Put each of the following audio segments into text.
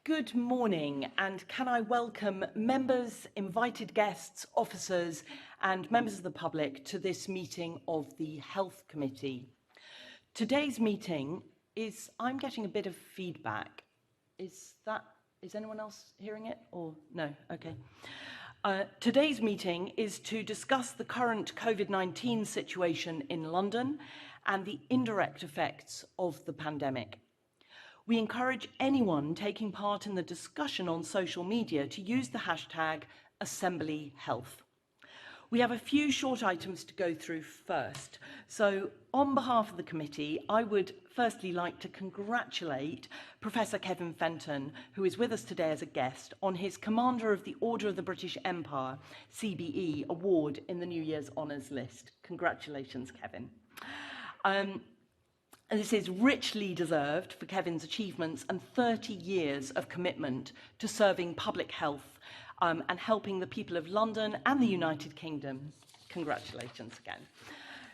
Good morning, and can I welcome members, invited guests, officers, and members of the public to this meeting of the Health Committee. Today's meeting is, I'm getting a bit of feedback. Is anyone else hearing it or no? Okay. Today's meeting is to discuss the current COVID-19 situation in London and the indirect effects of the pandemic. We encourage anyone taking part in the discussion on social media to use the hashtag #AssemblyHealth. We have a few short items to go through first. So on behalf of the committee, I would firstly like to congratulate Professor Kevin Fenton, who is with us today as a guest, on his Commander of the Order of the British Empire, CBE, award in the New Year's Honours list. Congratulations, Kevin. This is richly deserved for Kevin's achievements and 30 years of commitment to serving public health and helping the people of London and the United Kingdom. Congratulations again.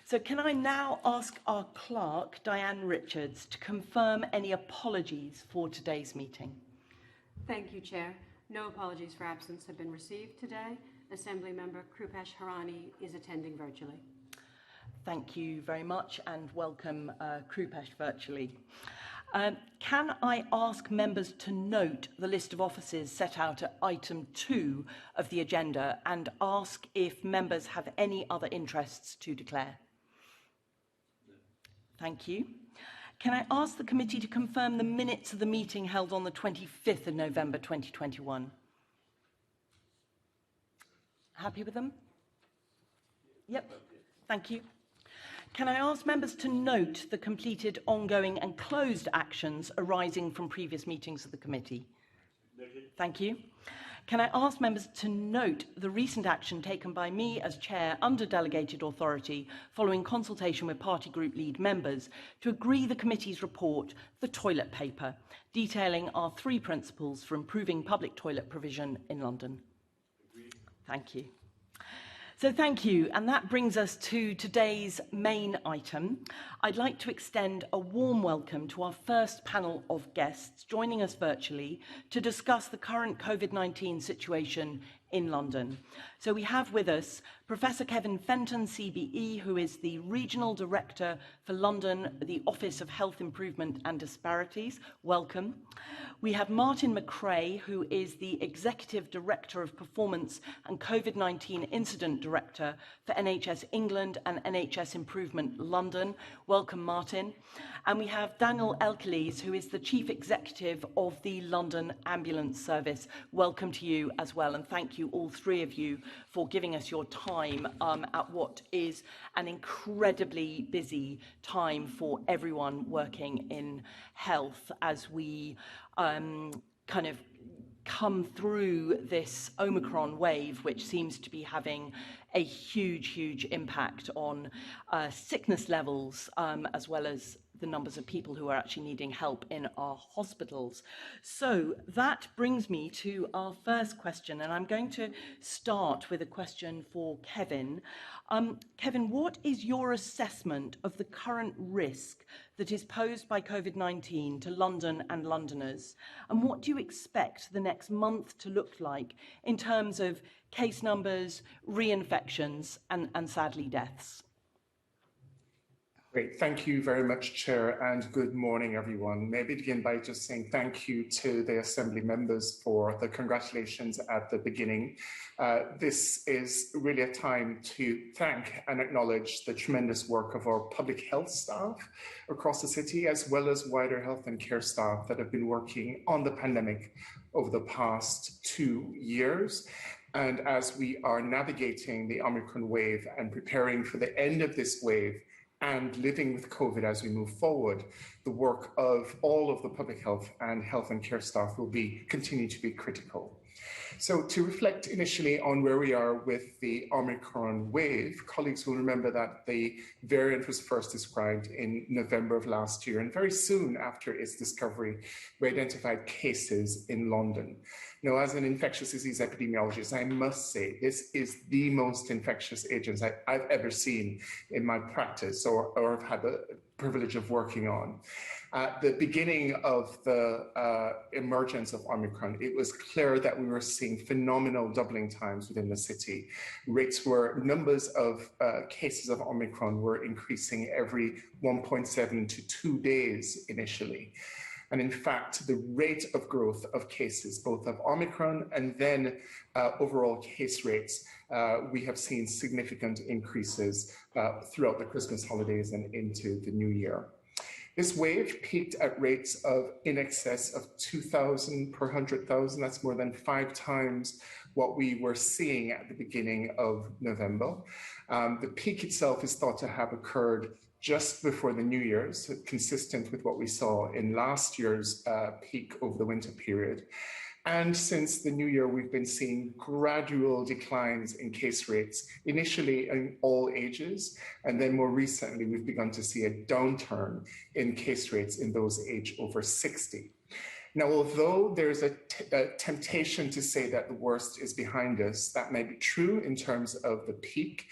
So can I now ask our clerk, Diane Richards, to confirm any apologies for today's meeting? Thank you, Chair. No apologies for absence have been received today. Assembly Member Krupesh Harani is attending virtually. Thank you very much and welcome Krupesh virtually. Can I ask members to note the list of offices set out at item 2 of the agenda and ask if members have any other interests to declare? Thank you. Can I ask the committee to confirm the minutes of the meeting held on the 25th of November 2021? Happy with them? Yep. Thank you. Can I ask members to note the completed, ongoing and closed actions arising from previous meetings of the committee? Thank you. Can I ask members to note the recent action taken by me as chair under delegated authority following consultation with party group lead members to agree the committee's report, The Toilet Paper, detailing our 3 principles for improving public toilet provision in London? Thank you. So thank you, and that brings us to today's main item. I'd like to extend a warm welcome to our first panel of guests joining us virtually to discuss the current COVID-19 situation in London. So we have with us Professor Kevin Fenton, CBE, who is the Regional Director for London, the Office of Health Improvement and Disparities. Welcome. We have Martin McRae, who is the Executive Director of Performance and COVID-19 Incident Director for NHS England and NHS Improvement London. Welcome, Martin. And we have Daniel Elkeles, who is the Chief Executive of the London Ambulance Service. Welcome to you as well, and thank you all 3 of you for giving us your time at what is an incredibly busy time for everyone working in health as we kind of come through this Omicron wave, which seems to be having a huge impact on sickness levels as well as the numbers of people who are actually needing help in our hospitals. So that brings me to our first question, and I'm going to start with a question for Kevin. Kevin, what is your assessment of the current risk that is posed by COVID-19 to London and Londoners? And what do you expect the next month to look like in terms of case numbers, reinfections, and sadly deaths? Great. Thank you very much, Chair, and good morning, everyone. May I begin by just saying thank you to the Assembly members for the congratulations at the beginning. This is really a time to thank and acknowledge the tremendous work of our public health staff across the city, as well as wider health and care staff that have been working on the pandemic over the past 2 years. And as we are navigating the Omicron wave and preparing for the end of this wave, and living with COVID as we move forward, the work of all of the public health and care staff will continue to be critical. So to reflect initially on where we are with the Omicron wave, colleagues will remember that the variant was first described in November of last year, and very soon after its discovery, we identified cases in London. Now, as an infectious disease epidemiologist, I must say this is the most infectious agent I've ever seen in my practice or have had the privilege of working on. At the beginning of the emergence of Omicron, it was clear that we were seeing phenomenal doubling times within the city. Numbers of cases of Omicron were increasing every 1.7 to 2 days initially. And in fact, the rate of growth of cases, both of Omicron and then overall case rates, we have seen significant increases throughout the Christmas holidays and into the new year. This wave peaked at rates of in excess of 2,000 per 100,000. That's more than 5 times what we were seeing at the beginning of November. The peak itself is thought to have occurred just before the New Year's, consistent with what we saw in last year's peak over the winter period. And since the new year, we've been seeing gradual declines in case rates, initially in all ages, and then more recently, we've begun to see a downturn in case rates in those aged over 60. Now, although there's a temptation to say that the worst is behind us, that may be true in terms of the peak.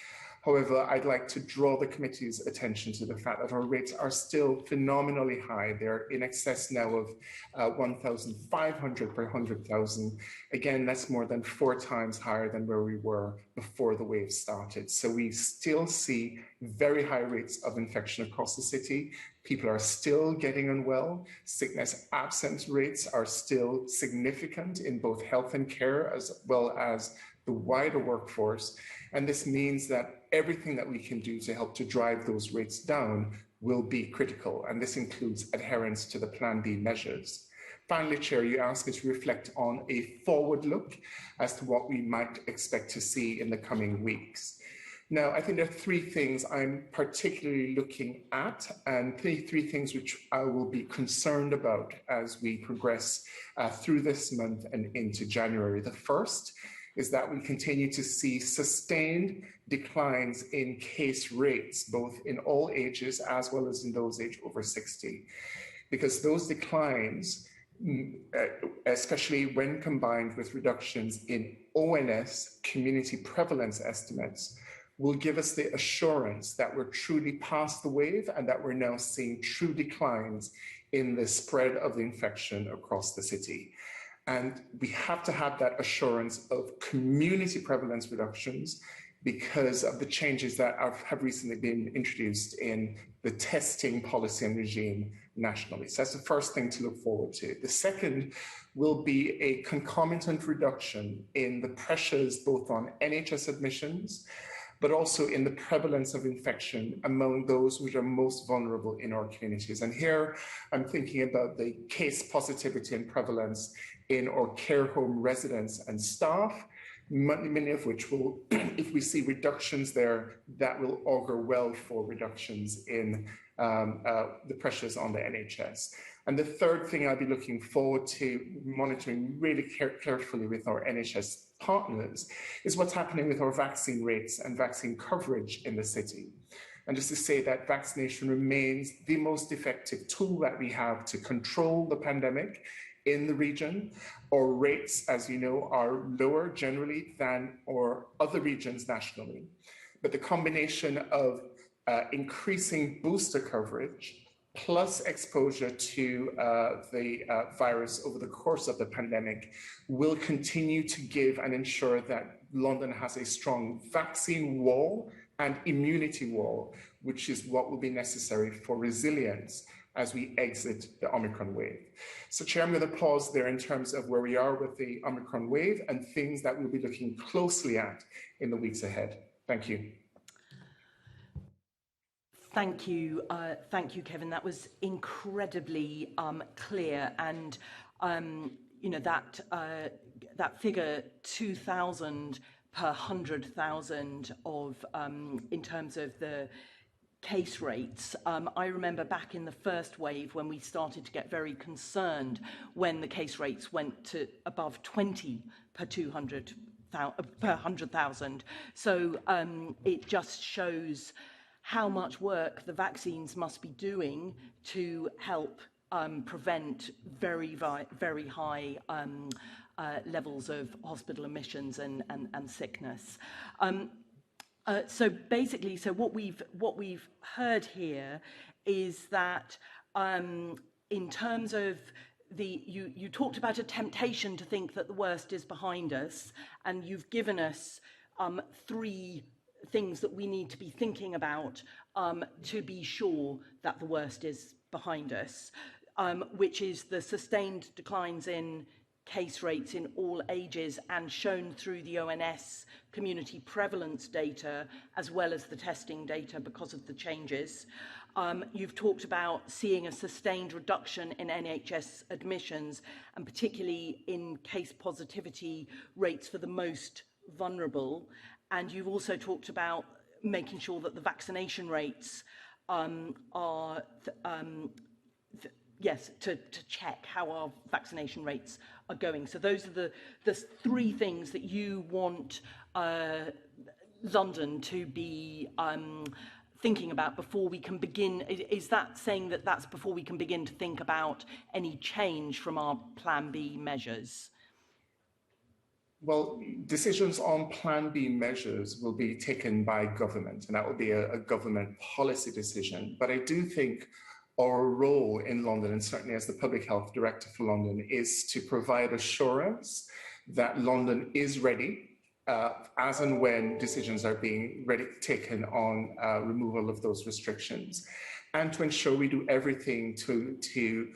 However, I'd like to draw the committee's attention to the fact that our rates are still phenomenally high. They're in excess now of 1,500 per 100,000. Again, that's more than 4 times higher than where we were before the wave started. So we still see very high rates of infection across the city. People are still getting unwell. Sickness absence rates are still significant in both health and care, as well as the wider workforce. And this means that everything that we can do to help to drive those rates down will be critical. And this includes adherence to the Plan B measures. Finally, Chair, you asked me to reflect on a forward look as to what we might expect to see in the coming weeks. Now, I think there are 3 things I'm particularly looking at, and three things which I will be concerned about as we progress through this month and into January. The first is that we continue to see sustained declines in case rates, both in all ages as well as in those aged over 60, because those declines, especially when combined with reductions in ONS community prevalence estimates, will give us the assurance that we're truly past the wave and that we're now seeing true declines in the spread of the infection across the city. And we have to have that assurance of community prevalence reductions because of the changes that have recently been introduced in the testing policy and regime nationally. So that's the first thing to look forward to. The second will be a concomitant reduction in the pressures both on NHS admissions, but also in the prevalence of infection among those which are most vulnerable in our communities. And here I'm thinking about the case positivity and prevalence in our care home residents and staff, many of which will, if we see reductions there, that will augur well for reductions in the pressures on the NHS. And the third thing I'll be looking forward to monitoring really carefully with our NHS partners is what's happening with our vaccine rates and vaccine coverage in the city. And just to say that vaccination remains the most effective tool that we have to control the pandemic in the region. Our rates, as you know, are lower generally than our other regions nationally. But the combination of increasing booster coverage plus exposure to the virus over the course of the pandemic will continue to give and ensure that London has a strong vaccine wall and immunity wall, which is what will be necessary for resilience as we exit the Omicron wave. So, Chair, I'm going to pause there in terms of where we are with the Omicron wave and things that we'll be looking closely at in the weeks ahead. Thank you. Thank you, Kevin. That was incredibly clear, and you know that figure 2,000 per 100,000 of in terms of the case rates. I remember back in the first wave when we started to get very concerned when the case rates went to above 20 per 100,000. So it just shows how much work the vaccines must be doing to help prevent very high levels of hospital admissions and sickness. So basically, what we've heard here is that in terms of you talked about a temptation to think that the worst is behind us, and you've given us 3 things that we need to be thinking about to be sure that the worst is behind us, which is the sustained declines in case rates in all ages and shown through the ONS community prevalence data as well as the testing data because of the changes. You've talked about seeing a sustained reduction in NHS admissions and particularly in case positivity rates for the most vulnerable. And you've also talked about making sure that the vaccination rates to check how our vaccination rates are going. So those are the 3 things that you want London to be thinking about before we can begin. Is that saying that that's before we can begin to think about any change from our Plan B measures? Well, decisions on Plan B measures will be taken by government, and that will be a government policy decision. But I do think our role in London, and certainly as the Public Health Director for London, is to provide assurance that London is ready as and when decisions are being taken on removal of those restrictions, and to ensure we do everything to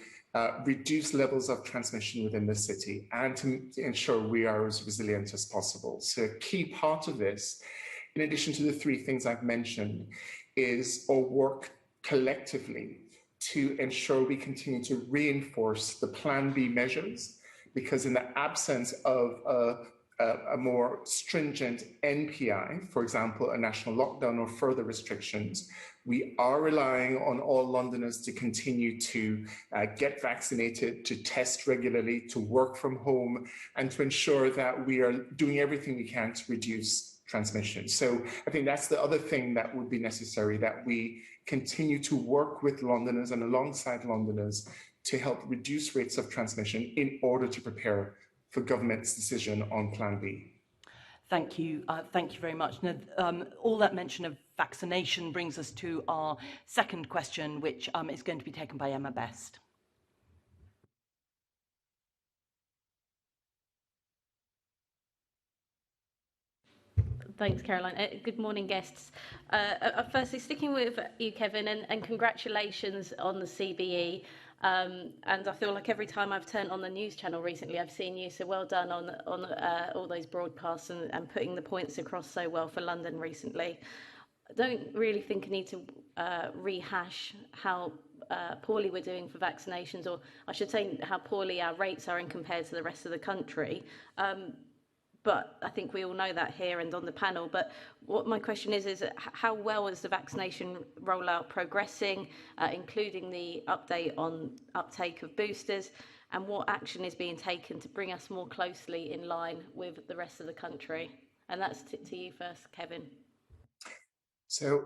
reduce levels of transmission within the city and to ensure we are as resilient as possible. So a key part of this, in addition to the 3 things I've mentioned, is our work collectively to ensure we continue to reinforce the Plan B measures, because in the absence of a more stringent NPI, for example, a national lockdown or further restrictions, we are relying on all Londoners to continue to get vaccinated, to test regularly, to work from home, and to ensure that we are doing everything we can to reduce transmission. So I think that's the other thing that would be necessary, that we continue to work with Londoners and alongside Londoners to help reduce rates of transmission in order to prepare for government's decision on Plan B. Thank you. Thank you very much. Now, all that mention of vaccination brings us to our second question, which is going to be taken by Emma Best. Thanks, Caroline. Good morning, guests. Firstly, sticking with you, Kevin, and congratulations on the CBE. And I feel like every time I've turned on the news channel recently, I've seen you. So well done on all those broadcasts and putting the points across so well for London recently. I don't really think I need to rehash how poorly we're doing for vaccinations, or I should say how poorly our rates are in compared to the rest of the country. But I think we all know that here and on the panel. But what my question is how well is the vaccination rollout progressing, including the update on uptake of boosters, and what action is being taken to bring us more closely in line with the rest of the country? And that's to you first, Kevin. So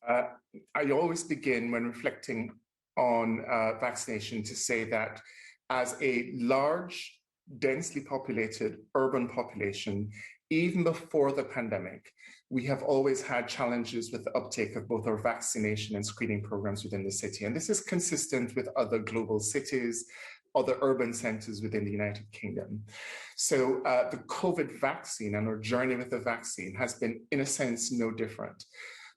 I always begin when reflecting on vaccination to say that as a large, densely populated urban population, even before the pandemic, we have always had challenges with the uptake of both our vaccination and screening programs within the city. And this is consistent with other global cities, other urban centers within the United Kingdom. So the COVID vaccine and our journey with the vaccine has been, in a sense, no different.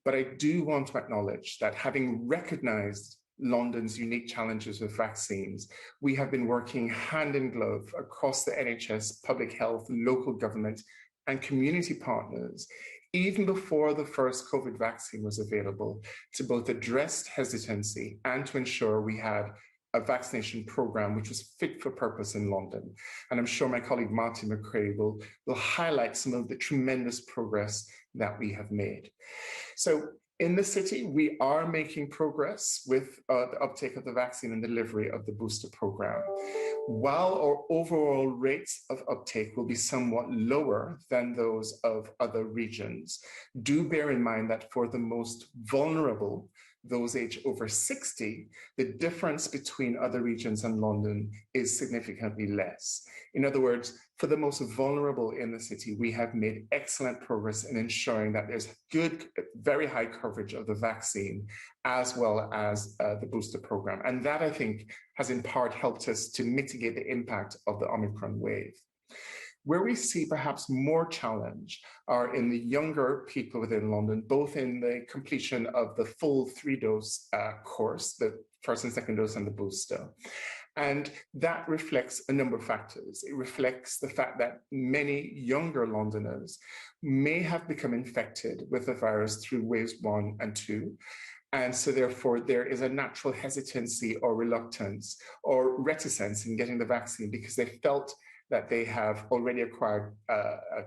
But I do want to acknowledge that having recognized London's unique challenges with vaccines, we have been working hand in glove across the NHS, public health, local government, and community partners, even before the first COVID vaccine was available, to both address hesitancy and to ensure we had a vaccination program which was fit for purpose in London. And I'm sure my colleague Martin McRae will highlight some of the tremendous progress that we have made. So in the city, we are making progress with the uptake of the vaccine and delivery of the booster program. While our overall rates of uptake will be somewhat lower than those of other regions, do bear in mind that for the most vulnerable, those aged over 60, the difference between other regions and London is significantly less. In other words, for the most vulnerable in the city, we have made excellent progress in ensuring that there's good, very high coverage of the vaccine, as well as the booster program. And that, I think, has in part helped us to mitigate the impact of the Omicron wave. Where we see perhaps more challenge are in the younger people within London, both in the completion of the full 3-dose course, the first and second dose and the booster. And that reflects a number of factors. It reflects the fact that many younger Londoners may have become infected with the virus through waves 1 and 2. And so therefore, there is a natural hesitancy or reluctance or reticence in getting the vaccine because they felt that they have already acquired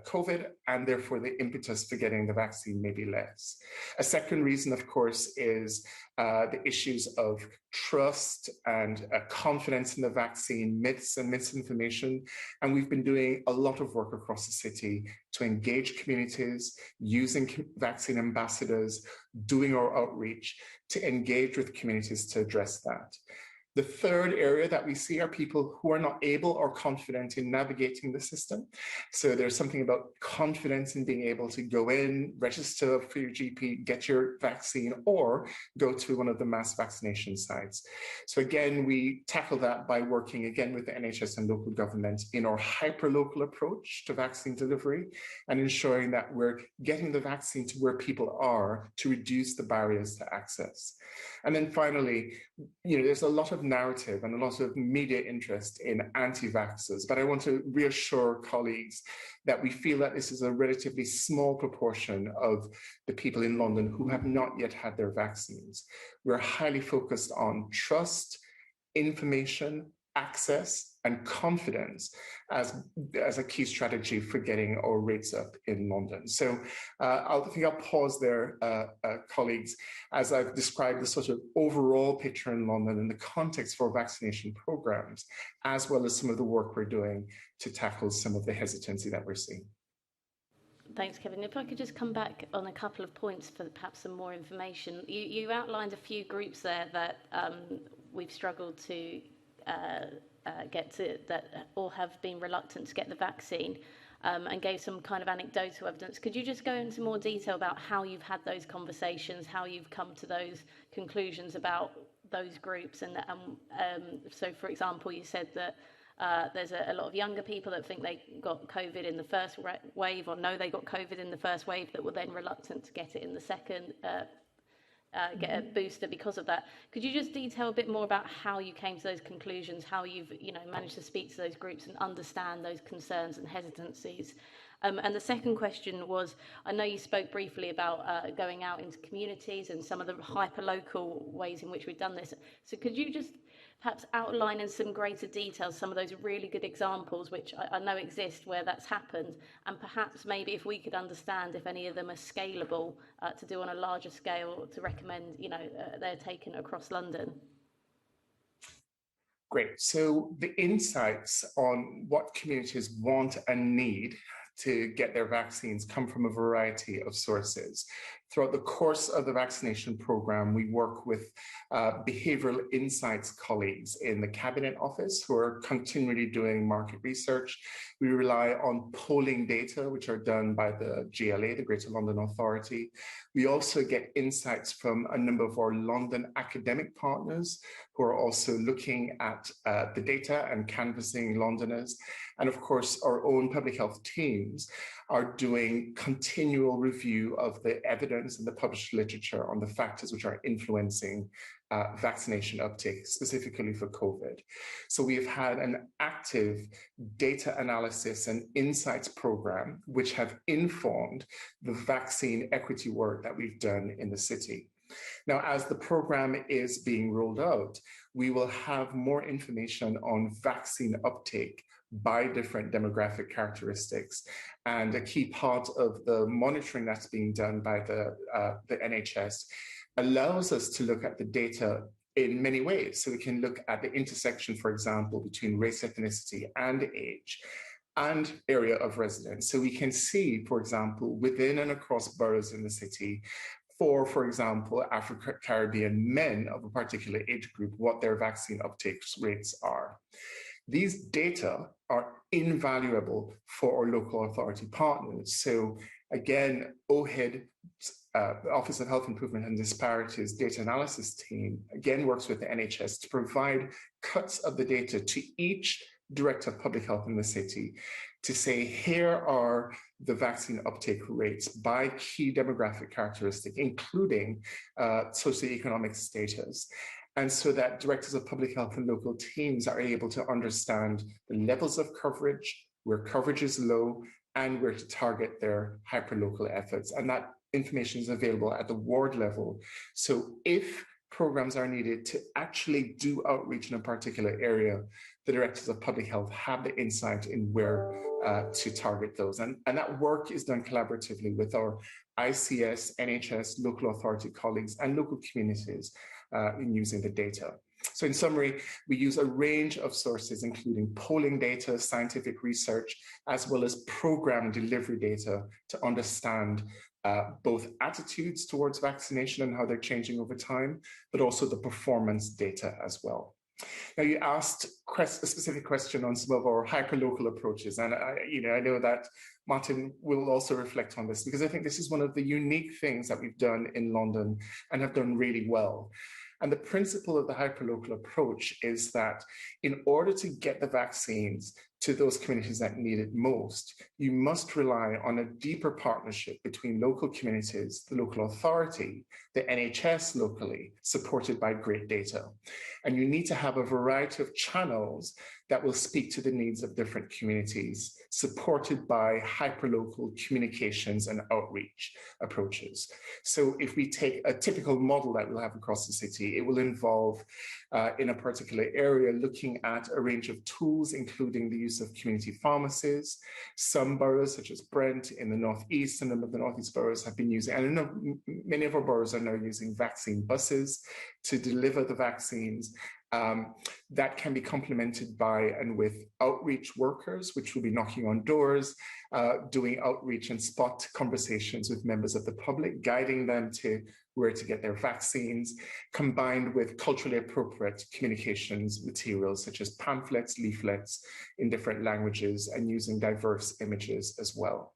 COVID, and therefore the impetus for getting the vaccine may be less. A second reason, of course, is the issues of trust and confidence in the vaccine, myths and misinformation. And we've been doing a lot of work across the city to engage communities, using vaccine ambassadors, doing our outreach to engage with communities to address that. The third area that we see are people who are not able or confident in navigating the system. So there's something about confidence in being able to go in, register for your GP, get your vaccine, or go to one of the mass vaccination sites. So again, we tackle that by working again with the NHS and local government in our hyperlocal approach to vaccine delivery and ensuring that we're getting the vaccine to where people are to reduce the barriers to access. And then finally, there's a lot of narrative and a lot of media interest in anti-vaxxers, but I want to reassure colleagues that we feel that this is a relatively small proportion of the people in London who have not yet had their vaccines. We're highly focused on trust, information, access, and confidence as a key strategy for getting our rates up in London. So I think I'll pause there, colleagues, as I've described the sort of overall picture in London and the context for vaccination programs, as well as some of the work we're doing to tackle some of the hesitancy that we're seeing. Thanks, Kevin. If I could just come back on a couple of points for perhaps some more information. You outlined a few groups there that we've struggled to get to, that all have been reluctant to get the vaccine, and gave some kind of anecdotal evidence. Could you just go into more detail about how you've had those conversations, how you've come to those conclusions about those groups? And so, for example, you said that there's a lot of younger people that think they got COVID in the first wave, or know they got COVID in the first wave, that were then reluctant to get it in the second, get a booster because of that. Could you just detail a bit more about how you came to those conclusions, how you've managed to speak to those groups and understand those concerns and hesitancies? And the second question was, I know you spoke briefly about going out into communities and some of the hyperlocal ways in which we've done this. So could you just perhaps outline in some greater detail some of those really good examples which I know exist where that's happened, and perhaps maybe if we could understand if any of them are scalable to do on a larger scale, to recommend they're taken across London? Great. So the insights on what communities want and need to get their vaccines come from a variety of sources. Throughout the course of the vaccination program, we work with behavioral insights colleagues in the Cabinet Office who are continually doing market research. We rely on polling data, which are done by the GLA, the Greater London Authority. We also get insights from a number of our London academic partners who are also looking at the data and canvassing Londoners. And of course, our own public health teams are doing continual review of the evidence and the published literature on the factors which are influencing vaccination uptake, specifically for COVID. So we have had an active data analysis and insights program, which have informed the vaccine equity work that we've done in the city. Now, as the program is being rolled out, we will have more information on vaccine uptake by different demographic characteristics. And a key part of the monitoring that's being done by the NHS allows us to look at the data in many ways. So we can look at the intersection, for example, between race, ethnicity, and age, and area of residence. So we can see, for example, within and across boroughs in the city, for example, Afro-Caribbean men of a particular age group, what their vaccine uptake rates are. These data are invaluable for our local authority partners. So again, OHID, Office of Health Improvement and Disparities data analysis team, again works with the NHS to provide cuts of the data to each Director of Public Health in the city to say, here are the vaccine uptake rates by key demographic characteristic, including socioeconomic status. And so that directors of public health and local teams are able to understand the levels of coverage, where coverage is low, and where to target their hyperlocal efforts. And that information is available at the ward level. So if programs are needed to actually do outreach in a particular area, the directors of public health have the insight in where to target those. And that work is done collaboratively with our ICS, NHS, local authority colleagues, and local communities in using the data. So in summary, we use a range of sources, including polling data, scientific research, as well as program delivery data to understand both attitudes towards vaccination and how they're changing over time, but also the performance data as well. Now, you asked a specific question on some of our hyperlocal approaches, and I know that Martin will also reflect on this, because I think this is one of the unique things that we've done in London and have done really well. And the principle of the hyperlocal approach is that in order to get the vaccines to those communities that need it most, you must rely on a deeper partnership between local communities, the local authority, the NHS locally, supported by great data. And you need to have a variety of channels that will speak to the needs of different communities, supported by hyperlocal communications and outreach approaches. So if we take a typical model that we'll have across the city, it will involve in a particular area looking at a range of tools, including the use of community pharmacies. Some boroughs, such as Brent in the northeast and the northeast boroughs, have been using, and I know many of our boroughs are now using vaccine buses to deliver the vaccines. That can be complemented by and with outreach workers, which will be knocking on doors, doing outreach and spot conversations with members of the public, guiding them to where to get their vaccines, combined with culturally appropriate communications materials such as pamphlets, leaflets in different languages, and using diverse images as well.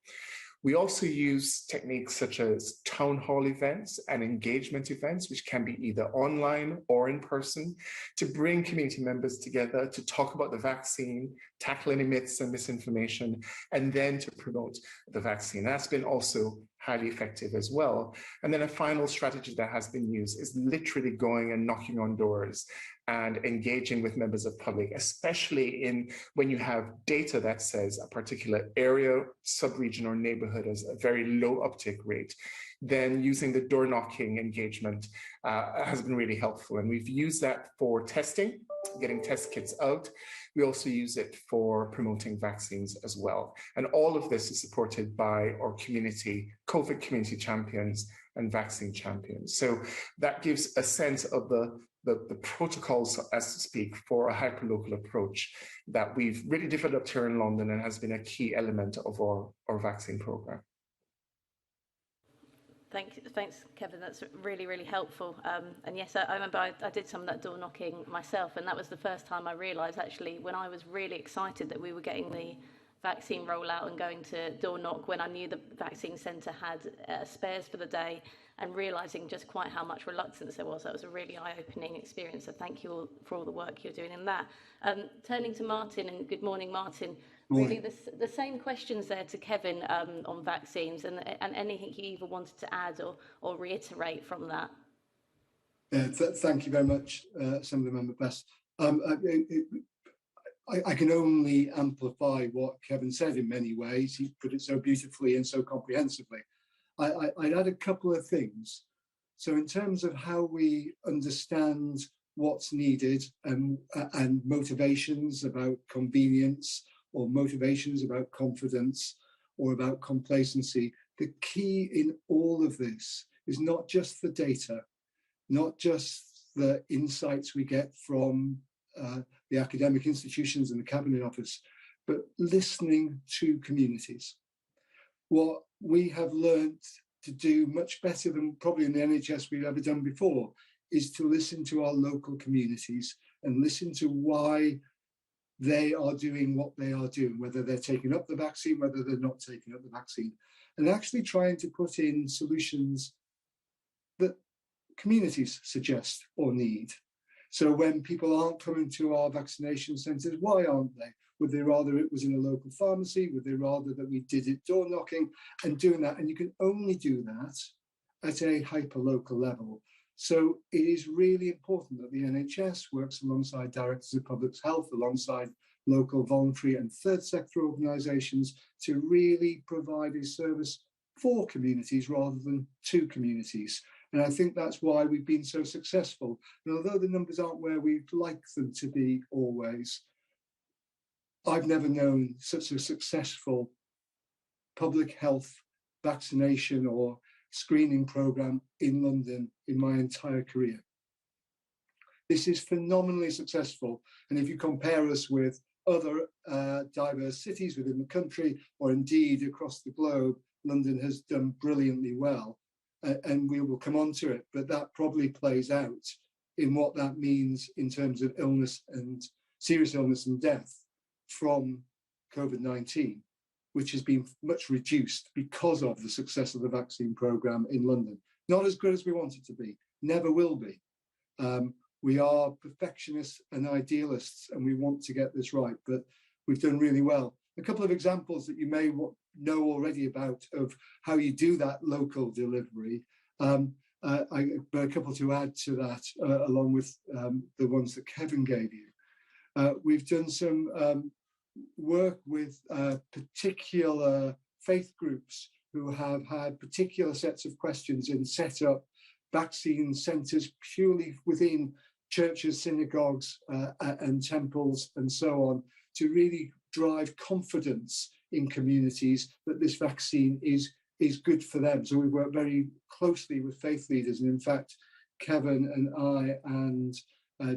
We also use techniques such as town hall events and engagement events, which can be either online or in person, to bring community members together to talk about the vaccine, tackle any myths and misinformation, and then to promote the vaccine. That's been also highly effective as well. And then a final strategy that has been used is literally going and knocking on doors and engaging with members of public, especially when you have data that says a particular area, subregion, or neighborhood has a very low uptake rate. Then using the door knocking engagement has been really helpful. And we've used that for testing, getting test kits out. We also use it for promoting vaccines as well. And all of this is supported by our community, COVID community champions and vaccine champions. So that gives a sense of the protocols, as to speak, for a hyperlocal approach that we've really developed here in London and has been a key element of our vaccine program. Thanks, Kevin. That's really, really helpful. And yes, I remember I did some of that door knocking myself, and that was the first time I realised, actually, when I was really excited that we were getting the vaccine rollout and going to door knock, when I knew the vaccine centre had spares for the day, and realising just quite how much reluctance there was. That was a really eye-opening experience, so thank you all for all the work you're doing in that. Turning to Martin, and good morning, Martin. Really, the same questions there to Kevin on vaccines, and anything you either wanted to add or reiterate from that. Thank you very much, Assemblymember Best. I can only amplify what Kevin said in many ways. He put it so beautifully and so comprehensively. I'd add a couple of things. So in terms of how we understand what's needed and motivations about convenience, or motivations about confidence, or about complacency, the key in all of this is not just the data, not just the insights we get from the academic institutions and the Cabinet Office, but listening to communities. What we have learnt to do much better than probably in the NHS we've ever done before is to listen to our local communities and listen to why they are doing what they are doing, whether they're taking up the vaccine, whether they're not taking up the vaccine, and actually trying to put in solutions that communities suggest or need. So when people aren't coming to our vaccination centres, why aren't they? Would they rather it was in a local pharmacy? Would they rather that we did it door knocking and doing that? And you can only do that at a hyperlocal level. So it is really important that the NHS works alongside directors of public health, alongside local voluntary and third sector organisations to really provide a service for communities rather than to communities. And I think that's why we've been so successful. And although the numbers aren't where we'd like them to be always, I've never known such a successful public health vaccination or screening programme in London in my entire career. This is phenomenally successful. And if you compare us with other diverse cities within the country, or indeed across the globe, London has done brilliantly well. And we will come on to it, but that probably plays out in what that means in terms of illness and serious illness and death from COVID-19, which has been much reduced because of the success of the vaccine programme in London. Not as good as we want it to be, never will be. We are perfectionists and idealists, and we want to get this right, but we've done really well. A couple of examples that you may know already about of how you do that local delivery. But a couple to add to that, along with the ones that Kevin gave you. We've done some work with particular faith groups who have had particular sets of questions and set up vaccine centres purely within churches, synagogues, and temples and so on, to really drive confidence in communities that this vaccine is good for them. So we work very closely with faith leaders, and in fact, Kevin and I and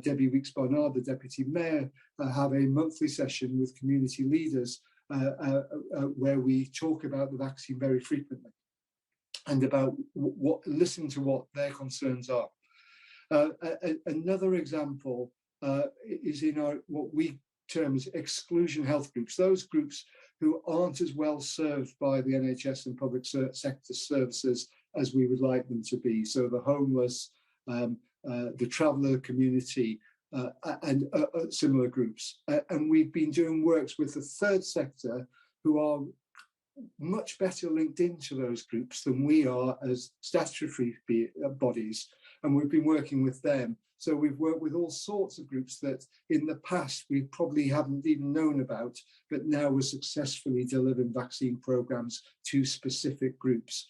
Debbie Weeks-Barnard, the Deputy Mayor, have a monthly session with community leaders where we talk about the vaccine very frequently and about listening to what their concerns are. Another example is in our what we term as exclusion health groups, those groups who aren't as well served by the NHS and public sector services as we would like them to be. So the homeless, the traveller community, and similar groups. And we've been doing works with the third sector who are much better linked into those groups than we are as statutory bodies. And we've been working with them. So we've worked with all sorts of groups that in the past we probably haven't even known about, but now we're successfully delivering vaccine programs to specific groups.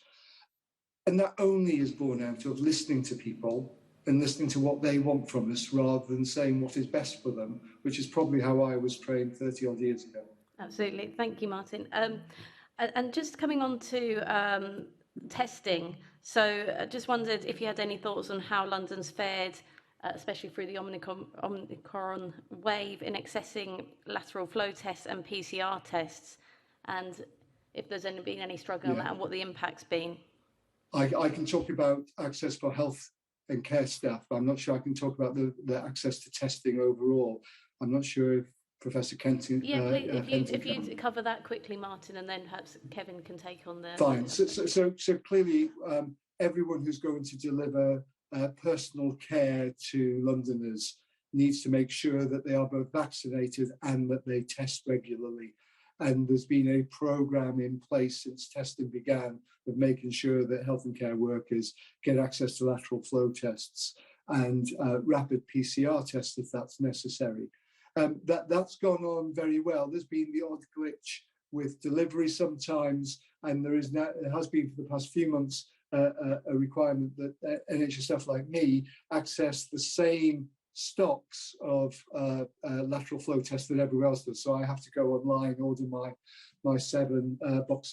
And that only is born out of listening to people and listening to what they want from us rather than saying what is best for them, which is probably how I was trained 30 odd years ago. Absolutely. Thank you, Martin. And just coming on to testing, so I just wondered if you had any thoughts on how London's fared, especially through the Omicron wave, in accessing lateral flow tests and PCR tests, and if there's been any struggle on that and what the impact's been. I can talk about access for health and care staff, but I'm not sure I can talk about the access to testing overall. I'm not sure if Professor Kenton... if you cover that quickly, Martin, and then perhaps Kevin can take on the... Fine. So clearly, everyone who's going to deliver personal care to Londoners needs to make sure that they are both vaccinated and that they test regularly. And there's been a programme in place since testing began of making sure that health and care workers get access to lateral flow tests and rapid PCR tests if that's necessary. That's gone on very well. There's been the odd glitch with delivery sometimes, and there has been for the past few months a requirement that NHS staff like me access the same stocks of lateral flow tests that everyone else does. So I have to go online, order my box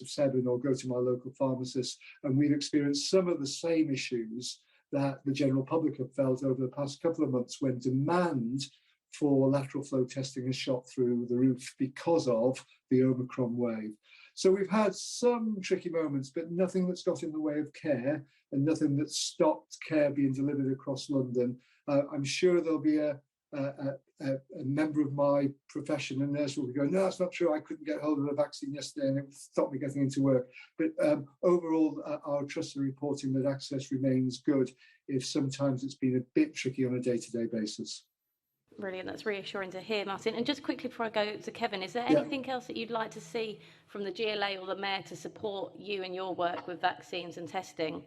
of 7, or go to my local pharmacist. And we've experienced some of the same issues that the general public have felt over the past couple of months when demand for lateral flow testing has shot through the roof because of the Omicron wave. So we've had some tricky moments, but nothing that's got in the way of care and nothing that's stopped care being delivered across London. I'm sure there'll be a member of my profession, a nurse, will be going, no, that's not true. I couldn't get hold of a vaccine yesterday and it stopped me getting into work. But overall, our trusts are reporting that access remains good, if sometimes it's been a bit tricky on a day-to-day basis. Brilliant, that's reassuring to hear, Martin. And just quickly before I go to Kevin, is there anything else that you'd like to see from the GLA or the Mayor to support you and your work with vaccines and testing?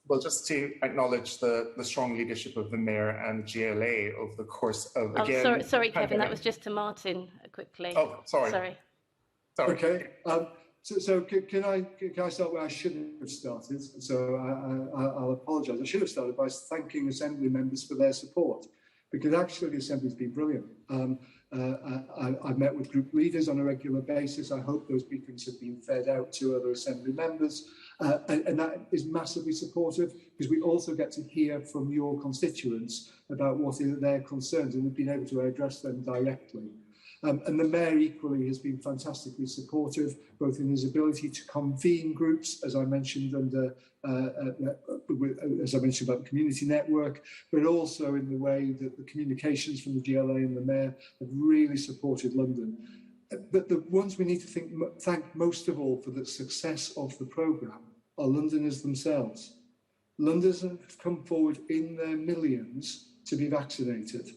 Well, just to acknowledge the strong leadership of the Mayor and GLA over the course of, again... Sorry, Kevin, that was just to Martin, quickly. Oh, sorry. Okay, so can I start where I shouldn't have started? So I'll apologise. I should have started by thanking Assembly members for their support, because actually the Assembly's been brilliant. I've met with group leaders on a regular basis. I hope those briefings have been fed out to other Assembly members. And that is massively supportive, because we also get to hear from your constituents about what are their concerns, and we've been able to address them directly. And the Mayor equally has been fantastically supportive, both in his ability to convene groups, as I mentioned, as I mentioned about the community network, but also in the way that the communications from the GLA and the Mayor have really supported London. But the ones we need to thank most of all for the success of the programme are Londoners themselves. Londoners have come forward in their millions to be vaccinated.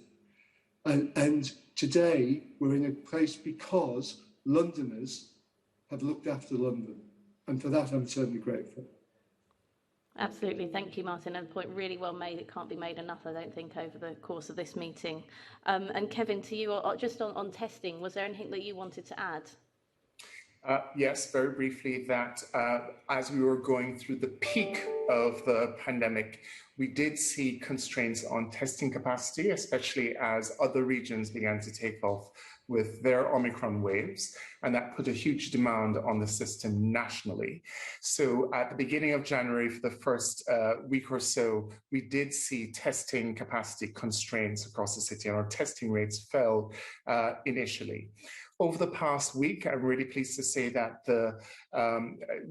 And today we're in a place because Londoners have looked after London. And for that, I'm certainly grateful. Absolutely. Thank you, Martin. And a point really well made. It can't be made enough, I don't think, over the course of this meeting. And Kevin, to you, just on testing, was there anything that you wanted to add? Yes, very briefly, that as we were going through the peak of the pandemic, we did see constraints on testing capacity, especially as other regions began to take off with their Omicron waves, and that put a huge demand on the system nationally. So at the beginning of January, for the first week or so, we did see testing capacity constraints across the city, and our testing rates fell initially. Over the past week, I'm really pleased to say that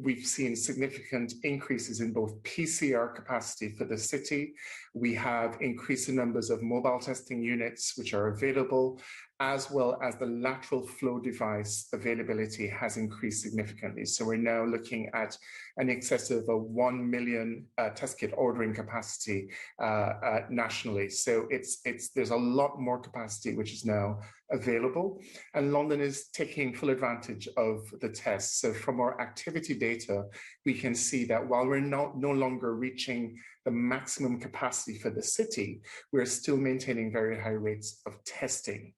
we've seen significant increases in both PCR capacity for the city. We have increased the numbers of mobile testing units which are available, as well as the lateral flow device availability has increased significantly. So we're now looking at an excess of a 1 million test kit ordering capacity nationally. So there's a lot more capacity which is now available, and London is taking full advantage of the tests. So from our activity data, we can see that while we're no longer reaching the maximum capacity for the city, we're still maintaining very high rates of testing.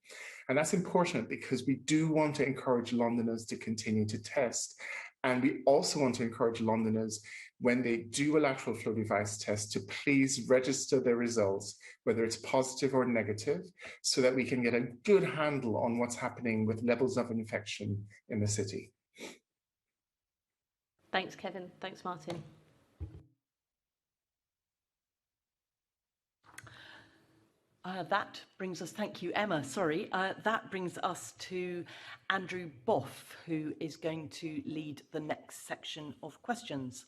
And that's important because we do want to encourage Londoners to continue to test. And we also want to encourage Londoners, when they do a lateral flow device test, to please register their results, whether it's positive or negative, so that we can get a good handle on what's happening with levels of infection in the city. Thanks, Kevin. Thanks, Martin. That brings us, thank you, Emma, sorry. That brings us to Andrew Boff, who is going to lead the next section of questions.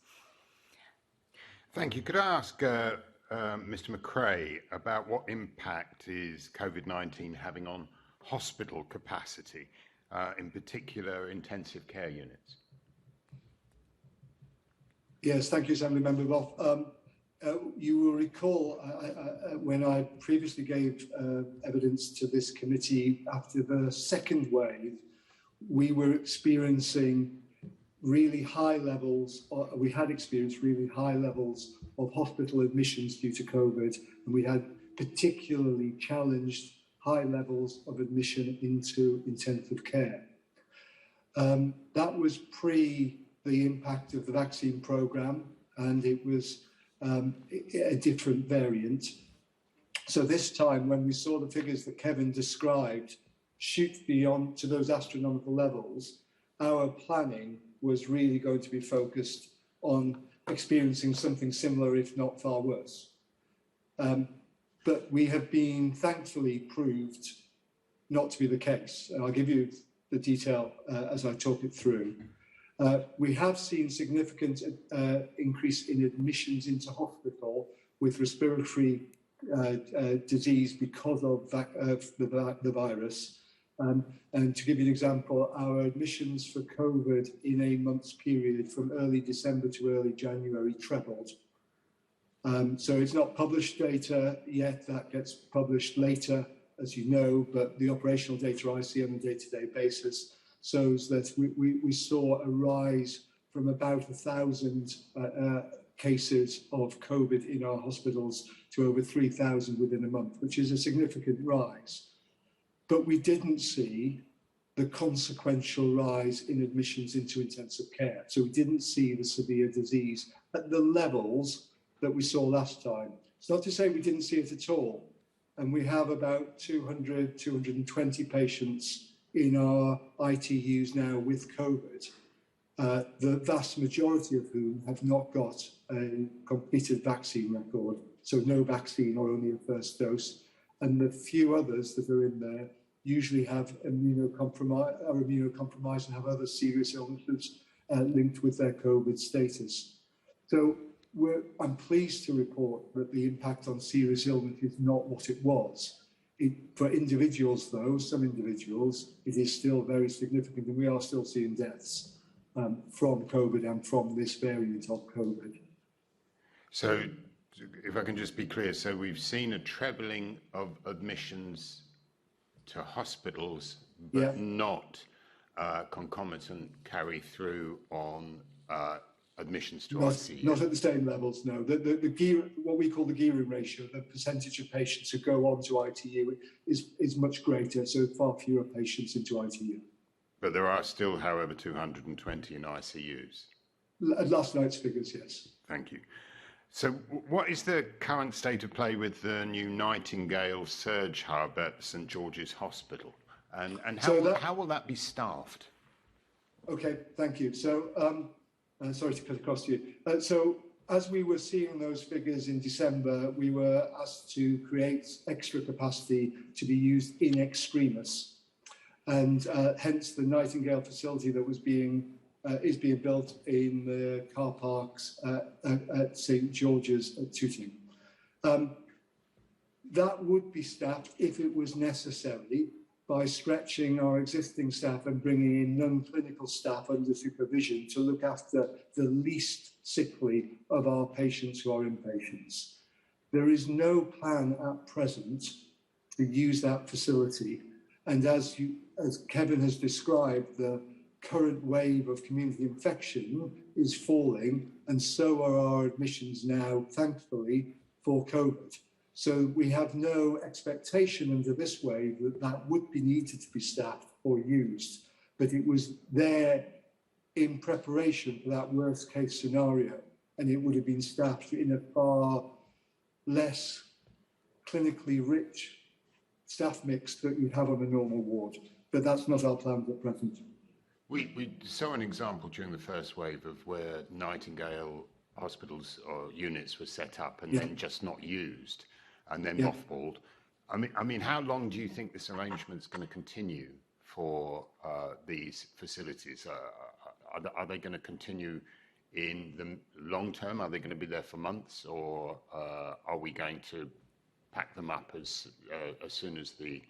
Thank you. Could I ask Mr. McRae about what impact is COVID-19 having on hospital capacity, in particular intensive care units? Yes, thank you, Assembly Member Boff. You will recall when I previously gave evidence to this committee after the second wave, we were experiencing really high levels, or we had experienced really high levels of hospital admissions due to COVID, and we had particularly challenged high levels of admission into intensive care. That was pre the impact of the vaccine programme, and it was a different variant. So this time, when we saw the figures that Kevin described shoot beyond to those astronomical levels, our planning was really going to be focused on experiencing something similar, if not far worse. But we have been thankfully proved not to be the case. And I'll give you the detail as I talk it through. We have seen significant increase in admissions into hospital with respiratory disease because of the virus. And to give you an example, our admissions for COVID in a month's period from early December to early January trebled. So it's not published data yet, that gets published later, as you know, but the operational data I see on a day-to-day basis shows that we saw a rise from about 1,000 cases of COVID in our hospitals to over 3,000 within a month, which is a significant rise. But we didn't see the consequential rise in admissions into intensive care. So we didn't see the severe disease at the levels that we saw last time. It's not to say we didn't see it at all. And we have about 200, 220 patients in our ITUs now with COVID, the vast majority of whom have not got a completed vaccine record. So no vaccine or only a first dose. And the few others that are in there usually have are immunocompromised and have other serious illnesses linked with their COVID status. So I'm pleased to report that the impact on serious illness is not what it was. For individuals, though, some individuals, it is still very significant, and we are still seeing deaths from COVID and from this variant of COVID. So, if I can just be clear, so we've seen a trebling of admissions to hospitals, but not concomitant carry through on admissions to ICU. Not at the same levels, no. The gear, what we call the gearing ratio, the percentage of patients who go on to ITU is much greater, so far fewer patients into ITU. But there are still, however, 220 in ICUs. At last night's figures, yes. Thank you. So what is the current state of play with the new Nightingale Surge Hub at St George's Hospital? And how will that be staffed? Okay, thank you. So, sorry to cut across to you. So as we were seeing those figures in December, we were asked to create extra capacity to be used in extremis. And hence the Nightingale facility that is being built in the car parks at St George's at Tooting. That would be staffed if it was necessary by stretching our existing staff and bringing in non-clinical staff under supervision to look after the least sickly of our patients who are inpatients. There is no plan at present to use that facility. And as Kevin has described, the current wave of community infection is falling, and so are our admissions now, thankfully, for COVID. So we have no expectation under this wave that would be needed to be staffed or used, but it was there in preparation for that worst case scenario, and it would have been staffed in a far less clinically rich staff mix that you'd have on a normal ward. But that's not our plan at present. We saw an example during the first wave of where Nightingale hospitals or units were set up and then just not used and then mothballed. I mean, how long do you think this arrangement is going to continue for these facilities? Are they going to continue in the long term? Are they going to be there for months, or are we going to pack them up as soon as the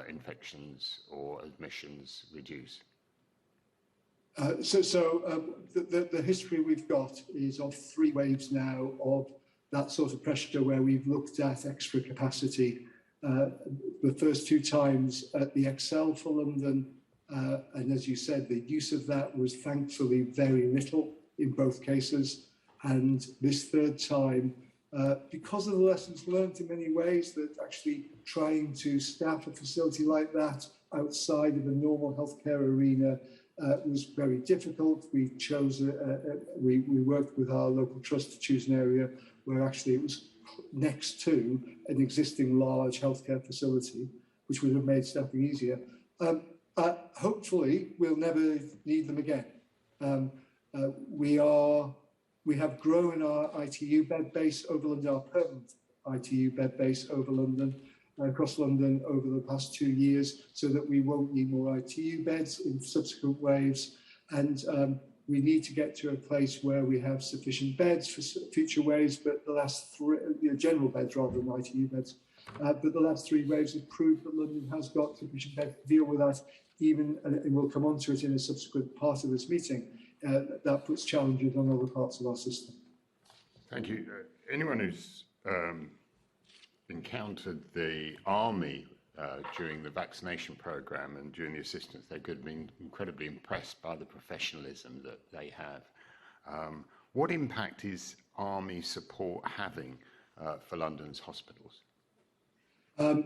infections or admissions reduce? The history we've got is of 3 waves now of that sort of pressure where we've looked at extra capacity. The first 2 times at the Excel for London, and as you said, the use of that was thankfully very little in both cases. And this 3rd time, because of the lessons learned in many ways, that actually trying to staff a facility like that outside of the normal healthcare arena was very difficult. We worked with our local trust to choose an area where actually it was next to an existing large healthcare facility, which would have made staffing easier. Hopefully, we'll never need them again. We have grown our ITU bed base over London, our permanent ITU bed base over London. across London over the past 2 years so that we won't need more ITU beds in subsequent waves. And we need to get to a place where we have sufficient beds for future waves, but the last three, general beds rather than ITU beds, but the last 3 waves have proved that London has got sufficient beds to deal with that, even, and we'll come on to it in a subsequent part of this meeting, that puts challenges on other parts of our system. Thank you. Anyone who's encountered the army during the vaccination programme and during the assistance they could have been incredibly impressed by the professionalism that they have. What impact is army support having for London's hospitals?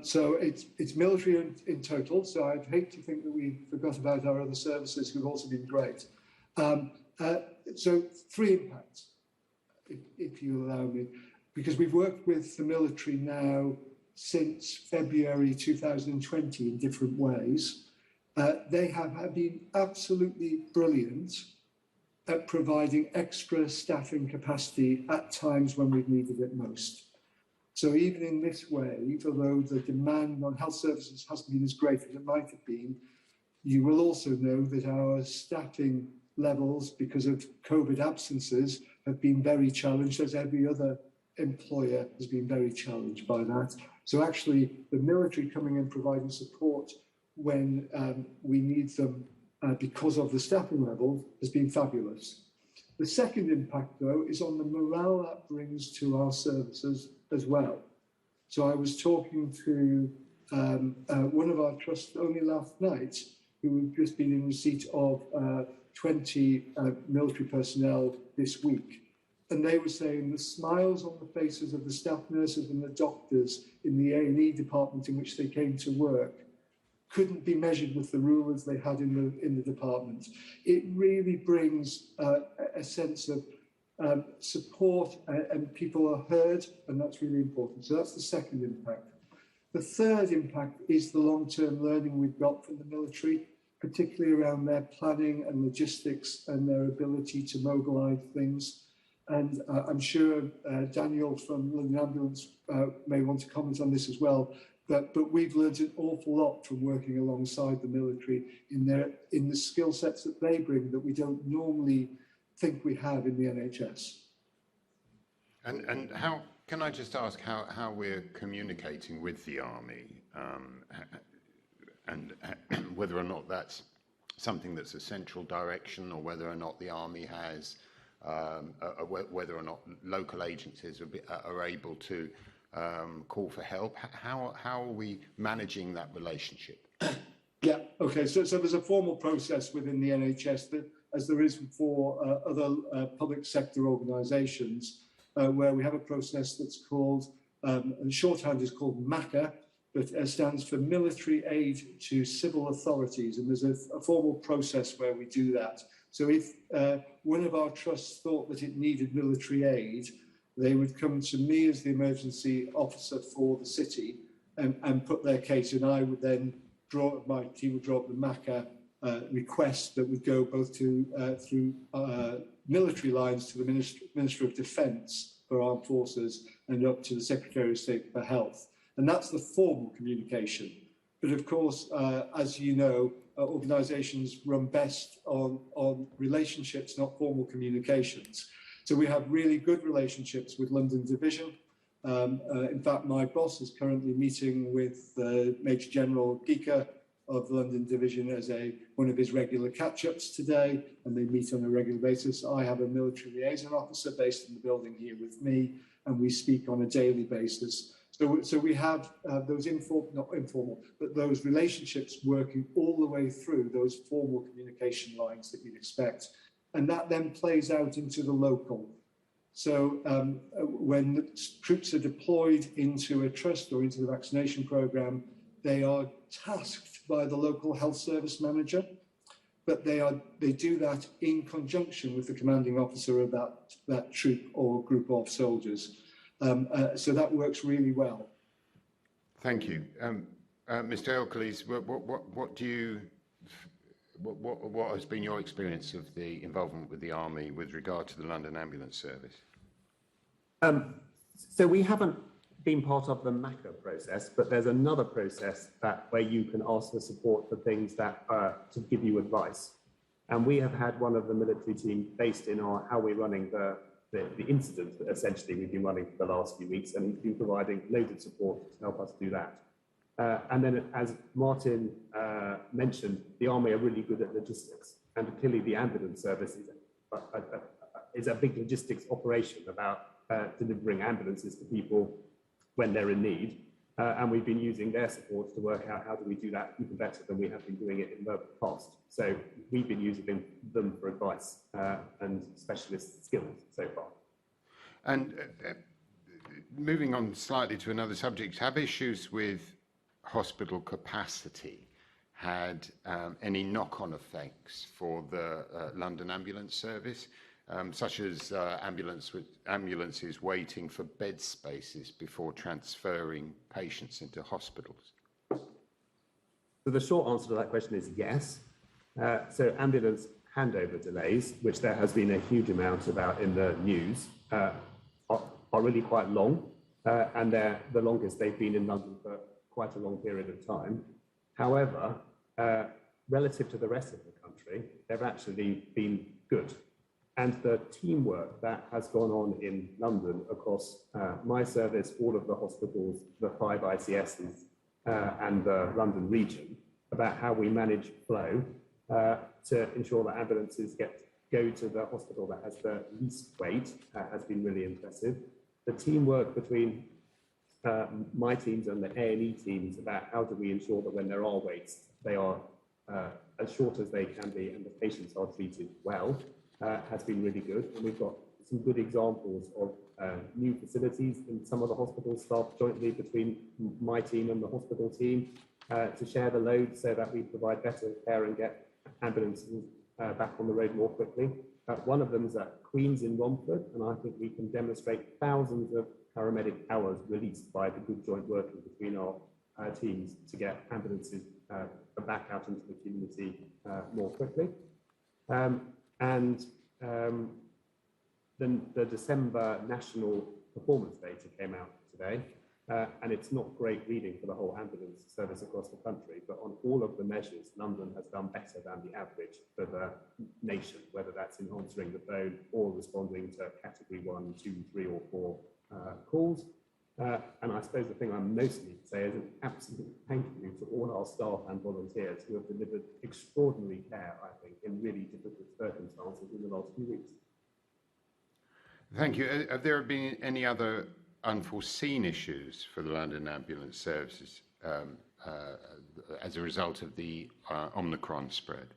So it's military in total, so I'd hate to think that we forgot about our other services who've also been great. So 3 impacts, if you allow me, because we've worked with the military now since February 2020 in different ways. They have been absolutely brilliant at providing extra staffing capacity at times when we've needed it most. So even in this wave, although the demand on health services hasn't been as great as it might have been, you will also know that our staffing levels, because of COVID absences, have been very challenged, as every other employer has been very challenged by that. So actually, the military coming and providing support when we need them because of the staffing level has been fabulous. The second impact, though, is on the morale that brings to our services as well. So I was talking to one of our trusts only last night, who had just been in receipt of 20 military personnel this week. And they were saying the smiles on the faces of the staff nurses and the doctors in the A&E department in which they came to work couldn't be measured with the rulers they had in the department. It really brings a sense of support and people are heard, and that's really important. So that's the second impact. The third impact is the long-term learning we've got from the military, particularly around their planning and logistics and their ability to mobilise things. And I'm sure Daniel from London Ambulance may want to comment on this as well. But we've learned an awful lot from working alongside the military in the skill sets that they bring that we don't normally think we have in the NHS. And how can I just ask how we're communicating with the army, and whether or not that's something that's a central direction, or whether or not the army has, whether or not local agencies are able to call for help? How are we managing that relationship? Yeah, okay, so there's a formal process within the NHS, that, as there is for other public sector organisations, where we have a process that's called, and shorthand is called MACA, but stands for Military Aid to Civil Authorities, and there's a formal process where we do that. So if one of our trusts thought that it needed military aid, they would come to me as the emergency officer for the city and put their case, and I would then my team would draw up the MACA request that would go both to through military lines to the Minister of Defence for Armed Forces and up to the Secretary of State for Health. And that's the formal communication. But of course, as you know, organisations run best on relationships, not formal communications. So we have really good relationships with London Division. In fact, my boss is currently meeting with Major General Geeka of the London Division as one of his regular catch-ups today, and they meet on a regular basis. I have a military liaison officer based in the building here with me, and we speak on a daily basis. So we have those not informal, but those relationships working all the way through those formal communication lines that you'd expect. And that then plays out into the local. So when the troops are deployed into a trust or into the vaccination programme, they are tasked by the local health service manager, but they do that in conjunction with the commanding officer of that troop or group of soldiers. So that works really well. Thank you. Mr. Elkeles, what has been your experience of the involvement with the Army with regard to the London Ambulance Service? So we haven't been part of the MACA process, but there's another process where you can ask for support for things that to give you advice. And we have had one of the military team based in how we're running the incident that essentially we've been running for the last few weeks, and he's been providing loads of support to help us do that. And then, as Martin mentioned, the Army are really good at logistics, and clearly the ambulance service is a big logistics operation about delivering ambulances to people when they're in need. And we've been using their support to work out how do we do that even better than we have been doing it in the past. So we've been using them for advice and specialist skills so far. And moving on slightly to another subject, have issues with hospital capacity had any knock-on effects for the London ambulance service? Such as ambulances waiting for bed spaces before transferring patients into hospitals? So the short answer to that question is yes. So ambulance handover delays, which there has been a huge amount about in the news, are really quite long, and they're the longest they've been in London for quite a long period of time. However, relative to the rest of the country, they've actually been good. And the teamwork that has gone on in London across my service, all of the hospitals, the 5 ICSs and the London region, about how we manage flow to ensure that ambulances go to the hospital that has the least wait has been really impressive. The teamwork between my teams and the A&E teams about how do we ensure that when there are waits, they are as short as they can be and the patients are treated well. Has been really good, and we've got some good examples of new facilities in some of the hospital staff jointly between my team and the hospital team to share the load so that we provide better care and get ambulances back on the road more quickly. One of them is at Queen's in Romford, and I think we can demonstrate thousands of paramedic hours released by the good joint working between our teams to get ambulances back out into the community more quickly. Then the December national performance data came out today, and it's not great reading for the whole ambulance service across the country, but on all of the measures, London has done better than the average for the nation, whether that's in answering the phone or responding to category 1, 2, 3 or 4 calls. And I suppose the thing I most need to say is an absolute thank you to all our staff and volunteers who have delivered extraordinary care, I think, in really difficult circumstances in the last few weeks. Thank you. Have there been any other unforeseen issues for the London ambulance services as a result of the Omicron spread?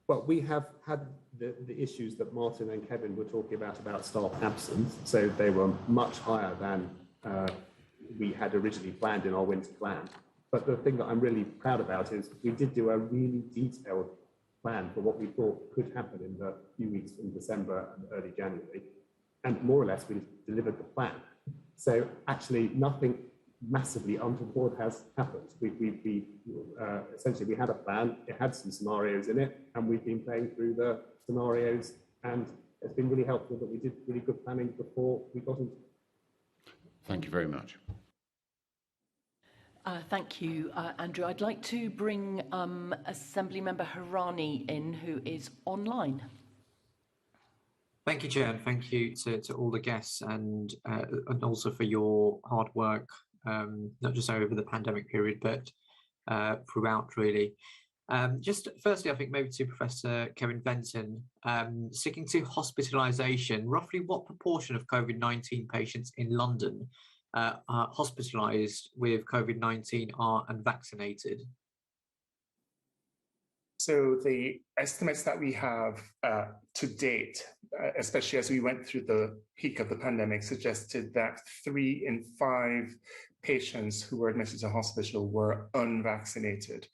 Well, we have had the issues that Martin and Kevin were talking about staff absence. So they were much higher than we had originally planned in our winter plan. But the thing that I'm really proud about is we did do a really detailed plan for what we thought could happen in the few weeks in December and early January. And more or less, we delivered the plan. So actually, nothing massively untoward has happened. Essentially, we had a plan, it had some scenarios in it, and we've been playing through the scenarios, and it's been really helpful that we did really good planning before we got into it. Thank you very much. Thank you, Andrew. I'd like to bring Assemblymember Harani in, who is online. Thank you, Chair, and thank you to all the guests and also for your hard work, not just over the pandemic period, but throughout, really. Just firstly, I think maybe to Professor Kevin Fenton, sticking to hospitalisation, roughly what proportion of COVID-19 patients in London are hospitalised with COVID-19 are unvaccinated? So the estimates that we have to date, especially as we went through the peak of the pandemic, suggested that 3 in 5 patients who were admitted to hospital were unvaccinated.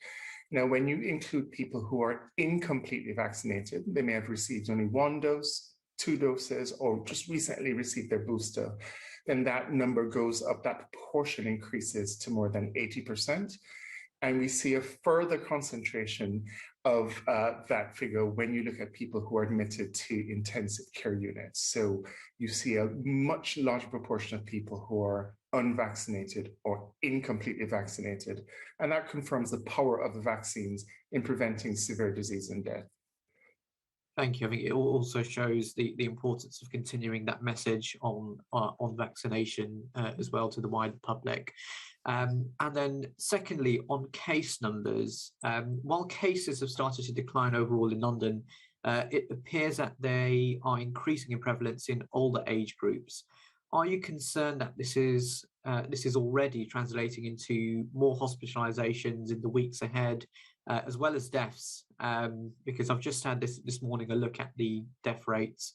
Now, when you include people who are incompletely vaccinated, they may have received only 1 dose, 2 doses, or just recently received their booster, then that number goes up, that proportion increases to more than 80%. And we see a further concentration of that figure when you look at people who are admitted to intensive care units. So you see a much larger proportion of people who are unvaccinated or incompletely vaccinated. And that confirms the power of the vaccines in preventing severe disease and death. Thank you. I think it also shows the importance of continuing that message on vaccination as well to the wider public. And then secondly, on case numbers, while cases have started to decline overall in London, it appears that they are increasing in prevalence in older age groups. Are you concerned that this is already translating into more hospitalizations in the weeks ahead, as well as deaths? Because I've just had this morning a look at the death rates,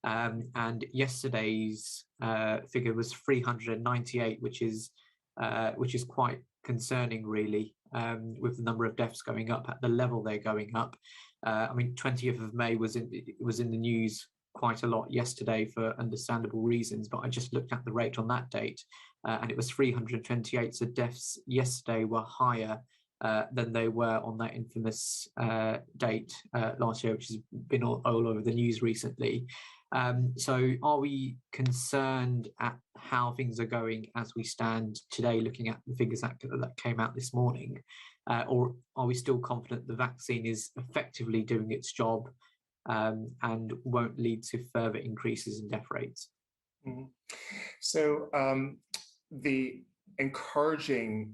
and yesterday's figure was 398, which is quite concerning, really, with the number of deaths going up at the level they're going up. I mean, 20th of May was in the news quite a lot yesterday for understandable reasons, but I just looked at the rate on that date, and it was 328. So deaths yesterday were higher than they were on that infamous date last year, which has been all over the news recently. So are we concerned at how things are going as we stand today, looking at the figures that came out this morning? Or are we still confident the vaccine is effectively doing its job and won't lead to further increases in death rates? Mm-hmm. So the encouraging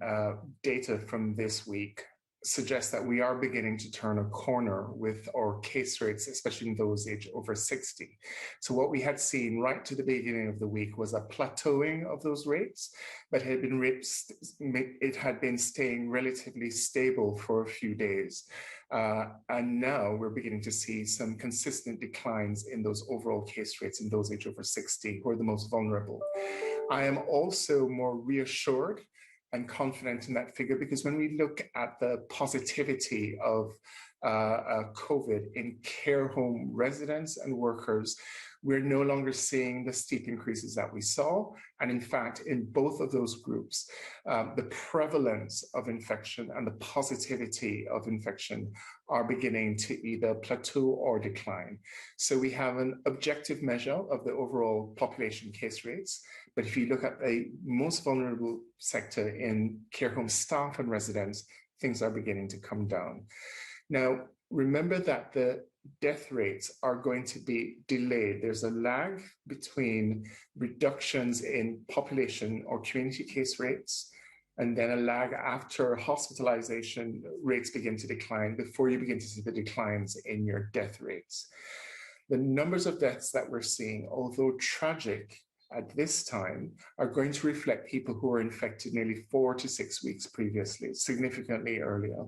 data from this week suggests that we are beginning to turn a corner with our case rates, especially in those aged over 60. So what we had seen right to the beginning of the week was a plateauing of those rates, but it had been staying relatively stable for a few days. And now we're beginning to see some consistent declines in those overall case rates in those aged over 60, who are the most vulnerable. I am also more reassured and confident in that figure because when we look at the positivity of COVID in care home residents and workers, we're no longer seeing the steep increases that we saw. And in fact, in both of those groups, the prevalence of infection and the positivity of infection are beginning to either plateau or decline. So we have an objective measure of the overall population case rates. But if you look at the most vulnerable sector in care home staff and residents, things are beginning to come down. Now, remember that the death rates are going to be delayed. There's a lag between reductions in population or community case rates, and then a lag after hospitalization rates begin to decline before you begin to see the declines in your death rates. The numbers of deaths that we're seeing, although tragic at this time, are going to reflect people who were infected nearly 4 to 6 weeks previously, significantly earlier.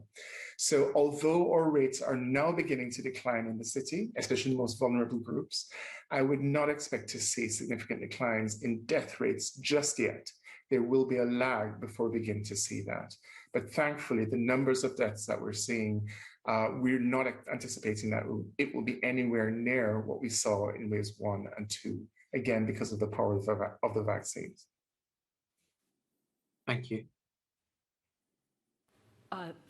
So although our rates are now beginning to decline in the city, especially in the most vulnerable groups, I would not expect to see significant declines in death rates just yet. There will be a lag before we begin to see that. But thankfully, the numbers of deaths that we're seeing, we're not anticipating that it will be anywhere near what we saw in waves 1 and 2. Again, because of the power of the vaccines. Thank you.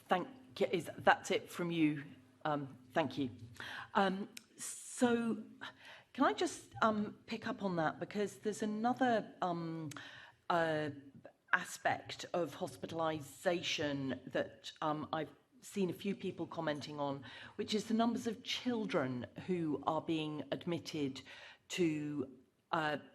Thank you. That's it from you. Thank you. So can I just pick up on that, because there's another aspect of hospitalisation that I've seen a few people commenting on, which is the numbers of children who are being admitted to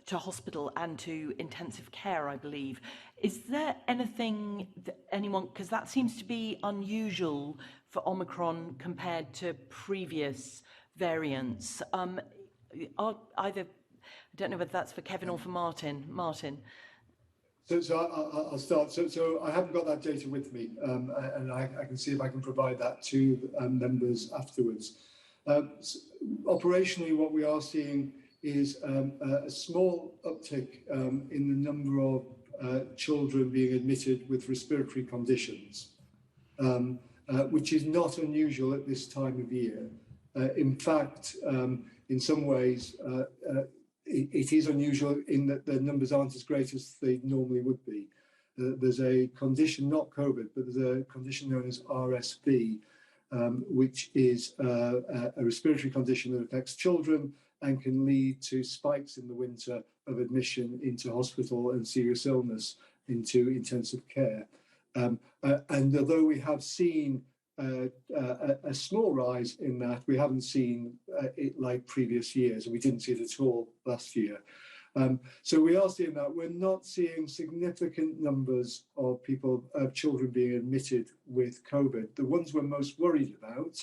hospital and to intensive care, I believe. Is there anything that anyone, because that seems to be unusual for Omicron compared to previous variants. Either, I don't know whether that's for Kevin or for Martin. Martin. So I'll start. So I haven't got that data with me, and I can see if I can provide that to members afterwards. Operationally, what we are seeing is a small uptick in the number of children being admitted with respiratory conditions, which is not unusual at this time of year. In fact, in some ways, it is unusual in that the numbers aren't as great as they normally would be. there's a condition, not COVID, but there's a condition known as RSV, which is a respiratory condition that affects children and can lead to spikes in the winter of admission into hospital and serious illness into intensive care. And although we have seen a small rise in that, we haven't seen it like previous years, and we didn't see it at all last year. So we are seeing that. We're not seeing significant numbers of children being admitted with COVID. The ones we're most worried about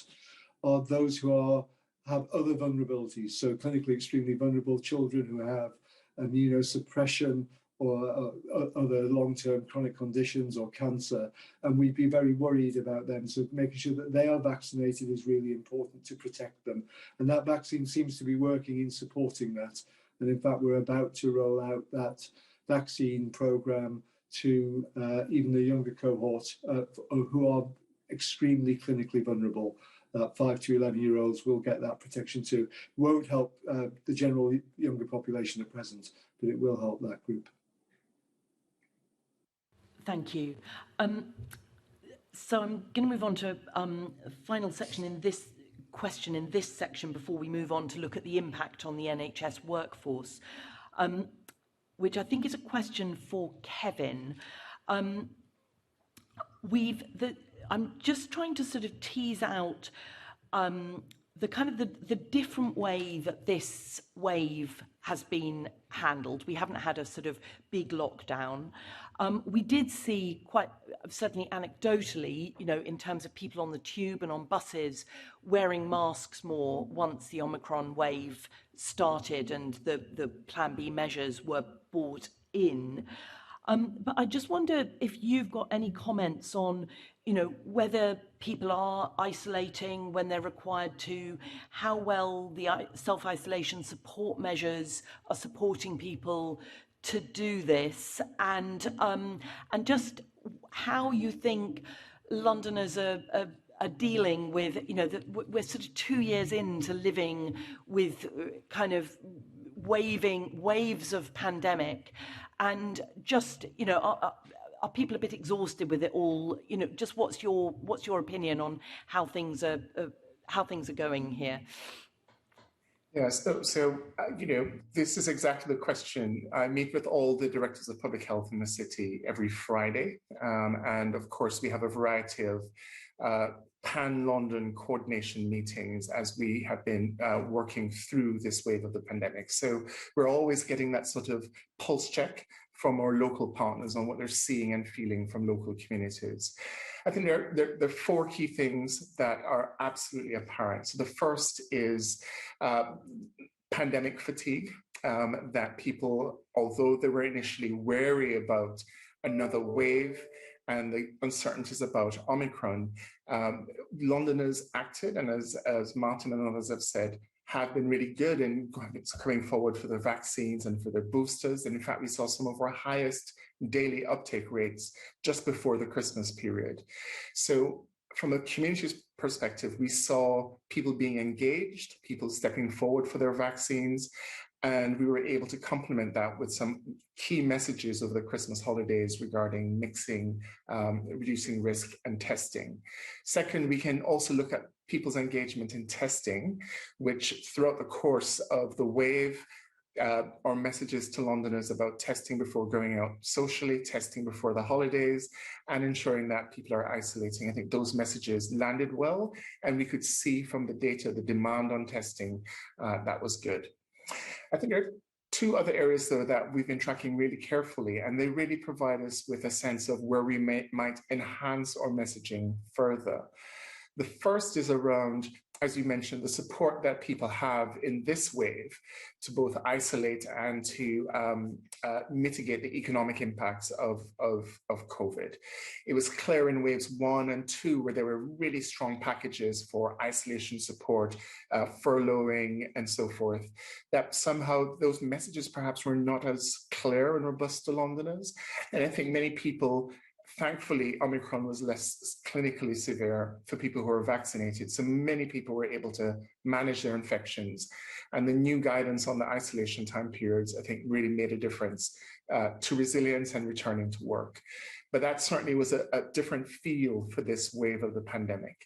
are those who have other vulnerabilities. So clinically extremely vulnerable children who have immunosuppression or other long-term chronic conditions or cancer. And we'd be very worried about them. So making sure that they are vaccinated is really important to protect them. And that vaccine seems to be working in supporting that. And in fact, we're about to roll out that vaccine program to even the younger cohort who are extremely clinically vulnerable. 5 to 11-year-olds will get that protection too. Won't help the general younger population at present, but it will help that group. Thank you. So I'm going to move on to a final section in this question in this section before we move on to look at the impact on the NHS workforce, which I think is a question for Kevin. I'm just trying to sort of tease out the different way that this wave has been handled. We haven't had a sort of big lockdown. We did see quite, certainly anecdotally, in terms of people on the tube and on buses wearing masks more once the Omicron wave started and the Plan B measures were brought in. But I just wonder if you've got any comments on, whether people are isolating when they're required to, how well the self-isolation support measures are supporting people to do this, and just how you think Londoners are dealing with, we're sort of 2 years into living with kind of waves of pandemic, and just, are people a bit exhausted with it all? Just what's your opinion on how things are going here? Yes, so this is exactly the question. I meet with all the directors of public health in the city every Friday. And of course, we have a variety of pan-London coordination meetings as we have been working through this wave of the pandemic. So we're always getting that sort of pulse check from our local partners on what they're seeing and feeling from local communities. I think there are 4 key things that are absolutely apparent. So the first is pandemic fatigue, that people, although they were initially wary about another wave and the uncertainties about Omicron, Londoners acted, and as Martin and others have said, have been really good in coming forward for their vaccines and for their boosters. And in fact, we saw some of our highest daily uptake rates just before the Christmas period. So from a community's perspective, we saw people being engaged, people stepping forward for their vaccines, and we were able to complement that with some key messages over the Christmas holidays regarding mixing, reducing risk, and testing. Second, we can also look at people's engagement in testing, which throughout the course of the wave, our messages to Londoners about testing before going out socially, testing before the holidays, and ensuring that people are isolating. I think those messages landed well, and we could see from the data, the demand on testing, that was good. I think there are 2 other areas, though, that we've been tracking really carefully, and they really provide us with a sense of where we might enhance our messaging further. The first is around, as you mentioned, the support that people have in this wave to both isolate and to mitigate the economic impacts of COVID. It was clear in waves 1 and 2 where there were really strong packages for isolation support, furloughing and so forth, that somehow those messages perhaps were not as clear and robust to Londoners. And I think many people, thankfully, Omicron was less clinically severe for people who are vaccinated. So many people were able to manage their infections. And the new guidance on the isolation time periods, I think, really made a difference to resilience and returning to work. But that certainly was a different feel for this wave of the pandemic.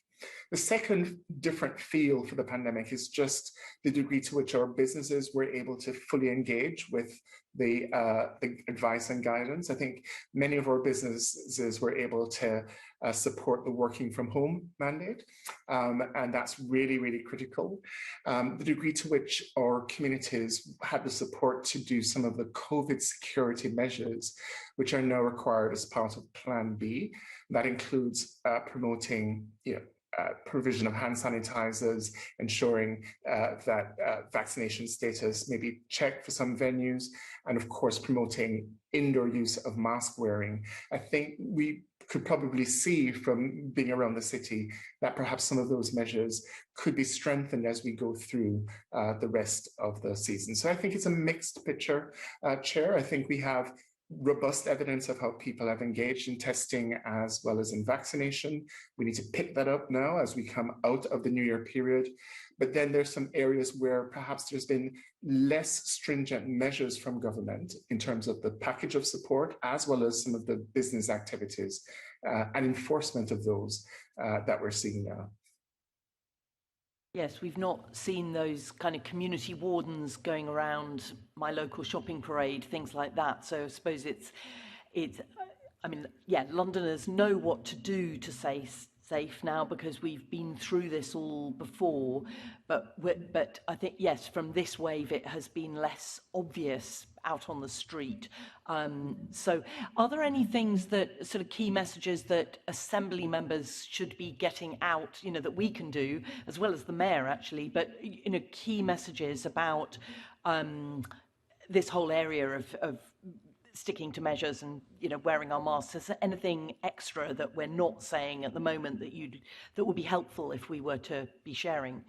The second different feel for the pandemic is just the degree to which our businesses were able to fully engage with the advice and guidance. I think many of our businesses were able to support the working from home mandate, and that's really, really critical. The degree to which our communities had the support to do some of the COVID security measures, which are now required as part of Plan B. That includes promoting, provision of hand sanitizers, ensuring that vaccination status may be checked for some venues, and of course promoting indoor use of mask wearing. I think we could probably see from being around the city that perhaps some of those measures could be strengthened as we go through the rest of the season. So I think it's a mixed picture, Chair. I think we have robust evidence of how people have engaged in testing as well as in vaccination. We need to pick that up now as we come out of the New Year period. But then there's some areas where perhaps there's been less stringent measures from government in terms of the package of support, as well as some of the business activities and enforcement of those that we're seeing now. Yes, we've not seen those kind of community wardens going around my local shopping parade, things like that. So I suppose I mean, yeah, Londoners know what to do to stay safe now because we've been through this all before. But I think, yes, from this wave, it has been less obvious out on the street. So are there any things that sort of key messages that Assembly members should be getting out, that we can do, as well as the Mayor actually, but, key messages about this whole area of sticking to measures and, wearing our masks? Is there anything extra that we're not saying at the moment that would be helpful if we were to be sharing?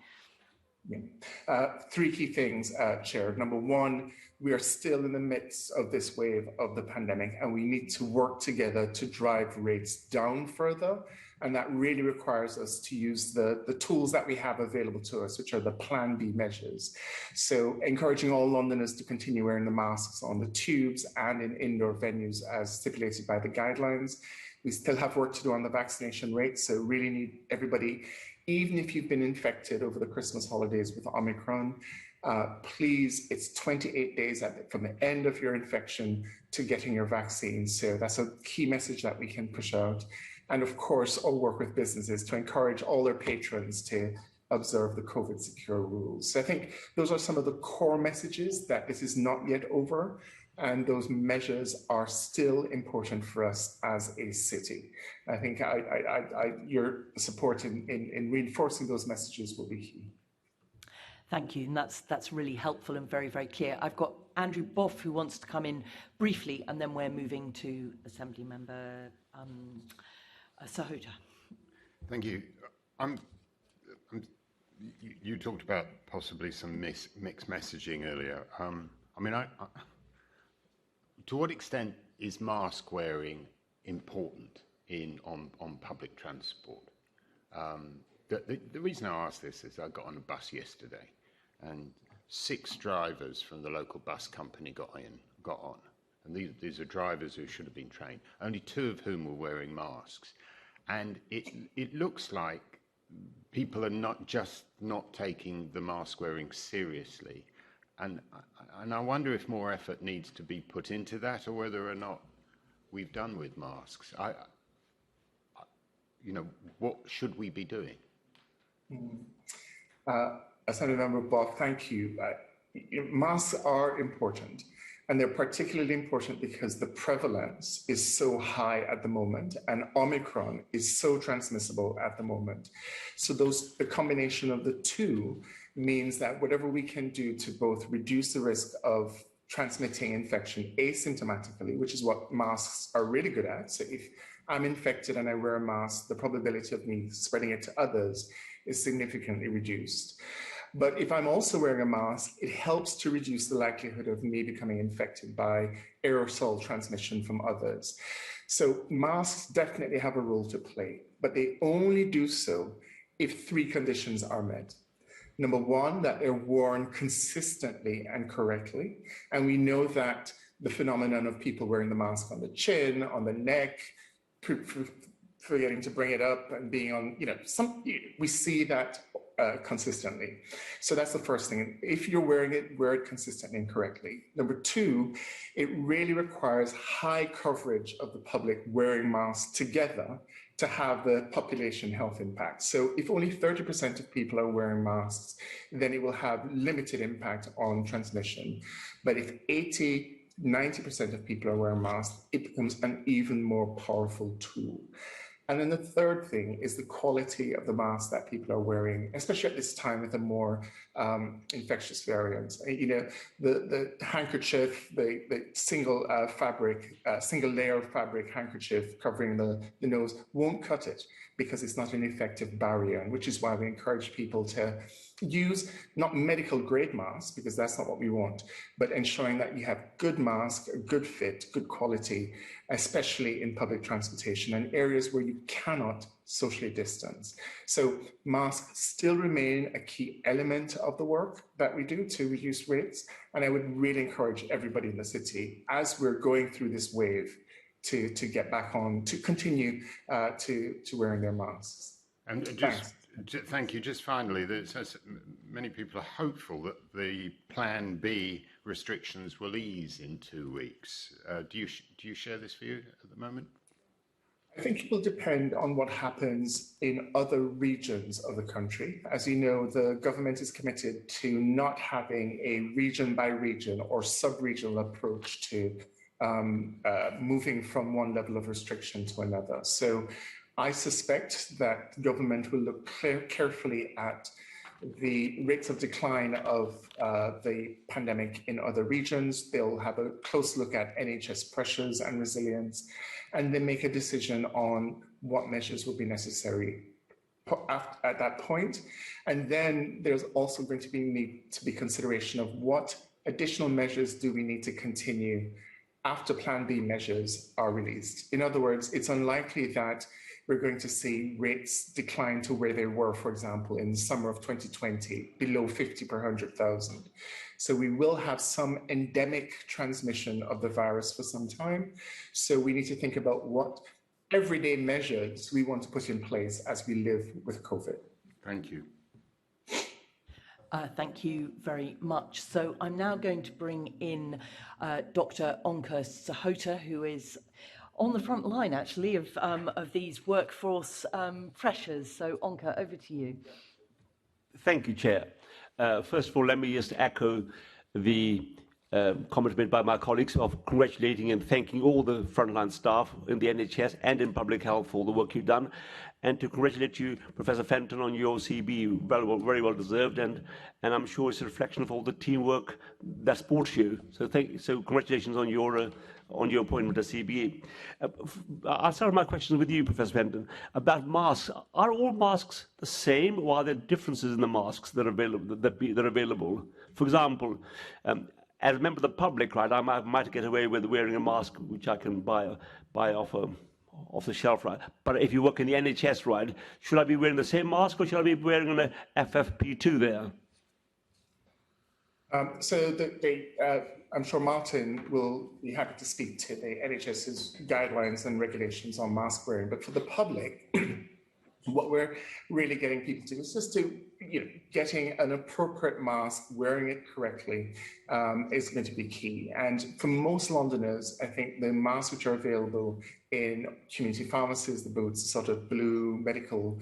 Yeah. Three key things, Chair. Number one, we are still in the midst of this wave of the pandemic, and we need to work together to drive rates down further. And that really requires us to use the tools that we have available to us, which are the Plan B measures. So encouraging all Londoners to continue wearing the masks on the tubes and in indoor venues as stipulated by the guidelines. We still have work to do on the vaccination rate, so really need everybody, even if you've been infected over the Christmas holidays with Omicron, please, it's 28 days from the end of your infection to getting your vaccine. So that's a key message that we can push out. And of course, I'll work with businesses to encourage all their patrons to observe the COVID secure rules. So I think those are some of the core messages, that this is not yet over, and those measures are still important for us as a city. I think your support in reinforcing those messages will be key. Thank you, and that's really helpful and very, very clear. I've got Andrew Boff who wants to come in briefly, and then we're moving to Assembly Member Sahota. Thank you. You talked about possibly some mixed messaging earlier. To what extent is mask wearing important on public transport? The reason I ask this is I got on a bus yesterday, and 6 drivers from the local bus company got on. And these are drivers who should have been trained, only 2 of whom were wearing masks. And it looks like people are not taking the mask wearing seriously. And I wonder if more effort needs to be put into that, or whether or not we've done with masks. What should we be doing? Assembly Member Bob, thank you. Masks are important, and they're particularly important because the prevalence is so high at the moment, and Omicron is so transmissible at the moment. So the combination of the two means that whatever we can do to both reduce the risk of transmitting infection asymptomatically, which is what masks are really good at. So if I'm infected and I wear a mask, the probability of me spreading it to others is significantly reduced. But if I'm also wearing a mask, it helps to reduce the likelihood of me becoming infected by aerosol transmission from others. So masks definitely have a role to play, but they only do so if 3 conditions are met. Number one, that they're worn consistently and correctly. And we know that the phenomenon of people wearing the mask on the chin, on the neck, forgetting to bring it up and being on, we see that consistently. So that's the first thing. If you're wearing it, wear it consistently and correctly. Number two, it really requires high coverage of the public wearing masks together to have the population health impact. So if only 30% of people are wearing masks, then it will have limited impact on transmission. But if 90% of people are wearing masks, it becomes an even more powerful tool. And then the third thing is the quality of the mask that people are wearing, especially at this time with a more infectious variant. The handkerchief, the single layer of fabric handkerchief covering the nose won't cut it because it's not an effective barrier, and which is why we encourage people to use not medical grade masks, because that's not what we want, but ensuring that you have good mask, a good fit, good quality, especially in public transportation and areas where you cannot socially distance. So masks still remain a key element of the work that we do to reduce rates. And I would really encourage everybody in the city, as we're going through this wave, to get back on, to continue to wearing their masks. And thank you. Just finally, many people are hopeful that the Plan B restrictions will ease in 2 weeks. Do you share this view at the moment? I think it will depend on what happens in other regions of the country. As you know, the government is committed to not having a region by region or sub-regional approach to moving from one level of restriction to another. So I suspect that government will look carefully at the rates of decline of the pandemic in other regions. They'll have a close look at NHS pressures and resilience, and then make a decision on what measures will be necessary at that point. And then there's also going to need to be consideration of what additional measures do we need to continue after Plan B measures are released. In other words, it's unlikely that we're going to see rates decline to where they were, for example, in the summer of 2020, below 50 per 100,000. So we will have some endemic transmission of the virus for some time. So we need to think about what everyday measures we want to put in place as we live with COVID. Thank you. Thank you very much. So I'm now going to bring in Dr. Onka Sahota, who is on the front line, actually, of these workforce pressures. So, Onka, over to you. Thank you, Chair. First of all, let me just echo the comment made by my colleagues of congratulating and thanking all the frontline staff in the NHS and in public health for the work you've done, and to congratulate you, Professor Fenton, on your CB, very well deserved, and I'm sure it's a reflection of all the teamwork that supports you. So congratulations on your appointment as CBE. I'll start my questions with you, Professor Fenton, about masks. Are all masks the same, or are there differences in the masks that are available? For example, as a member of the public, right, I might get away with wearing a mask which I can buy off the shelf, right? But if you work in the NHS, right, should I be wearing the same mask, or should I be wearing an FFP2 there? I'm sure Martin will be happy to speak to the NHS's guidelines and regulations on mask wearing. But for the public, what we're really getting people to do is just to, getting an appropriate mask, wearing it correctly is going to be key. And for most Londoners, I think the masks which are available in community pharmacies, the boots, sort of blue medical,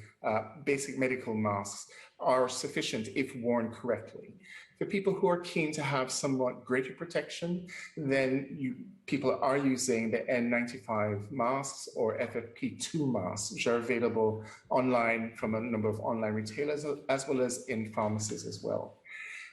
basic medical masks, are sufficient if worn correctly. For people who are keen to have somewhat greater protection, then people are using the N95 masks or FFP2 masks, which are available online from a number of online retailers, as well as in pharmacies as well.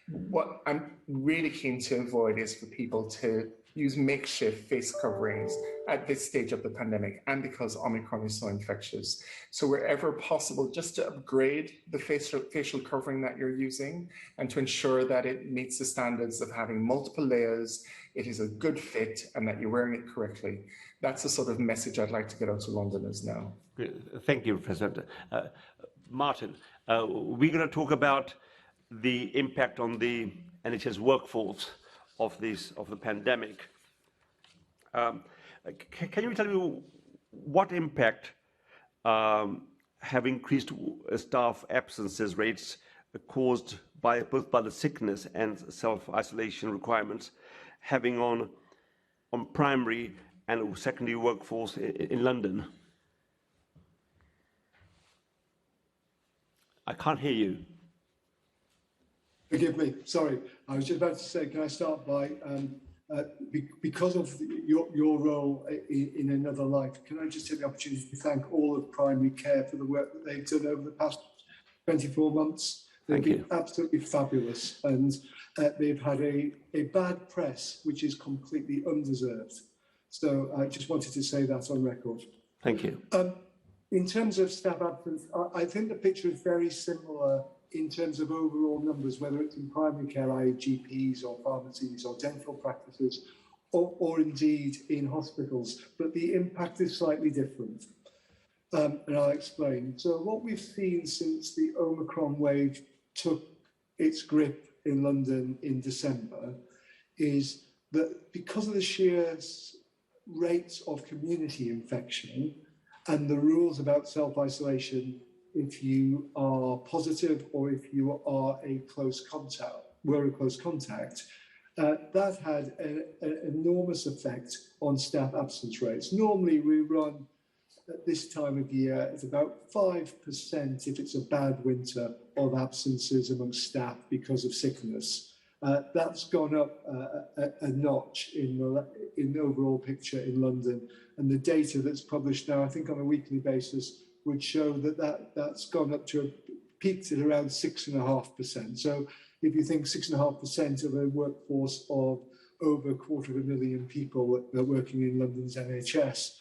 What I'm really keen to avoid is for people to use makeshift face coverings at this stage of the pandemic, and because Omicron is so infectious. So wherever possible, just to upgrade the facial covering that you're using, and to ensure that it meets the standards of having multiple layers, it is a good fit, and that you're wearing it correctly. That's the sort of message I'd like to get out to Londoners now. Thank you, Professor. Martin, we're going to talk about the impact on the NHS workforce of the pandemic. Can you tell me what impact have increased staff absences rates caused by both by the sickness and self-isolation requirements having on primary and secondary workforce in London? I can't hear you. Forgive me, sorry. I was just about to say, can I start by, because of your role in another life, can I just take the opportunity to thank all of primary care for the work that they've done over the past 24 months. They've been absolutely fabulous, and they've had a bad press, which is completely undeserved. So I just wanted to say that on record. Thank you. In terms of staff absence, I think the picture is very similar in terms of overall numbers, whether it's in primary care, i.e. GPs or pharmacies or dental practices, or indeed in hospitals, but the impact is slightly different. And I'll explain. So what we've seen since the Omicron wave took its grip in London in December is that because of the sheer rates of community infection and the rules about self-isolation, if you are positive or if you are a close contact, that had an enormous effect on staff absence rates. Normally we run at this time of year, it's about 5% if it's a bad winter of absences amongst staff because of sickness. That's gone up a notch in the overall picture in London. And the data that's published now, I think on a weekly basis, would show that's gone up to peaked at around 6.5%. So if you think 6.5% of a workforce of over 250,000 people that are working in London's NHS,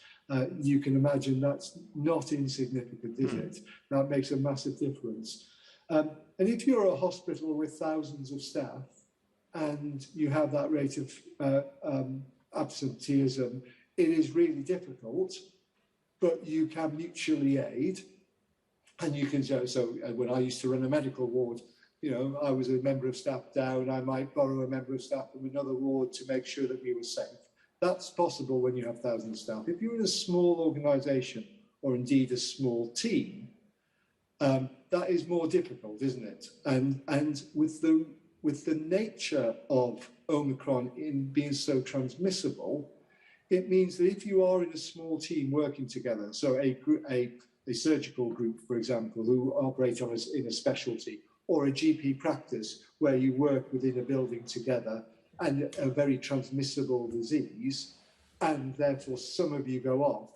you can imagine that's not insignificant, is it? That makes a massive difference. And if you're a hospital with thousands of staff and you have that rate of absenteeism, it is really difficult, but you can mutually aid. And you can, so when I used to run a medical ward, you know, I was a member of staff down, I might borrow a member of staff from another ward to make sure that we were safe. That's possible when you have thousands of staff. If you're in a small organisation or indeed a small team, that is more difficult, isn't it? And with the nature of Omicron in being so transmissible, it means that if you are in a small team working together, so a surgical group, for example, who operate in a specialty, or a GP practice where you work within a building together, and a very transmissible disease, and therefore some of you go off,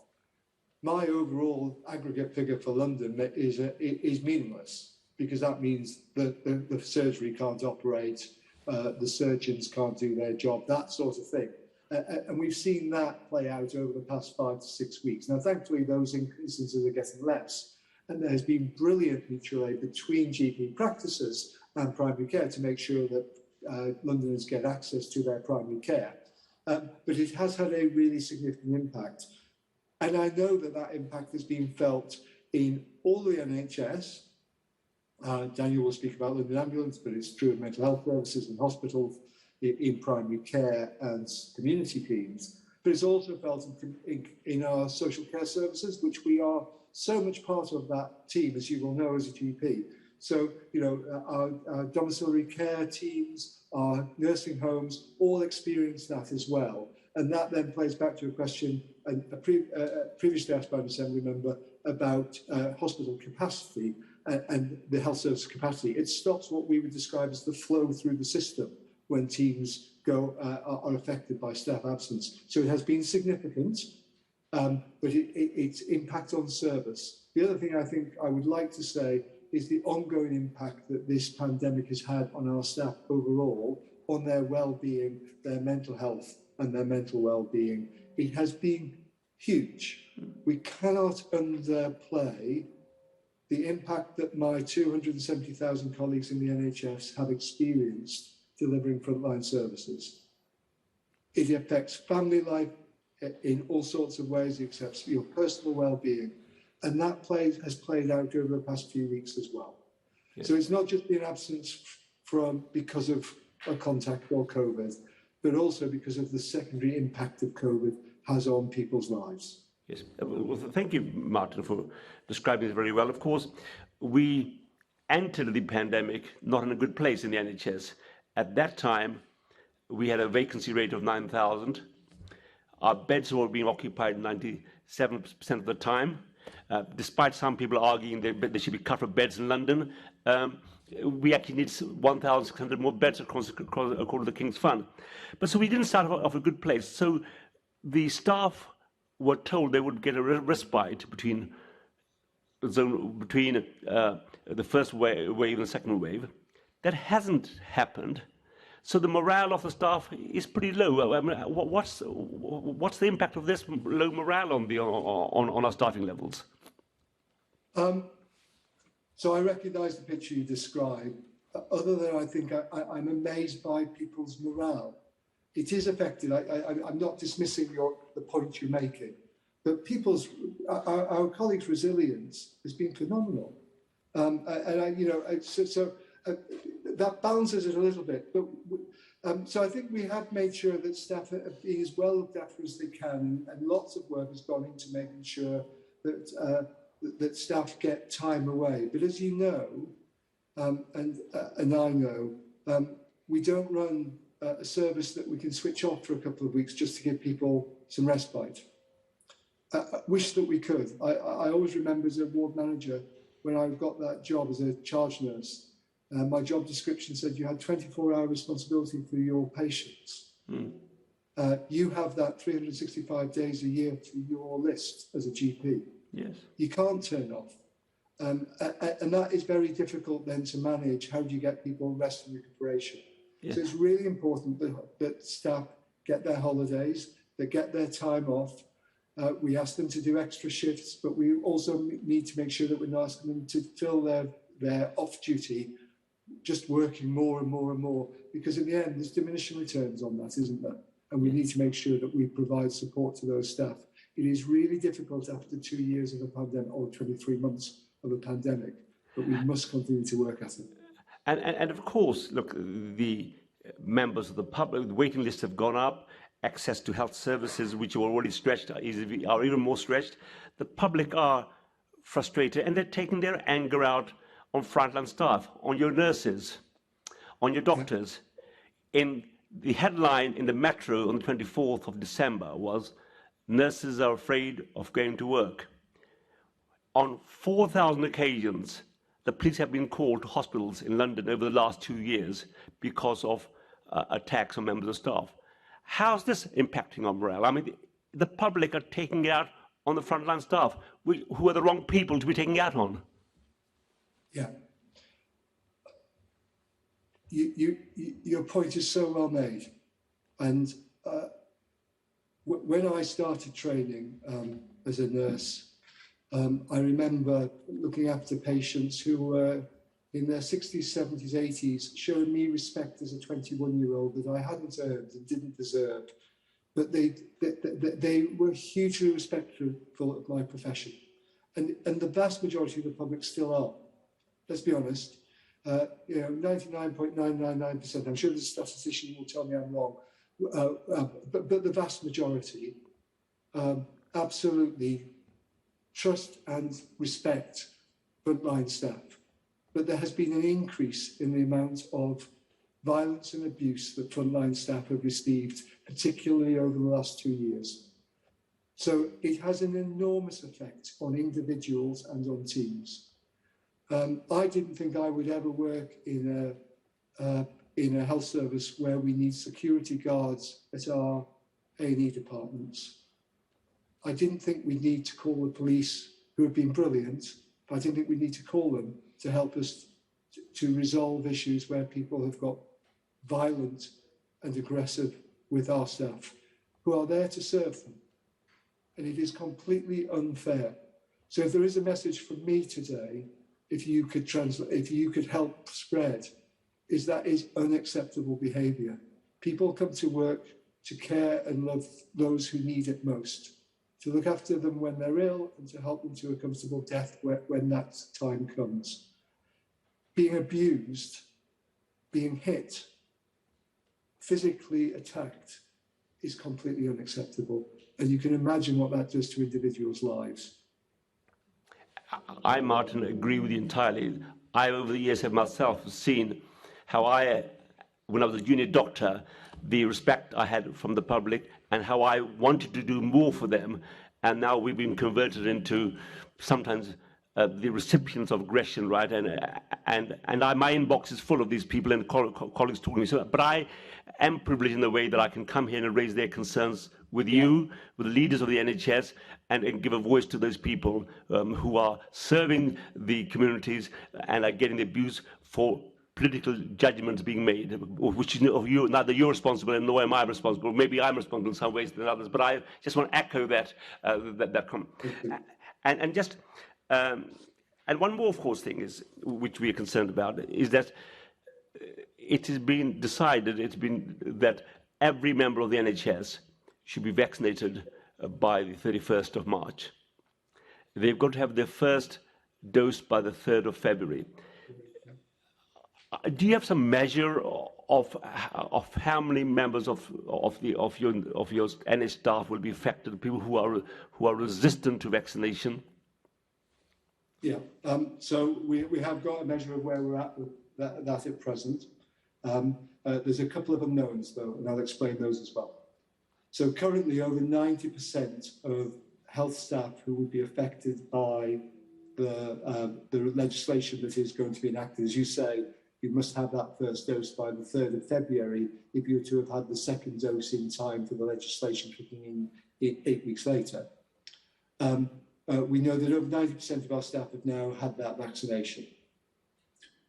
my overall aggregate figure for London is meaningless, because that means that the surgery can't operate, the surgeons can't do their job, that sort of thing. And we've seen that play out over the past 5 to 6 weeks. Now, thankfully, those instances are getting less. And there has been brilliant mutual aid between GP practices and primary care to make sure that Londoners get access to their primary care. But it has had a really significant impact. And I know that impact has been felt in all the NHS. Daniel will speak about London Ambulance, but it's true of mental health services and hospitals, in primary care and community teams. But it's also felt in our social care services, which we are so much part of that team, as you will know as a GP. So, you know, our domiciliary care teams, our nursing homes, all experience that as well. And that then plays back to a question previously asked by an Assembly member about hospital capacity and the health service capacity. It stops what we would describe as the flow through the system when teams are affected by staff absence. So it has been significant, but its impact on service. The other thing I think I would like to say is the ongoing impact that this pandemic has had on our staff overall, on their well-being, their mental health and their mental well-being. It has been huge. We cannot underplay the impact that my 270,000 colleagues in the NHS have experienced delivering frontline services. It affects family life in all sorts of ways. It affects your personal well-being. And that has played out over the past few weeks as well. Yes. So it's not just been absence because of a contact or COVID, but also because of the secondary impact of COVID has on people's lives. Yes, well, thank you, Martin, for describing this very well. Of course, we entered the pandemic not in a good place in the NHS. At that time, we had a vacancy rate of 9,000. Our beds were being occupied 97% of the time. Despite some people arguing that there should be cut for beds in London, we actually need 1,600 more beds according to the King's Fund. But so we didn't start off a good place. So the staff were told they would get a respite between the first wave and the second wave. That hasn't happened. So the morale of the staff is pretty low. I mean, what's the impact of this low morale on our staffing levels? So I recognise the picture you describe. Other than I think I'm amazed by people's morale. It is affected. I'm not dismissing the point you're making, but our colleagues' resilience has been phenomenal, that balances it a little bit. But so I think we have made sure that staff are being as well looked after as they can, and lots of work has gone into making sure that staff get time away. But as you know, and I know, we don't run a service that we can switch off for a couple of weeks just to give people some respite. I wish that we could. I always remember as a ward manager, when I got that job as a charge nurse, my job description said you had 24-hour responsibility for your patients. You have that 365 days a year to your list as a GP. Yes. You can't turn off. And that is very difficult then to manage. How do you get people rest and recuperation? Yes. So it's really important that staff get their holidays, they get their time off. We ask them to do extra shifts, but we also need to make sure that we're not asking them to fill their off duty just working more and more and more, because in the end there's diminishing returns on that, isn't there? And we need to make sure that we provide support to those staff. It is really difficult after 2 years of a pandemic, or 23 months of a pandemic, but we must continue to work at it. And of course, look, the members of the public, the waiting lists have gone up. Access to health services, which are already stretched, are even more stretched. The public are frustrated, and they're taking their anger out on frontline staff, on your nurses, on your doctors. In the headline in the Metro on the 24th of December was, "Nurses are afraid of going to work." On 4,000 occasions, the police have been called to hospitals in London over the last 2 years because of attacks on members of staff. How's this impacting on morale? I mean, the public are taking it out on the frontline staff, who are the wrong people to be taking it out on. Yeah. Your point is so well made. And when I started training as a nurse, I remember looking after patients who were in their 60s, 70s, 80s, showing me respect as a 21-year-old that I hadn't earned and didn't deserve. But they were hugely respectful of my profession. And the vast majority of the public still are. Let's be honest. 99.999%. I'm sure the statistician will tell me I'm wrong. But the vast majority absolutely trust and respect frontline staff. But there has been an increase in the amount of violence and abuse that frontline staff have received, particularly over the last 2 years. So it has an enormous effect on individuals and on teams. I didn't think I would ever work in a health service where we need security guards at our A&E departments. I didn't think we'd need to call the police, who have been brilliant, but I didn't think we'd need to call them to help us to resolve issues where people have got violent and aggressive with our staff, who are there to serve them. And it is completely unfair. So if there is a message from me today, if you could help spread, is that is unacceptable behaviour. People come to work to care and love those who need it most, to look after them when they're ill and to help them to a comfortable death when that time comes. Being abused, being hit, physically attacked is completely unacceptable. And you can imagine what that does to individuals' lives. I, Martin, agree with you entirely. I, over the years, have myself seen how when I was a junior doctor, the respect I had from the public and how I wanted to do more for them. And now we've been converted into sometimes the recipients of aggression, right? And my inbox is full of these people and colleagues talking to me. So, but I am privileged in the way that I can come here and raise their concerns with you, with the leaders of the NHS, and give a voice to those people who are serving the communities and are getting abused for political judgments being made, which is neither you're responsible nor am I responsible. Maybe I'm responsible in some ways than others, but I just want to echo that comment. And just and one more, of course, thing is which we are concerned about is that it has been decided, that every member of the NHS should be vaccinated by the 31st of March. They've got to have their first dose by the 3rd of February. Do you have some measure of how many members of your NHS staff will be affected? People who are resistant to vaccination. Yeah. So we have got a measure of where we're at with that at present. There's a couple of unknowns though, and I'll explain those as well. So currently, over 90% of health staff who would be affected by the legislation that is going to be enacted, as you say, you must have that first dose by the 3rd of February if you're to have had the second dose in time for the legislation kicking in 8 weeks later. We know that over 90% of our staff have now had that vaccination.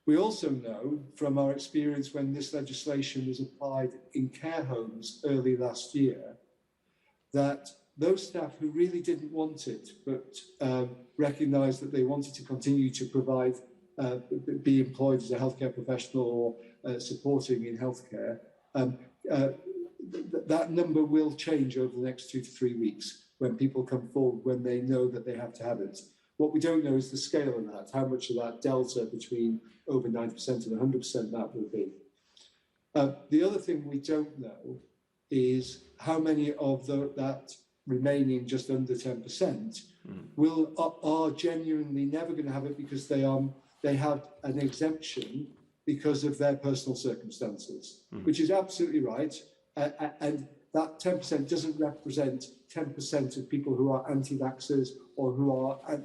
We also know from our experience when this legislation was applied in care homes early last year, that those staff who really didn't want it, but recognised that they wanted to continue to provide, be employed as a healthcare professional or supporting in healthcare, that number will change over the next 2 to 3 weeks when people come forward, when they know that they have to have it. What we don't know is the scale of that, how much of that delta between over 90% and 100% that will be. The other thing we don't know is how many of that remaining just under 10% are genuinely never going to have it because they have an exemption because of their personal circumstances, which is absolutely right. And that 10% doesn't represent 10% of people who are anti-vaxxers or who are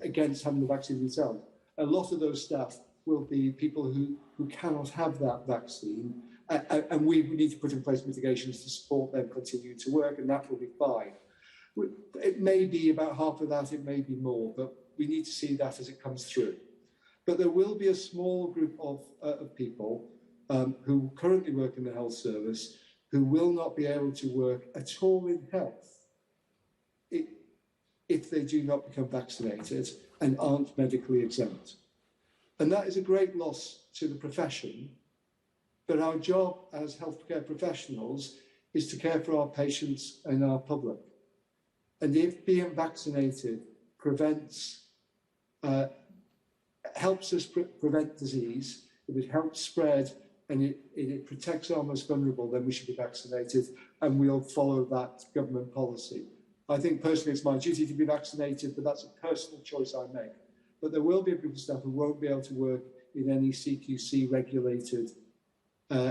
against having the vaccine themselves. A lot of those staff will be people who cannot have that vaccine, and we need to put in place mitigations to support them continuing to work, and that will be fine. It may be about half of that, it may be more, but we need to see that as it comes through. But there will be a small group of people who currently work in the health service who will not be able to work at all in health if they do not become vaccinated and aren't medically exempt. And that is a great loss to the profession, but our job as healthcare professionals is to care for our patients and our public. And if being vaccinated helps us prevent disease, if it helps spread and it protects our most vulnerable, then we should be vaccinated, and we'll follow that government policy. I think personally it's my duty to be vaccinated, but that's a personal choice I make. But there will be a group of staff who won't be able to work in any CQC regulated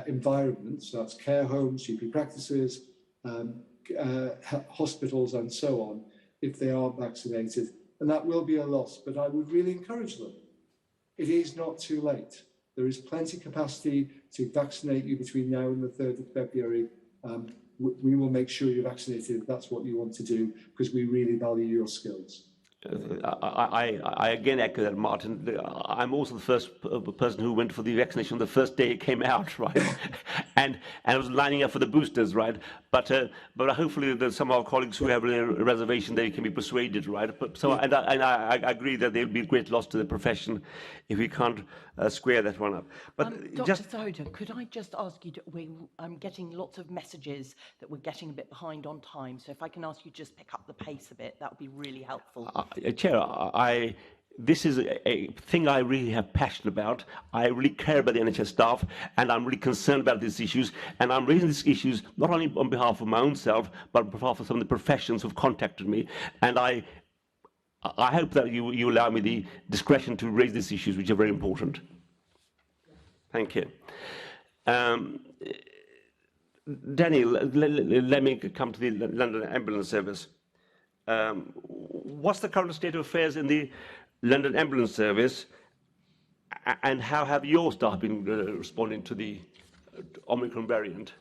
environments. So that's care homes, GP practices, hospitals and so on, if they aren't vaccinated. And that will be a loss, but I would really encourage them. It is not too late. There is plenty of capacity to vaccinate you between now and the 3rd of February. We will make sure you're vaccinated if that's what you want to do, because we really value your skills. I again echo that, Martin. I'm also the first person who went for the vaccination the first day it came out, right? and I was lining up for the boosters, right? But hopefully there's some of our colleagues who have a reservation, they can be persuaded, right? But so and I agree that there would be a great loss to the profession if we can't square that one up. But Dr. Soda, could I just ask you? I'm getting lots of messages that we're getting a bit behind on time. So if I can ask you to just pick up the pace a bit, that would be really helpful. Chair, I this is a thing I really have passion about. I really care about the NHS staff, and I'm really concerned about these issues. And I'm raising these issues not only on behalf of my own self, but on behalf of some of the professions who've contacted me. And I hope that you allow me the discretion to raise these issues, which are very important. Thank you. Daniel, let me come to the London Ambulance Service. What's the current state of affairs in the London Ambulance Service, and how have your staff been responding to the Omicron variant?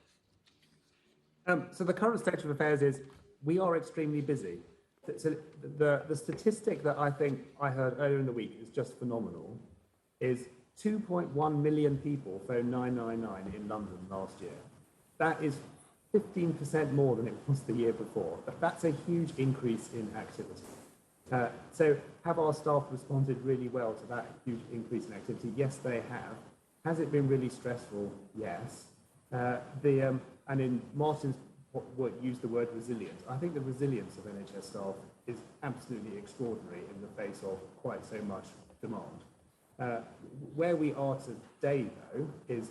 So the current state of affairs is we are extremely busy. So the statistic that I think I heard earlier in the week is just phenomenal, is 2.1 million people phoned 999 in London last year. That is 15% more than it was the year before. That's a huge increase in activity. So have our staff responded really well to that huge increase in activity? Yes, they have. Has it been really stressful? Yes. And in Martin's used the word resilient. I think the resilience of NHS staff is absolutely extraordinary in the face of quite so much demand. Where we are today, though, is,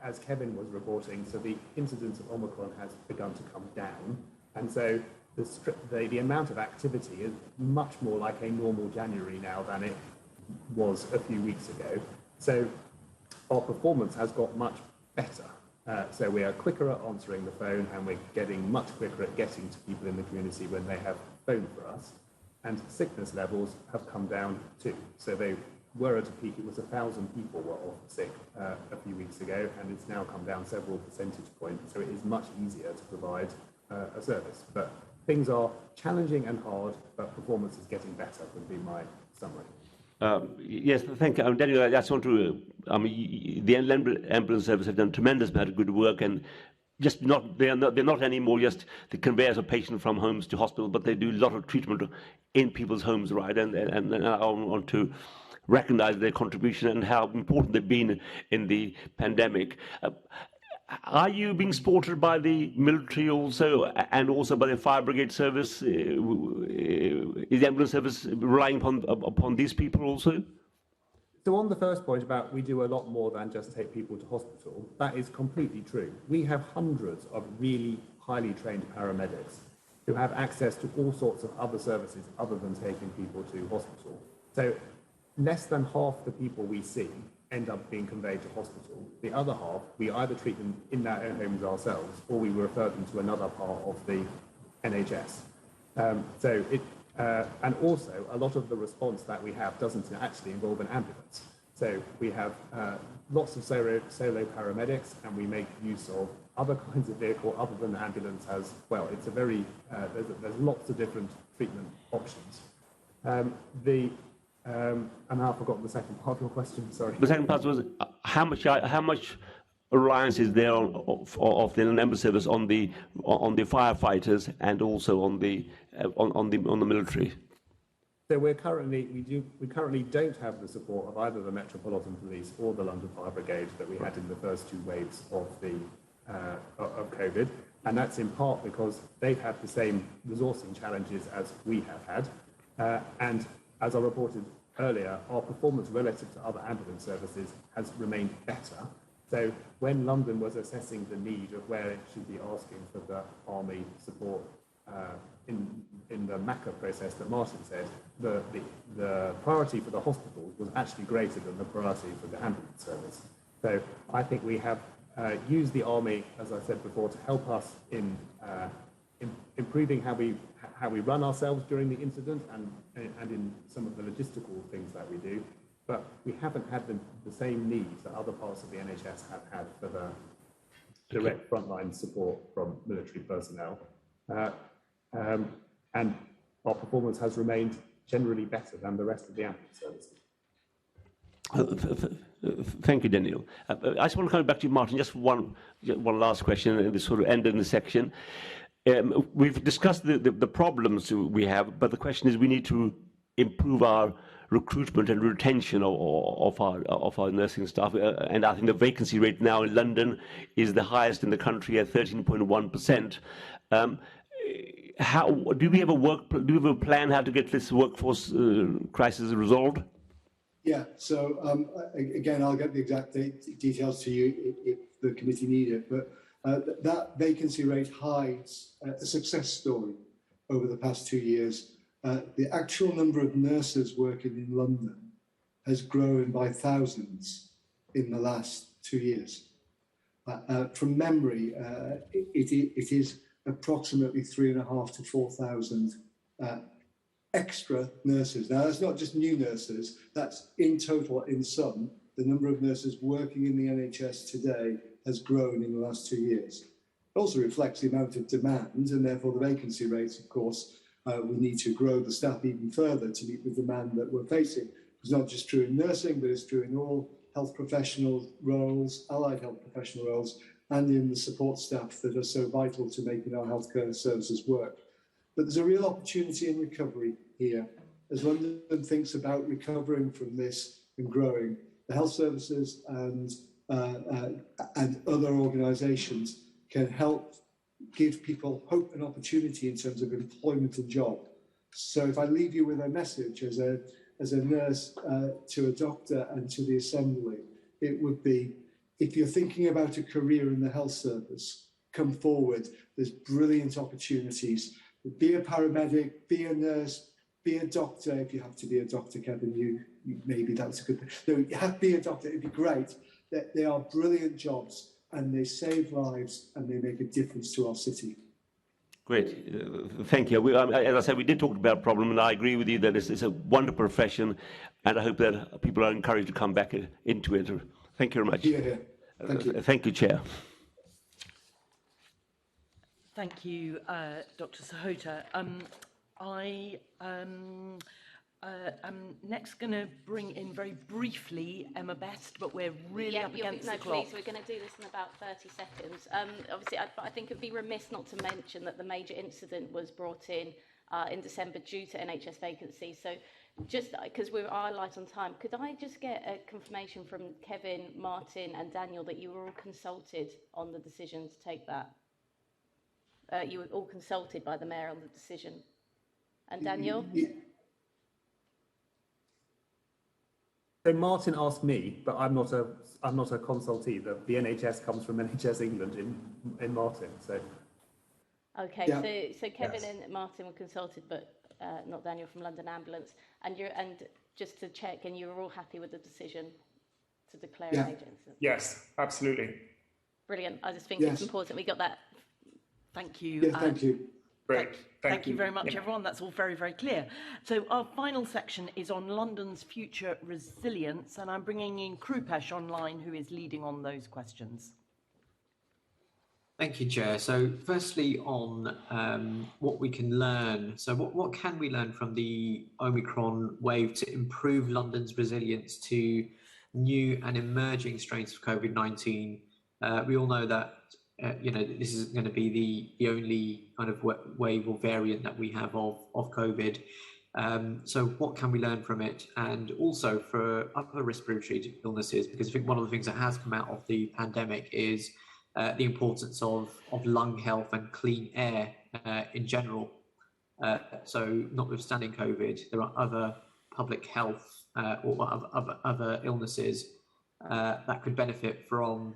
as Kevin was reporting, so the incidence of Omicron has begun to come down, and so the amount of activity is much more like a normal January now than it was a few weeks ago. So our performance has got much better. So we are quicker at answering the phone, and we're getting much quicker at getting to people in the community when they have phoned for us. And sickness levels have come down too. So they were at a peak, it was 1,000 people were off sick a few weeks ago, and it's now come down several percentage points. So it is much easier to provide a service. But things are challenging and hard, but performance is getting better, would be my summary. Yes, thank you. Daniel, I just want to, the ambulance service have done tremendous amount of good work, and just they're not anymore just the conveyors of patients from homes to hospital, but they do a lot of treatment in people's homes, right? And I want to recognize their contribution and how important they've been in the pandemic. Are you being supported by the military also, and also by the fire brigade service? Is the ambulance service relying upon these people also? So on the first point about we do a lot more than just take people to hospital, that is completely true. We have hundreds of really highly trained paramedics who have access to all sorts of other services other than taking people to hospital. So less than half the people we see end up being conveyed to hospital. The other half, we either treat them in their own homes ourselves, or we refer them to another part of the NHS. And also, a lot of the response that we have doesn't actually involve an ambulance. So we have lots of solo paramedics, and we make use of other kinds of vehicle other than the ambulance as well. It's a very, there's lots of different treatment options. And I've forgotten the second part of your question, sorry. The second part was how much reliance is there of the ambulance service on the firefighters and also on the military? So we currently don't have the support of either the Metropolitan Police or the London Fire Brigade that we had in the first two waves of of COVID, and that's in part because they've had the same resourcing challenges as we have had, and as I reported earlier, our performance relative to other ambulance services has remained better. So when London was assessing the need of where it should be asking for the Army support in the MACA process that Martin said, the priority for the hospitals was actually greater than the priority for the ambulance service. So I think we have used the Army, as I said before, to help us in improving how we run ourselves during the incident and in some of the logistical things that we do, but we haven't had the same needs that other parts of the NHS have had for the direct frontline support from military personnel. And our performance has remained generally better than the rest of the ambulance services. Thank you, Daniel. I just want to come back to you, Martin, just one last question, and this sort of end in the section. We've discussed the problems we have, but the question is we need to improve our recruitment and retention of our nursing staff. And I think the vacancy rate now in London is the highest in the country at 13.1%. how do we have a plan how to get this workforce crisis resolved? Yeah, so again, I'll get the exact details to you if the committee need it, but that vacancy rate hides a success story over the past 2 years. The actual number of nurses working in London has grown by thousands in the last 2 years. From memory, it is approximately 3,500 to 4,000 extra nurses. Now, that's not just new nurses, that's in total, in sum, the number of nurses working in the NHS today has grown in the last 2 years. It also reflects the amount of demand and therefore the vacancy rates, of course. We need to grow the staff even further to meet the demand that we're facing. It's not just true in nursing, but it's true in all health professional roles, allied health professional roles, and in the support staff that are so vital to making our healthcare services work. But there's a real opportunity in recovery here. As London thinks about recovering from this and growing, the health services and other organisations can help give people hope and opportunity in terms of employment and job. So if I leave you with a message as a nurse to a doctor and to the Assembly, it would be, if you're thinking about a career in the health service, come forward. There's brilliant opportunities. Be a paramedic, be a nurse, be a doctor. If you have to be a doctor, Kevin, you maybe that's a good thing. No, you have to be a doctor, it'd be great. They are brilliant jobs and they save lives and they make a difference to our city. Great, thank you. As I said, we did talk about a problem, and I agree with you that it's a wonderful profession, and I hope that people are encouraged to come back into it. Thank you very much. Yeah. Thank you. Thank you, Chair. Thank you, Dr. Sahota. I'm next going to bring in very briefly Emma Best, but we're really up against the clock. Please, we're going to do this in about 30 seconds. Obviously, I think it would be remiss not to mention that the major incident was brought in December due to NHS vacancies. So just because we are light on time, could I just get a confirmation from Kevin, Martin and Daniel that you were all consulted on the decision to take that? You were all consulted by the Mayor on the decision. And Daniel? So Martin asked me, but I'm not a consultee. The NHS comes from NHS England in Martin. So okay, yeah. So Kevin Yes. and Martin were consulted, but not Daniel from London Ambulance. And just to check, and you were all happy with the decision to declare an agency? Yes, absolutely. Brilliant. I just think it's important we got that. Thank you. Yeah, thank you. Great. Thank you very much, everyone. That's all very, very clear. So our final section is on London's future resilience, and I'm bringing in Krupesh online, who is leading on those questions. Thank you, Chair. So firstly on what we can learn. So what can we learn from the Omicron wave to improve London's resilience to new and emerging strains of COVID-19? We all know that this is going to be the only kind of wave or variant that we have of COVID. So what can we learn from it? And also for other respiratory illnesses, because I think one of the things that has come out of the pandemic is the importance of lung health and clean air in general. So notwithstanding COVID, there are other public health or other illnesses that could benefit from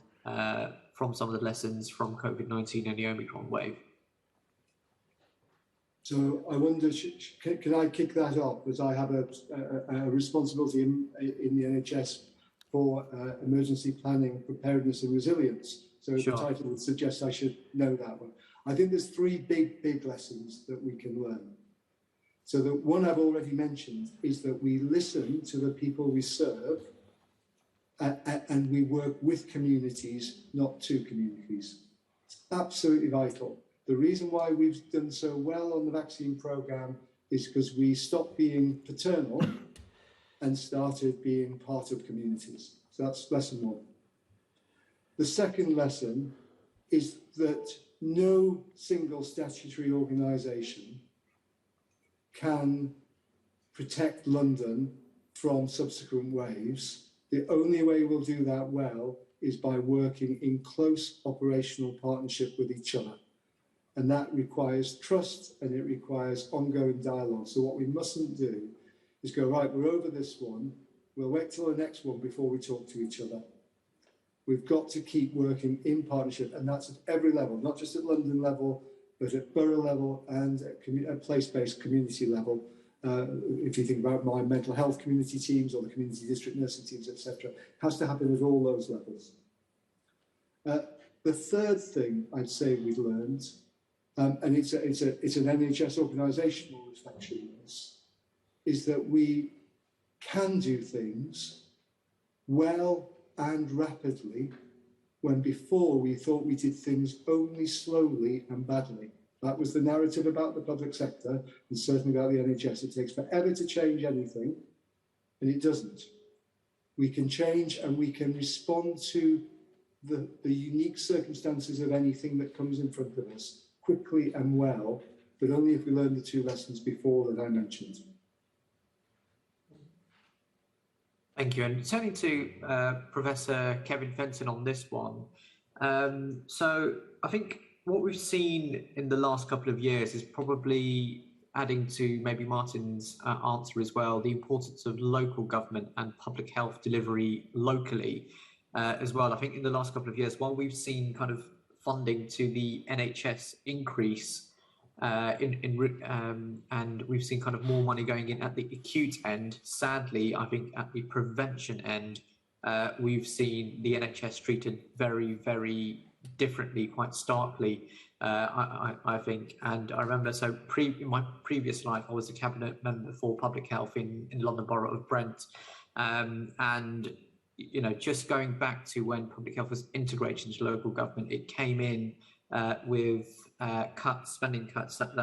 some of the lessons from COVID-19 and the Omicron wave. So I wonder, can I kick that off, as I have a responsibility in the NHS for emergency planning, preparedness and resilience. So sure. The title would suggest I should know that one. I think there's three big lessons that we can learn. So the one I've already mentioned is that we listen to the people we serve and we work with communities, not to communities. It's absolutely vital. The reason why we've done so well on the vaccine programme is because we stopped being paternal and started being part of communities. So that's lesson one. The second lesson is that no single statutory organisation can protect London from subsequent waves. The only way we'll do that well is by working in close operational partnership with each other. And that requires trust and it requires ongoing dialogue. So what we mustn't do is go, right, we're over this one, we'll wait till the next one before we talk to each other. We've got to keep working in partnership, and that's at every level, not just at London level, but at borough level and at place-based community level. If you think about my mental health community teams or the community district nursing teams, etc., it has to happen at all those levels. The third thing I'd say we've learned, and it's an NHS organisational reflection of this, is that we can do things well and rapidly when before we thought we did things only slowly and badly. That was the narrative about the public sector and certainly about the NHS. It takes forever to change anything, and it doesn't. We can change and we can respond to the unique circumstances of anything that comes in front of us quickly and well, but only if we learn the two lessons before that I mentioned. Thank you. And turning to Professor Kevin Fenton on this one. So I think what we've seen in the last couple of years is probably adding to maybe Martin's answer as well, the importance of local government and public health delivery locally as well. I think in the last couple of years, while we've seen kind of funding to the NHS increase and we've seen kind of more money going in at the acute end, sadly, I think at the prevention end, we've seen the NHS treated very, very differently, quite starkly, I think. And I remember, so in my previous life, I was a cabinet member for public health in London Borough of Brent. And, you know, just going back to when public health was integrated into local government, it came in with spending cuts that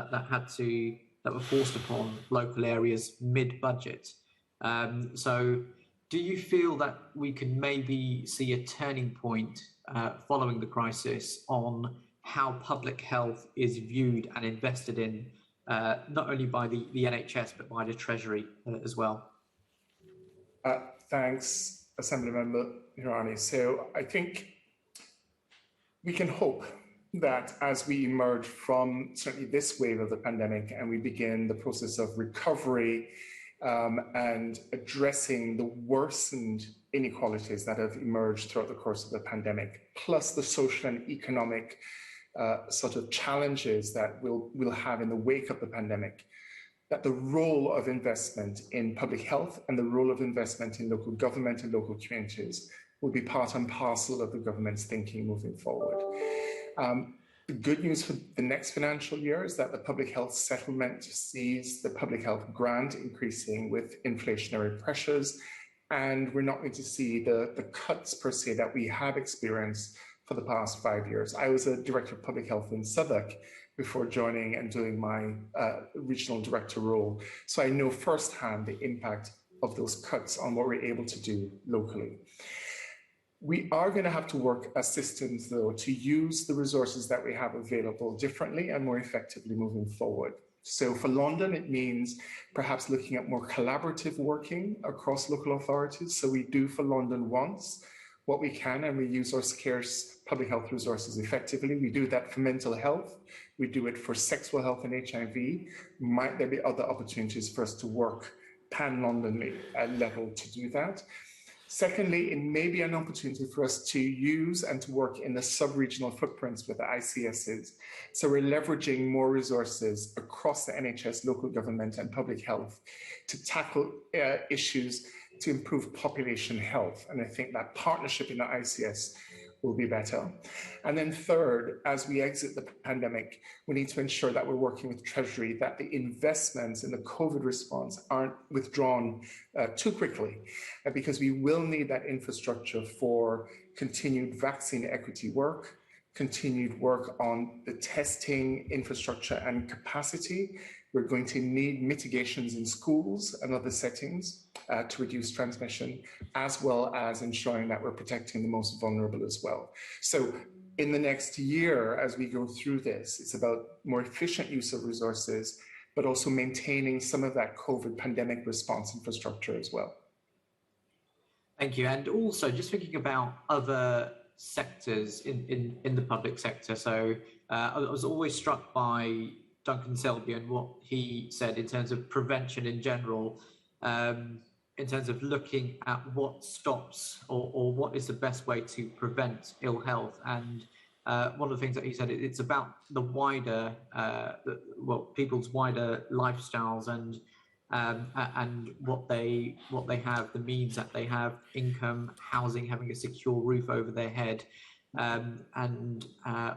were forced upon local areas mid-budget. So do you feel that we can maybe see a turning point following the crisis on how public health is viewed and invested in, not only by the NHS, but by the Treasury as well? Thanks, Assemblymember Hirani. So I think we can hope that as we emerge from certainly this wave of the pandemic and we begin the process of recovery and addressing the worsened inequalities that have emerged throughout the course of the pandemic, plus the social and economic sort of challenges that we'll have in the wake of the pandemic, that the role of investment in public health and the role of investment in local government and local communities will be part and parcel of the government's thinking moving forward. The good news for the next financial year is that the public health settlement sees the public health grant increasing with inflationary pressures, and we're not going to see the cuts per se that we have experienced for the past 5 years. I was a director of public health in Southwark before joining and doing my regional director role. So I know firsthand the impact of those cuts on what we're able to do locally. We are going to have to work as systems, though, to use the resources that we have available differently and more effectively moving forward. So for London, it means perhaps looking at more collaborative working across local authorities. So we do for London once what we can, and we use our scarce public health resources effectively. We do that for mental health. We do it for sexual health and HIV. Might there be other opportunities for us to work pan-London level to do that? Secondly, it may be an opportunity for us to use and to work in the sub-regional footprints with the ICSs. So we're leveraging more resources across the NHS, local government and public health to tackle issues to improve population health. And I think that partnership in the ICS will be better. And then third, as we exit the pandemic, we need to ensure that we're working with Treasury, that the investments in the COVID response aren't withdrawn too quickly, because we will need that infrastructure for continued vaccine equity work, continued work on the testing infrastructure and capacity. We're going to need mitigations in schools and other settings to reduce transmission, as well as ensuring that we're protecting the most vulnerable as well. So in the next year, as we go through this, it's about more efficient use of resources, but also maintaining some of that COVID pandemic response infrastructure as well. Thank you. And also just thinking about other sectors in the public sector. So I was always struck by Duncan Selby and what he said in terms of prevention in general, in terms of looking at what stops or what is the best way to prevent ill health. And one of the things that he said, it's about the wider, people's wider lifestyles and what they have, the means that they have, income, housing, having a secure roof over their head. And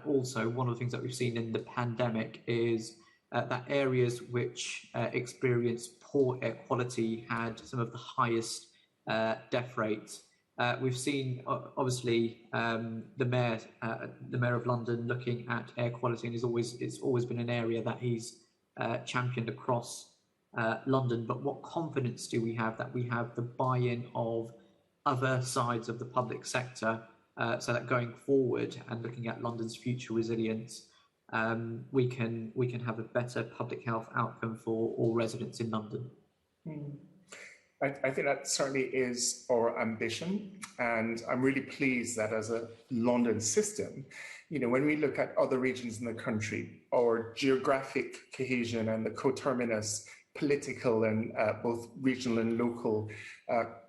also one of the things that we've seen in the pandemic is that areas which experienced poor air quality had some of the highest death rates. We've seen, obviously, the mayor of London looking at air quality, and it's always been an area that he's championed across London. But what confidence do we have that we have the buy-in of other sides of the public sector, so that going forward and looking at London's future resilience, we can have a better public health outcome for all residents in London? I think that certainly is our ambition, and I'm really pleased that as a London system, when we look at other regions in the country, our geographic cohesion and the coterminous political and both regional and local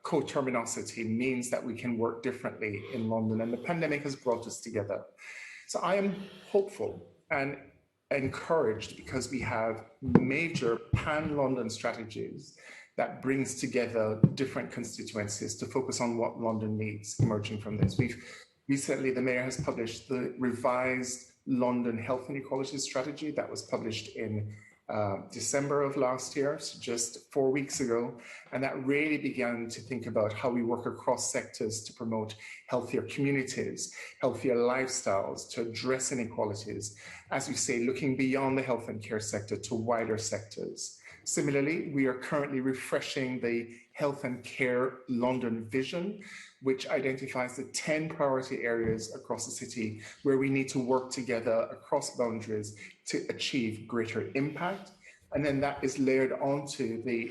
coterminosity means that we can work differently in London, and the pandemic has brought us together. So I am hopeful and encouraged because we have major pan-London strategies that brings together different constituencies to focus on what London needs emerging from this. Recently, the Mayor has published the revised London Health Inequalities strategy that was published in December of last year, so just 4 weeks ago, and that really began to think about how we work across sectors to promote healthier communities, healthier lifestyles, to address inequalities, as we say, looking beyond the health and care sector to wider sectors. Similarly, we are currently refreshing the Health and Care London vision, which identifies the 10 priority areas across the city where we need to work together across boundaries to achieve greater impact. And then that is layered onto the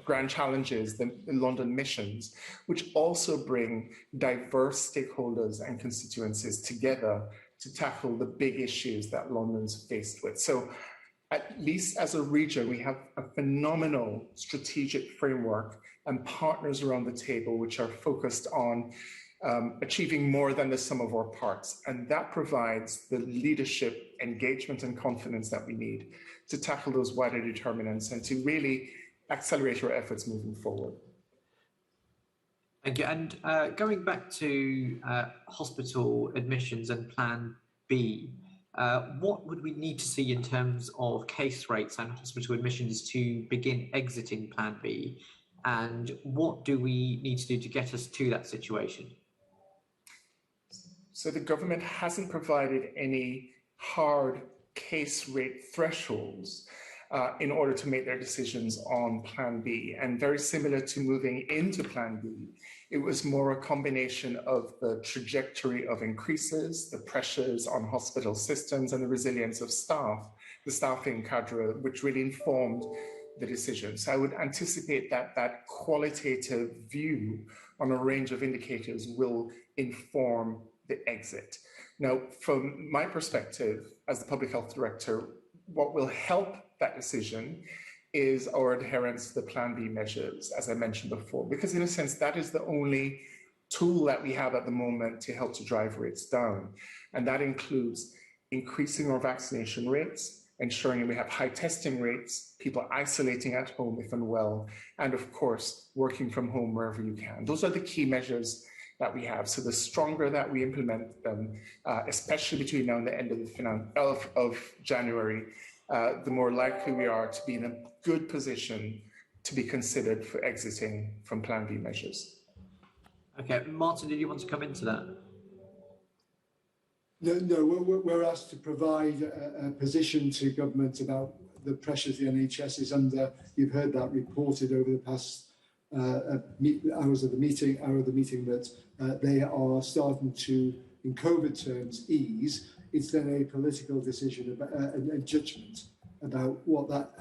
grand challenges, the London missions, which also bring diverse stakeholders and constituencies together to tackle the big issues that London's faced with. So at least as a region, we have a phenomenal strategic framework and partners around the table which are focused on achieving more than the sum of our parts. And that provides the leadership, engagement, and confidence that we need to tackle those wider determinants and to really accelerate our efforts moving forward. Thank you. And going back to hospital admissions and Plan B, what would we need to see in terms of case rates and hospital admissions to begin exiting Plan B? And what do we need to do to get us to that situation? So the government hasn't provided any hard case rate thresholds in order to make their decisions on Plan B. And very similar to moving into Plan B, it was more a combination of the trajectory of increases, the pressures on hospital systems, and the resilience of staff, the staffing cadre, which really informed the decision. So I would anticipate that that qualitative view on a range of indicators will inform the exit. Now, from my perspective as the Public Health Director, what will help that decision is our adherence to the Plan B measures, as I mentioned before, because in a sense, that is the only tool that we have at the moment to help to drive rates down. And that includes increasing our vaccination rates, ensuring we have high testing rates, people isolating at home if unwell, and of course, working from home wherever you can. Those are the key measures that we have. So the stronger that we implement them, especially between now and the end of January, the more likely we are to be in a good position to be considered for exiting from Plan B measures. Okay, Martin, did you want to come into that? No, we're asked to provide a position to government about the pressures the NHS is under. You've heard that reported over the past hour of the meeting that they are starting to, in COVID terms, ease. It's then a political decision, a judgment about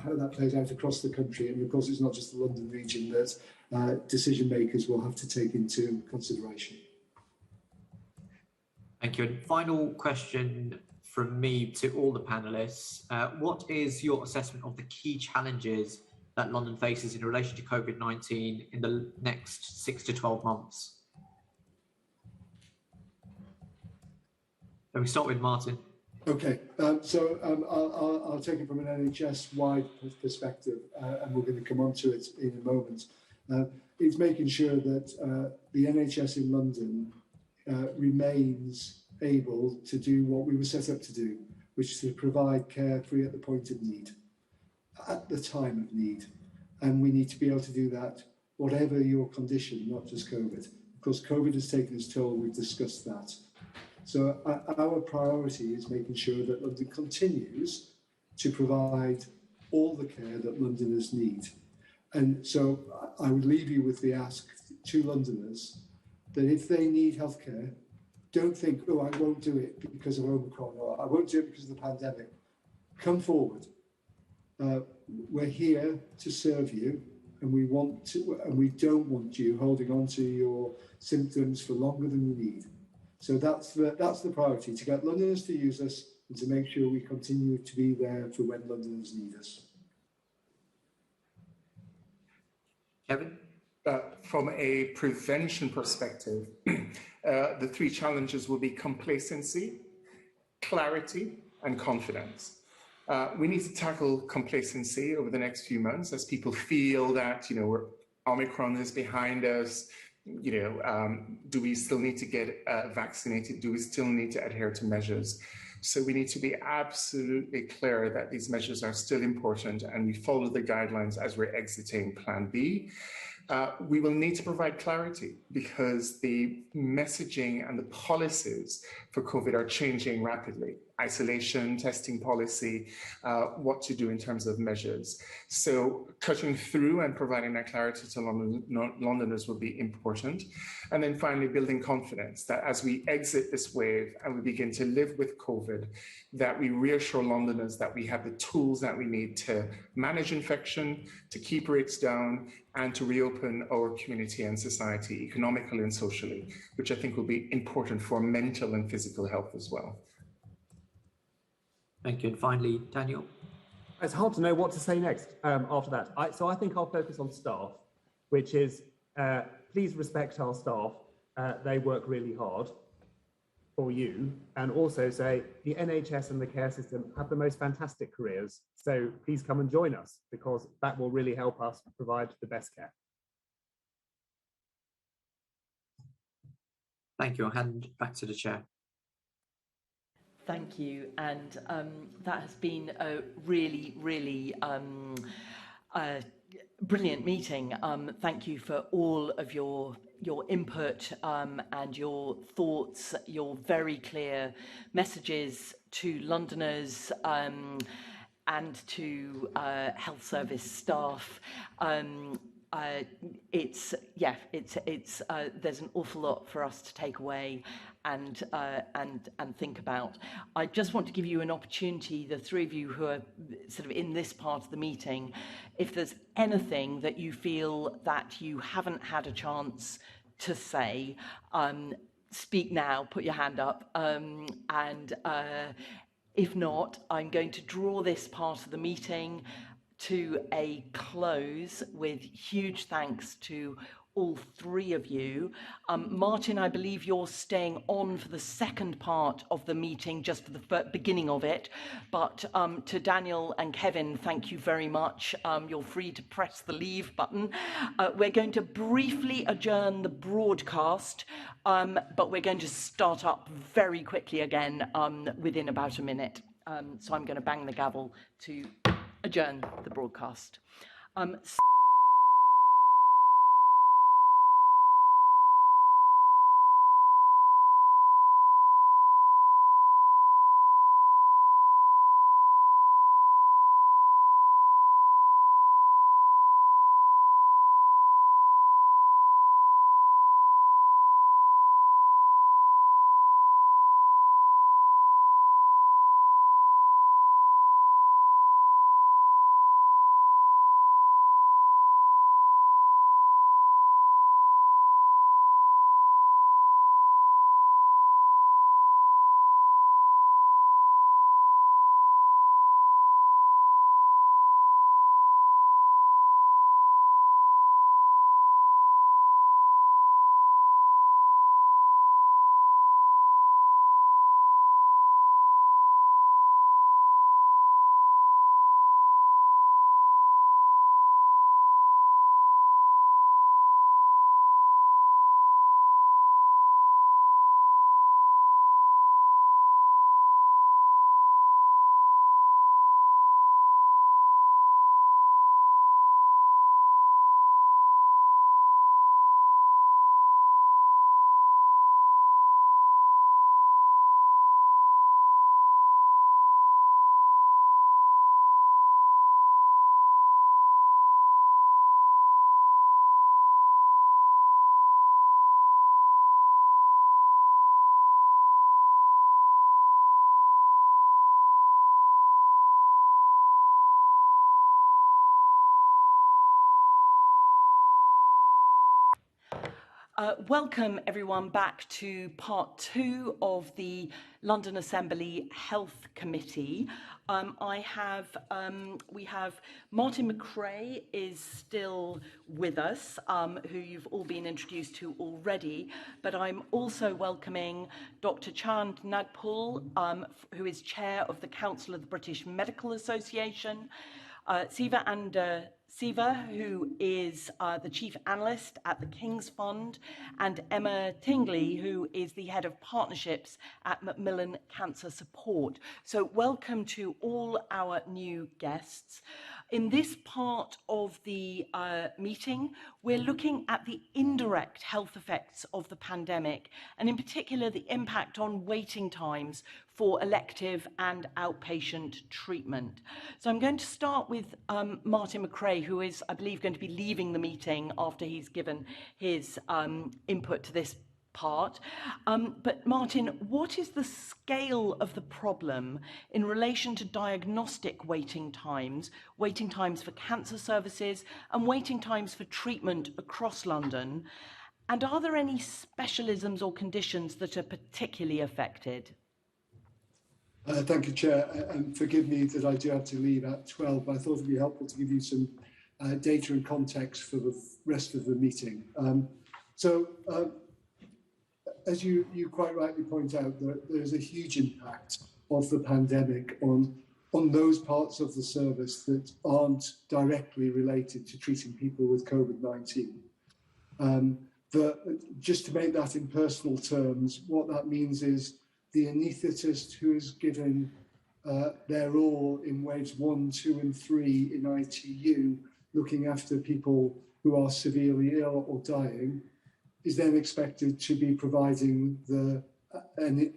how that plays out across the country. And of course, it's not just the London region that decision makers will have to take into consideration. Thank you. And final question from me to all the panelists. What is your assessment of the key challenges that London faces in relation to COVID-19 in the next 6 to 12 months? Can we start with Martin? Okay, I'll take it from an NHS-wide perspective, and we're going to come on to it in a moment. It's making sure that the NHS in London remains able to do what we were set up to do, which is to provide care free at the point of need, at the time of need. And we need to be able to do that, whatever your condition, not just COVID. Of course, COVID has taken its toll, we've discussed that. So our priority is making sure that London continues to provide all the care that Londoners need. And so I would leave you with the ask to Londoners that if they need healthcare, don't think, oh, I won't do it because of Omicron, or I won't do it because of the pandemic. Come forward. We're here to serve you, and we don't want you holding on to your symptoms for longer than you need. So that's the priority, to get Londoners to use us and to make sure we continue to be there for when Londoners need us. Kevin? From a prevention perspective, the three challenges will be complacency, clarity, and confidence. We need to tackle complacency over the next few months as people feel that, Omicron is behind us. Do we still need to get vaccinated? Do we still need to adhere to measures? So we need to be absolutely clear that these measures are still important and we follow the guidelines as we're exiting Plan B. We will need to provide clarity because the messaging and the policies for COVID are changing rapidly. Isolation, testing policy, what to do in terms of measures. So cutting through and providing that clarity to Londoners will be important. And then finally, building confidence that as we exit this wave and we begin to live with COVID, that we reassure Londoners that we have the tools that we need to manage infection, to keep rates down, and to reopen our community and society economically and socially, which I think will be important for mental and physical health as well. Thank you. And finally, Daniel. It's hard to know what to say next after that. So I think I'll focus on staff, which is please respect our staff. They work really hard for you. And also say the NHS and the care system have the most fantastic careers. So please come and join us because that will really help us provide the best care. Thank you. I'll hand back to the chair. Thank you, and that has been a really, really brilliant meeting. Thank you for all of your input and your thoughts, your very clear messages to Londoners and to health service staff. There's an awful lot for us to take away and think about. I just want to give you an opportunity, the three of you who are sort of in this part of the meeting, if there's anything that you feel that you haven't had a chance to say, speak now, put your hand up, and if not, I'm going to draw this part of the meeting to a close with huge thanks to all three of you. Martin, I believe you're staying on for the second part of the meeting, just for the beginning of it. But to Daniel and Kevin, thank you very much. You're free to press the leave button. We're going to briefly adjourn the broadcast, but we're going to start up very quickly again within about a minute. So I'm going to bang the gavel to adjourn the broadcast. Welcome everyone back to part 2 of the London Assembly Health Committee. We have Martin McRae is still with us, who you've all been introduced to already, but I'm also welcoming Dr. Chand Nagpal, who is Chair of the Council of the British Medical Association, Siva, who is the Chief Analyst at the King's Fund, and Emma Tingley, who is the Head of Partnerships at Macmillan Cancer Support. So welcome to all our new guests. In this part of the meeting, we're looking at the indirect health effects of the pandemic, and in particular, the impact on waiting times for elective and outpatient treatment. So I'm going to start with Martin McRae, who is, I believe, going to be leaving the meeting after he's given his input to this part. But Martin, what is the scale of the problem in relation to diagnostic waiting times for cancer services, and waiting times for treatment across London? And are there any specialisms or conditions that are particularly affected? Thank you, Chair, and forgive me that I do have to leave at 12, but I thought it'd be helpful to give you some data and context for the rest of the meeting. As you quite rightly point out, there is a huge impact of the pandemic on those parts of the service that aren't directly related to treating people with COVID-19. Just to make that in personal terms, what that means is the anaesthetist who has given their all in waves 1, 2, and 3 in ITU, looking after people who are severely ill or dying, is then expected to be providing the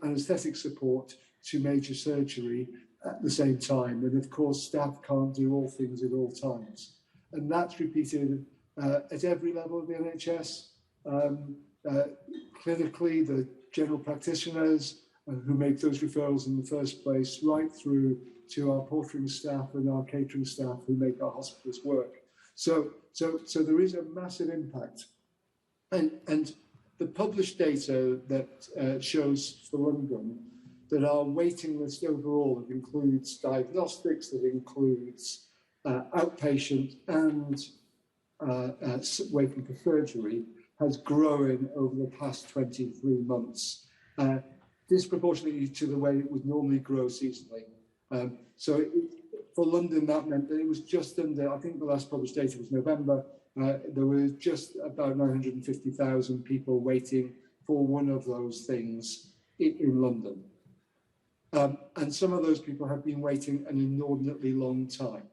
anaesthetic support to major surgery at the same time. And of course, staff can't do all things at all times. And that's repeated at every level of the NHS. Clinically, the general practitioners who make those referrals in the first place, right through to our portering staff and our catering staff who make our hospitals work. So there is a massive impact. And the published data that shows for London that our waiting list overall, that includes diagnostics, that includes outpatient and waiting for surgery, has grown over the past 23 months, disproportionately to the way it would normally grow seasonally. For London, that meant that it was just under, I think the last published data was November, there were just about 950,000 people waiting for one of those things in London. And some of those people have been waiting an inordinately long time.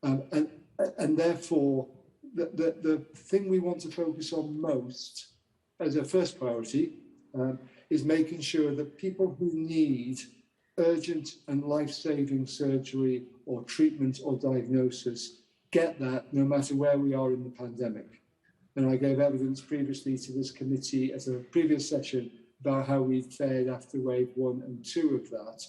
And therefore, the thing we want to focus on most as a first priority is making sure that people who need urgent and life-saving surgery or treatment or diagnosis get that no matter where we are in the pandemic. And I gave evidence previously to this committee at a previous session about how we fared after wave 1 and 2 of that.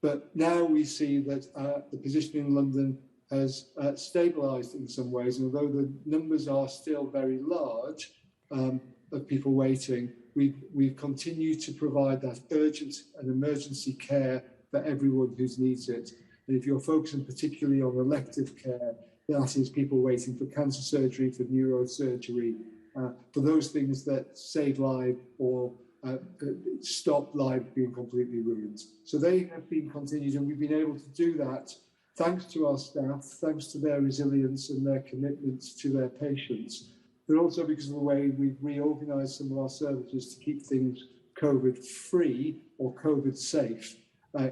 But now we see that the position in London has stabilised in some ways, and although the numbers are still very large of people waiting, we've continued to provide that urgent and emergency care for everyone who needs it. And if you're focusing particularly on elective care, that is people waiting for cancer surgery, for neurosurgery, for those things that save lives or stop lives being completely ruined. So they have been continued, and we've been able to do that thanks to our staff, thanks to their resilience and their commitment to their patients, but also because of the way we've reorganised some of our services to keep things COVID-free or COVID-safe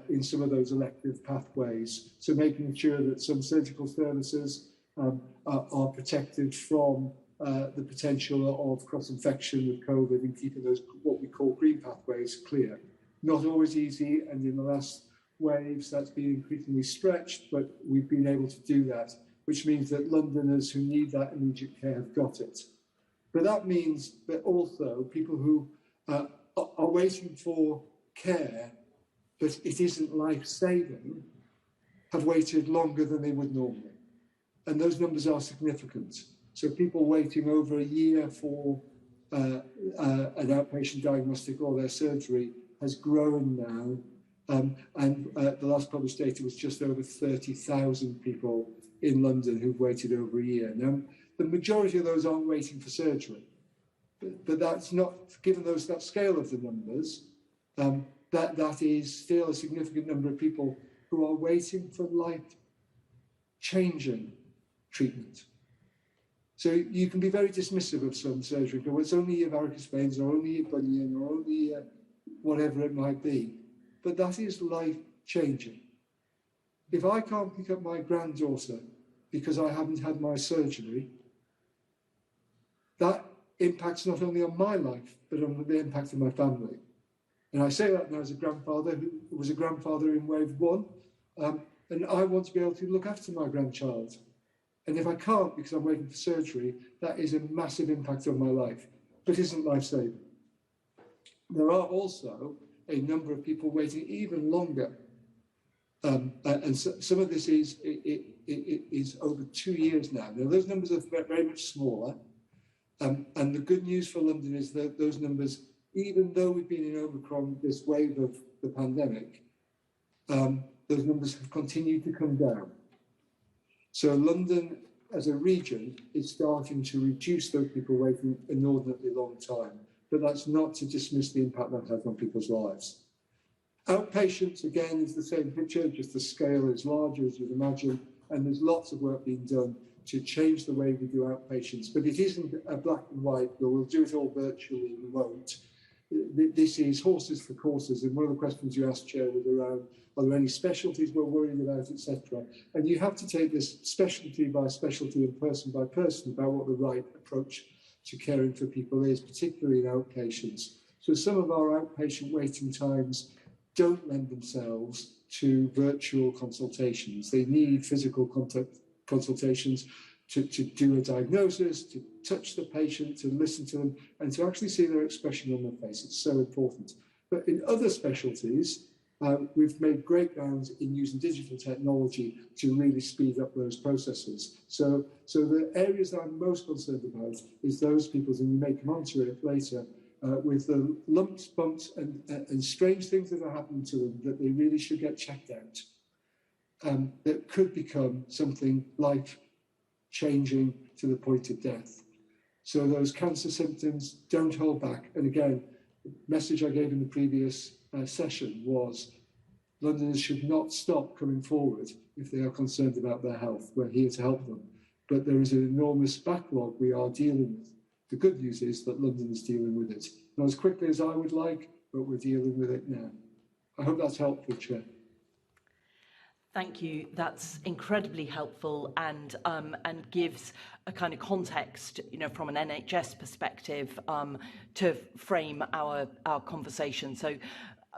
in some of those elective pathways. So making sure that some surgical services are protected from the potential of cross-infection with COVID and keeping those, what we call green pathways, clear. Not always easy, and in the last waves that's been increasingly stretched, but we've been able to do that, which means that Londoners who need that immediate care have got it. But that means that also people who are waiting for care, but it isn't life-saving, have waited longer than they would normally. And those numbers are significant. So people waiting over a year for an outpatient diagnostic or their surgery has grown now. And the last published data was just over 30,000 people in London who've waited over a year. Now, the majority of those aren't waiting for surgery, but that's not, given that scale of the numbers, that is still a significant number of people who are waiting for life-changing treatment. So you can be very dismissive of some surgery, but it's only your varicose veins or only your bunion or only whatever it might be. But that is life-changing. If I can't pick up my granddaughter because I haven't had my surgery, that impacts not only on my life, but on the impact of my family. And I say that now as a grandfather who was a grandfather in wave one, and I want to be able to look after my grandchild. And if I can't because I'm waiting for surgery, that is a massive impact on my life, but isn't life-saving. There are also a number of people waiting even longer. And so, some of this is over 2 years now. Now, those numbers are very much smaller. And the good news for London is that those numbers, even though we've been in Omicron, this wave of the pandemic, those numbers have continued to come down. So London, as a region, is starting to reduce those people waiting an inordinately long time. But that's not to dismiss the impact that has on people's lives. Outpatients, again, is the same picture, just the scale is larger, as you'd imagine, and there's lots of work being done to change the way we do outpatients. But it isn't a black and white, or we'll do it all virtually, we won't. This is horses for courses, and one of the questions you asked, Chair, was around, are there any specialties we're worried about, etc. And you have to take this specialty by specialty and person by person about what the right approach to caring for people is, particularly in outpatients. So some of our outpatient waiting times don't lend themselves to virtual consultations. They need physical consultations to do a diagnosis, to touch the patient, to listen to them, and to actually see their expression on their face. It's so important. But in other specialties, we've made great grounds in using digital technology to really speed up those processes. So the areas that I'm most concerned about is those people, and you may come on to it later, with the lumps, bumps, and strange things that are happening to them that they really should get checked out, that could become something life-changing to the point of death. So those cancer symptoms, don't hold back. And again, the message I gave in the previous session was Londoners should not stop coming forward if they are concerned about their health. We're here to help them. But there is an enormous backlog we are dealing with. The good news is that London is dealing with it. Not as quickly as I would like, but we're dealing with it now. I hope that's helpful, Chair. Thank you. That's incredibly helpful and gives a kind of context, from an NHS perspective, to frame our conversation. So,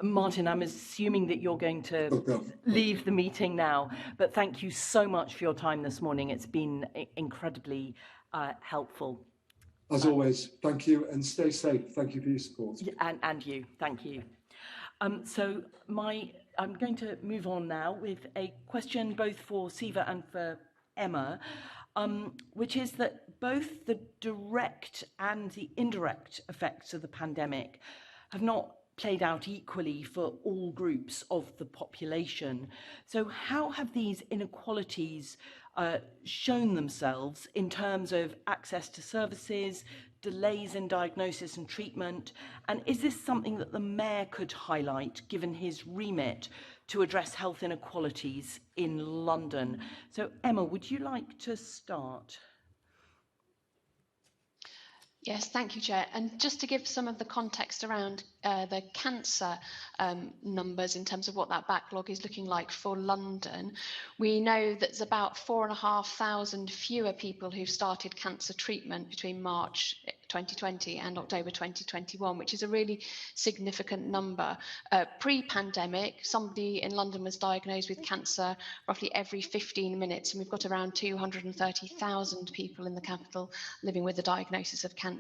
Martin, I'm assuming that you're going to leave the meeting now, but thank you so much for your time this morning. It's been incredibly helpful. As always, thank you, and stay safe. Thank you for your support. And you, thank you. So I'm going to move on now with a question both for Siva and for Emma, which is that both the direct and the indirect effects of the pandemic have not played out equally for all groups of the population. So how have these inequalities shown themselves in terms of access to services, delays in diagnosis and treatment? And is this something that the Mayor could highlight, given his remit to address health inequalities in London? So, Emma, would you like to start? Yes, thank you, Chair. And just to give some of the context around the cancer numbers in terms of what that backlog is looking like for London, we know that there's about 4,500 fewer people who've started cancer treatment between March 2020 and October 2021, which is a really significant number. Pre-pandemic, somebody in London was diagnosed with cancer roughly every 15 minutes, and we've got around 230,000 people in the capital living with a diagnosis of cancer.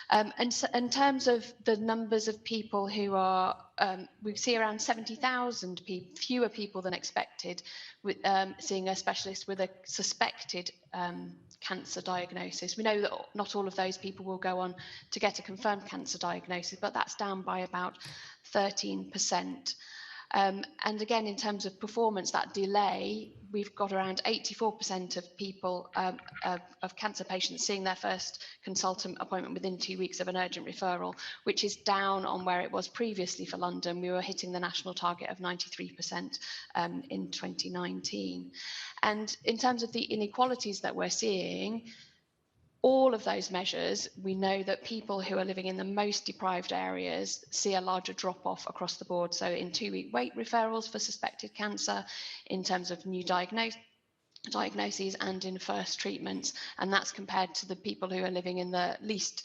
And so in terms of the numbers of people who are, we see around 70,000 fewer people than expected with, seeing a specialist with a suspected cancer diagnosis. We know that not all of those people will go on to get a confirmed cancer diagnosis, but that's down by about 13%. And again, in terms of performance, that delay, we've got around 84% of people, of cancer patients seeing their first consultant appointment within 2 weeks of an urgent referral, which is down on where it was previously for London. We were hitting the national target of 93% in 2019. And in terms of the inequalities that we're seeing, all of those measures, we know that people who are living in the most deprived areas see a larger drop-off across the board. So in 2-week wait referrals for suspected cancer, in terms of new diagnoses and in first treatments, and that's compared to the people who are living in the least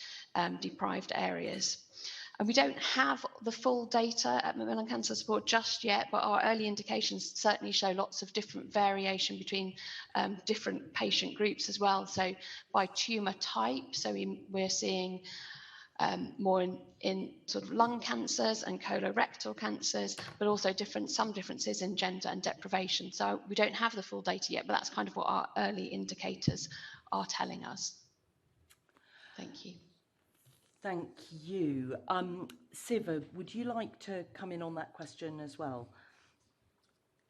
deprived areas. And we don't have the full data at Macmillan Cancer Support just yet, but our early indications certainly show lots of different variation between different patient groups as well. So by tumour type, so we're seeing more in sort of lung cancers and colorectal cancers, but also some differences in gender and deprivation. So we don't have the full data yet, but that's kind of what our early indicators are telling us. Thank you. Thank you. Siva, would you like to come in on that question as well?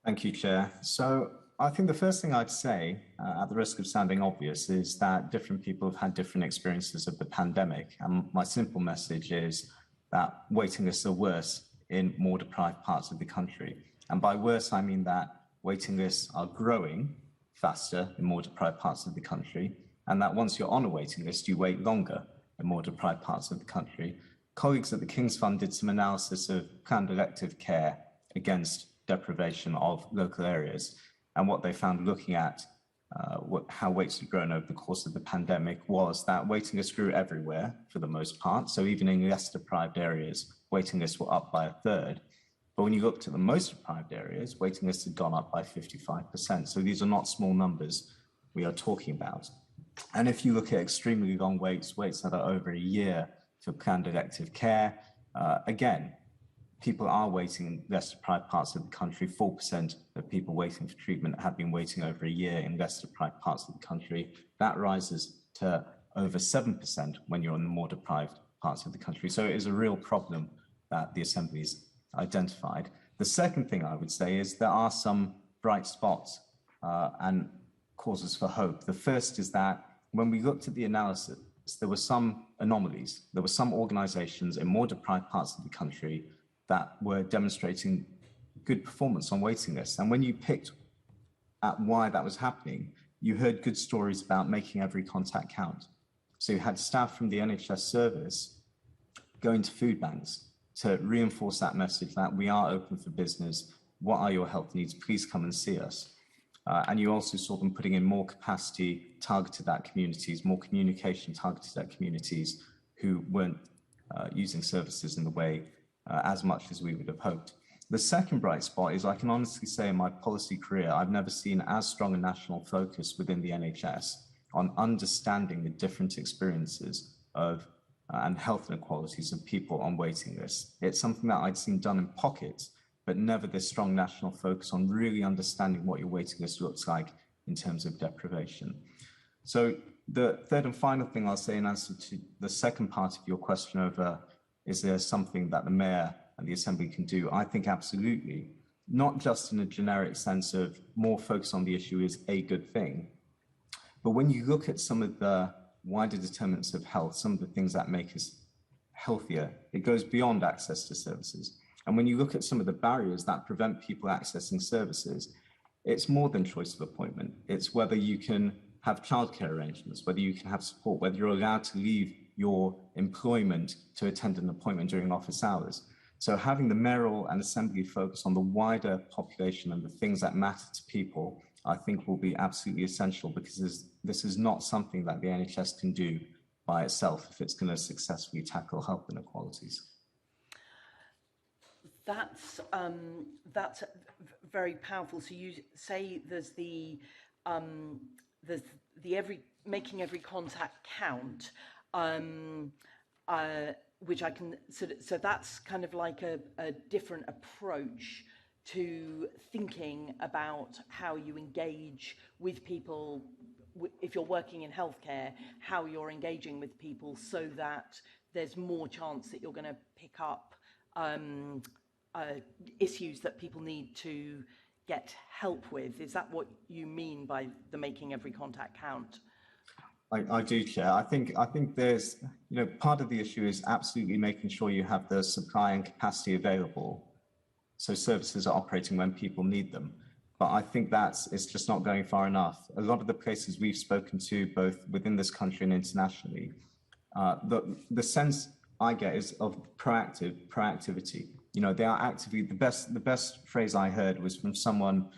Thank you, Chair. So I think the first thing I'd say, at the risk of sounding obvious, is that different people have had different experiences of the pandemic. And my simple message is that waiting lists are worse in more deprived parts of the country. And by worse, I mean that waiting lists are growing faster in more deprived parts of the country, and that once you're on a waiting list, you wait longer in more deprived parts of the country. Colleagues at the King's Fund did some analysis of planned elective care against deprivation of local areas. And what they found looking at how waits had grown over the course of the pandemic was that waiting lists grew everywhere for the most part. So even in less deprived areas, waiting lists were up by 1/3. But when you looked at the most deprived areas, waiting lists had gone up by 55%. So these are not small numbers we are talking about. And if you look at extremely long waits that are over a year for planned elective care, again, people are waiting in less deprived parts of the country. 4% of people waiting for treatment have been waiting over a year in less deprived parts of the country. That rises to over 7% when you're in the more deprived parts of the country. So it is a real problem that the Assembly's identified. The second thing I would say is there are some bright spots and causes for hope. The first is that when we looked at the analysis, there were some anomalies. There were some organisations in more deprived parts of the country that were demonstrating good performance on waiting lists. And when you picked at why that was happening, you heard good stories about making every contact count. So you had staff from the NHS service going to food banks to reinforce that message that we are open for business. What are your health needs? Please come and see us. And you also saw them putting in more capacity targeted at communities, more communication targeted at communities who weren't using services in the way as much as we would have hoped. The second bright spot is I can honestly say in my policy career, I've never seen as strong a national focus within the NHS on understanding the different experiences of and health inequalities of people on waiting lists. It's something that I'd seen done in pockets, but never this strong national focus on really understanding what your waiting list looks like in terms of deprivation. So the third and final thing I'll say in answer to the second part of your question over, is there something that the Mayor and the Assembly can do? I think absolutely, not just in a generic sense of more focus on the issue is a good thing, but when you look at some of the wider determinants of health, some of the things that make us healthier, it goes beyond access to services. And when you look at some of the barriers that prevent people accessing services, it's more than choice of appointment. It's whether you can have childcare arrangements, whether you can have support, whether you're allowed to leave your employment to attend an appointment during office hours. So having the mayoral and Assembly focus on the wider population and the things that matter to people, I think will be absolutely essential, because this is not something that the NHS can do by itself if it's going to successfully tackle health inequalities. That's very powerful. So you say there's making every contact count, which I can so that's kind of like a different approach to thinking about how you engage with people if you're working in healthcare, how you're engaging with people so that there's more chance that you're going to pick up issues that people need to get help with. Is that what you mean by the making every contact count? I do, Chair. I think there's, part of the issue is absolutely making sure you have the supply and capacity available, so services are operating when people need them. But I think it's just not going far enough. A lot of the places we've spoken to, both within this country and internationally, the sense I get is of proactivity. They are actively, the best phrase I heard was from someone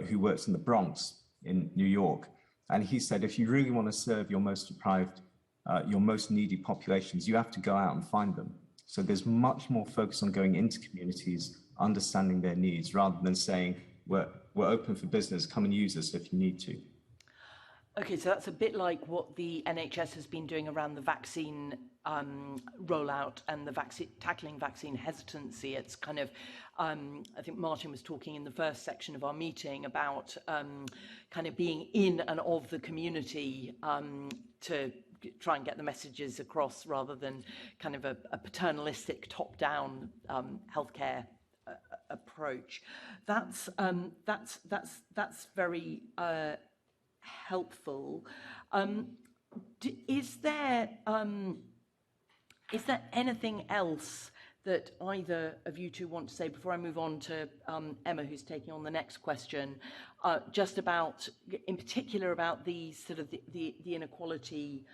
who works in the Bronx in New York. And he said, if you really want to serve your most deprived, your most needy populations, you have to go out and find them. So there's much more focus on going into communities, understanding their needs, rather than saying, we're open for business, come and use us if you need to. Okay, so that's a bit like what the NHS has been doing around the vaccine rollout and the tackling vaccine hesitancy. It's kind of, I think Martin was talking in the first section of our meeting about kind of being in and of the community to try and get the messages across, rather than kind of a paternalistic top-down healthcare approach. That's very helpful. Is there anything else that either of you two want to say before I move on to Emma, who's taking on the next question, just about, in particular, about the sort of the inequality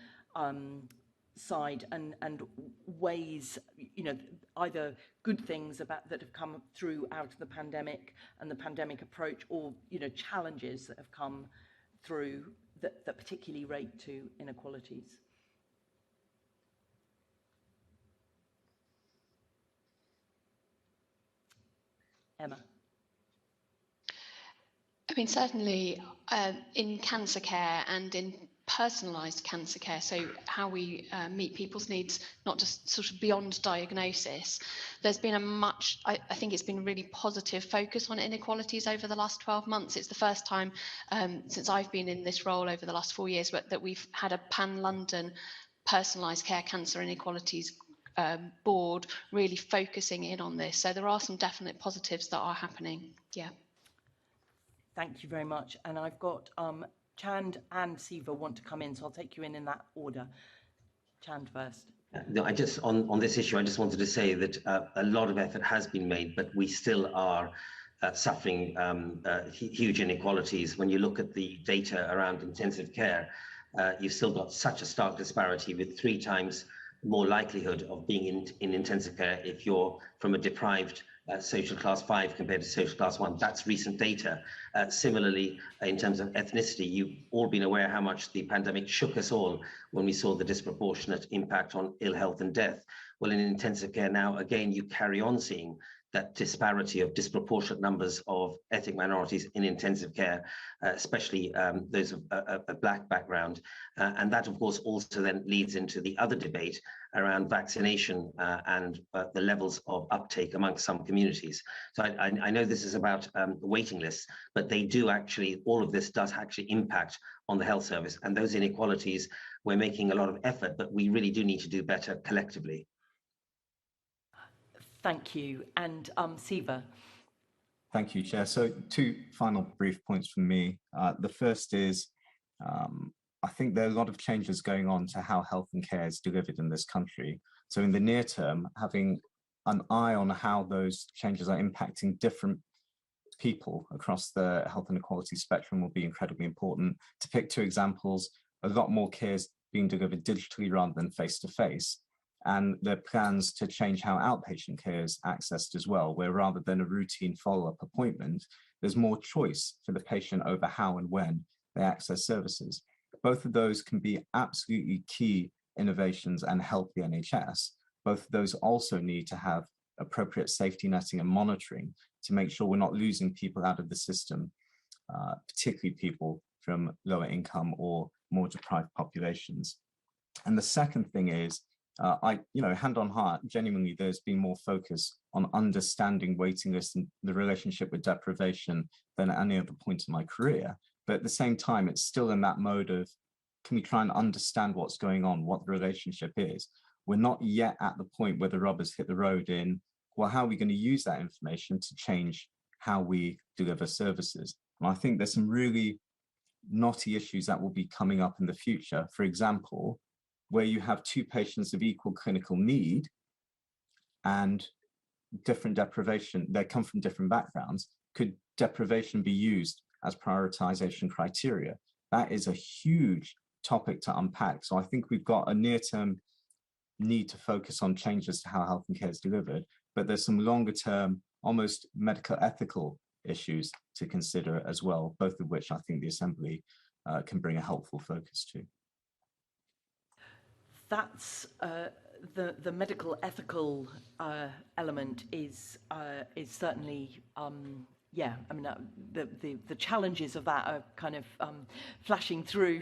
side and ways, either good things that have come through out of the pandemic and the pandemic approach, or challenges that have come through that particularly relate to inequalities? Emma. I mean, certainly in cancer care and in personalised cancer care, so how we meet people's needs, not just sort of beyond diagnosis, there's been I think it's been a really positive focus on inequalities over the last 12 months. It's the first time since I've been in this role over the last 4 years that we've had a pan-London personalised care cancer inequalities board really focusing in on this. So there are some definite positives that are happening. Yeah. Thank you very much. And I've got Chand and Siva want to come in, so I'll take you in that order. Chand first. No, I just, on this issue, I just wanted to say that a lot of effort has been made, but we still are suffering huge inequalities. When you look at the data around intensive care, you've still got such a stark disparity, with 3 times more likelihood of being in intensive care if you're from a deprived social class 5 compared to social class 1. That's recent data. Similarly, in terms of ethnicity, you've all been aware how much the pandemic shook us all when we saw the disproportionate impact on ill health and death. Well, in intensive care now, again, you carry on seeing that disparity of disproportionate numbers of ethnic minorities in intensive care, especially those of a Black background. And that, of course, also then leads into the other debate around vaccination and the levels of uptake amongst some communities. So I know this is about waiting lists, but they do actually, all of this does actually impact on the health service. And those inequalities, we're making a lot of effort, but we really do need to do better collectively. Thank you. And Siva. Thank you, Chair. So 2 final brief points from me. The first is, I think there are a lot of changes going on to how health and care is delivered in this country. So in the near term, having an eye on how those changes are impacting different people across the health inequality spectrum will be incredibly important. To pick 2 examples, a lot more care is being delivered digitally rather than face-to-face. And there are plans to change how outpatient care is accessed as well, where rather than a routine follow-up appointment, there's more choice for the patient over how and when they access services. Both of those can be absolutely key innovations and help the NHS. Both of those also need to have appropriate safety netting and monitoring to make sure we're not losing people out of the system, particularly people from lower income or more deprived populations. And the second thing is, hand on heart, genuinely, there's been more focus on understanding waiting lists and the relationship with deprivation than at any other point in my career. But at the same time, it's still in that mode of, can we try and understand what's going on, what the relationship is? We're not yet at the point where the rubber's hit the road in, well, how are we going to use that information to change how we deliver services? And I think there's some really knotty issues that will be coming up in the future. For example, where you have two patients of equal clinical need and different deprivation, they come from different backgrounds, could deprivation be used as prioritization criteria? That is a huge topic to unpack. So I think we've got a near-term need to focus on changes to how health and care is delivered, but there's some longer-term, almost medical ethical issues to consider as well, both of which I think the Assembly can bring a helpful focus to. That's the medical ethical element is certainly yeah. I mean the challenges of that are kind of flashing through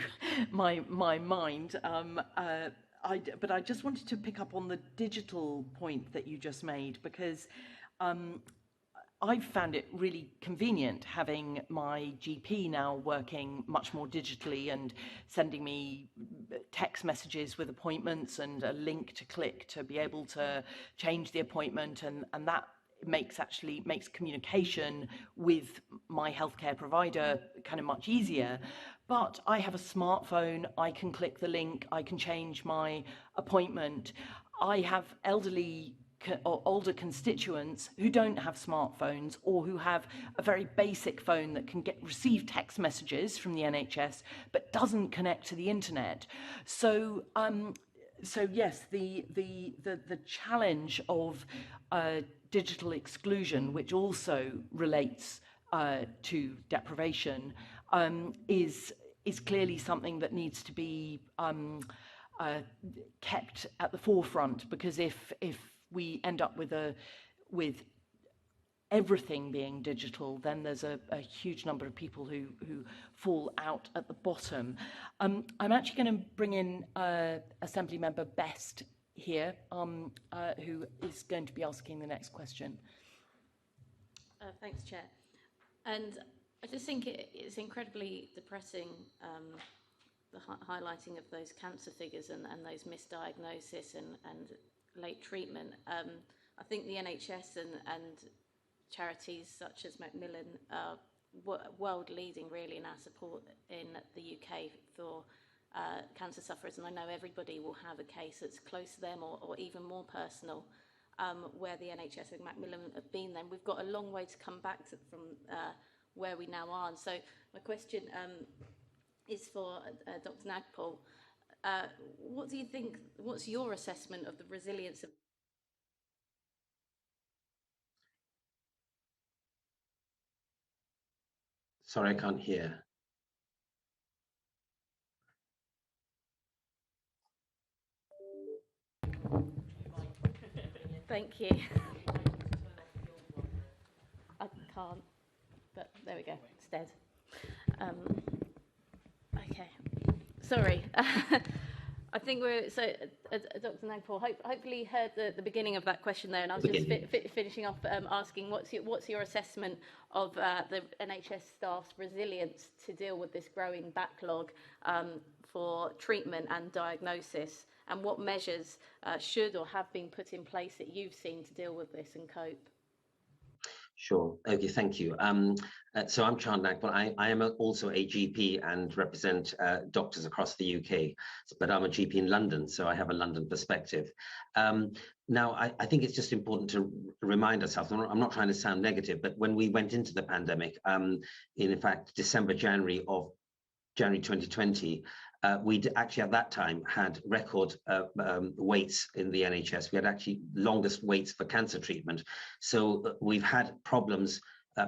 my mind. But I just wanted to pick up on the digital point that you just made, because I've found it really convenient having my GP now working much more digitally and sending me text messages with appointments and a link to click to be able to change the appointment, and that makes communication with my healthcare provider kind of much easier. But I have a smartphone, I can click the link, I can change my appointment. I have elderly or older constituents who don't have smartphones, or who have a very basic phone that can receive text messages from the NHS but doesn't connect to the internet. So yes, the challenge of digital exclusion, which also relates to deprivation, is clearly something that needs to be kept at the forefront, because if we end up with everything being digital, then there's a huge number of people who fall out at the bottom. I'm actually going to bring in Assembly Member Best here, who is going to be asking the next question. Thanks, Chair. And I just think it's incredibly depressing, the highlighting of those cancer figures and those misdiagnosis and late treatment. I think the NHS and charities such as Macmillan are world leading really in our support in the UK for cancer sufferers, and I know everybody will have a case that's close to them or even more personal, where the NHS and Macmillan have been then. We've got a long way to come back from where we now are. And so my question is for Dr. Nagpal. What do you think, what's your assessment of the resilience of Sorry, I can't hear. Thank you. I can't, but there we go, it's dead. Okay, sorry. I think we're, so Dr. Nagpal, hopefully heard the beginning of that question there, and I was just finishing off asking what's your assessment of the NHS staff's resilience to deal with this growing backlog for treatment and diagnosis, and what measures should or have been put in place that you've seen to deal with this and cope? Sure. Okay, thank you. So I'm Chand Nagpal. I am also a GP and represent doctors across the UK, but I'm a GP in London, so I have a London perspective. Now, I think it's just important to remind ourselves, I'm not trying to sound negative, but when we went into the pandemic, in fact, January 2020, we actually at that time had record waits in the NHS. We had actually longest waits for cancer treatment. So we've had problems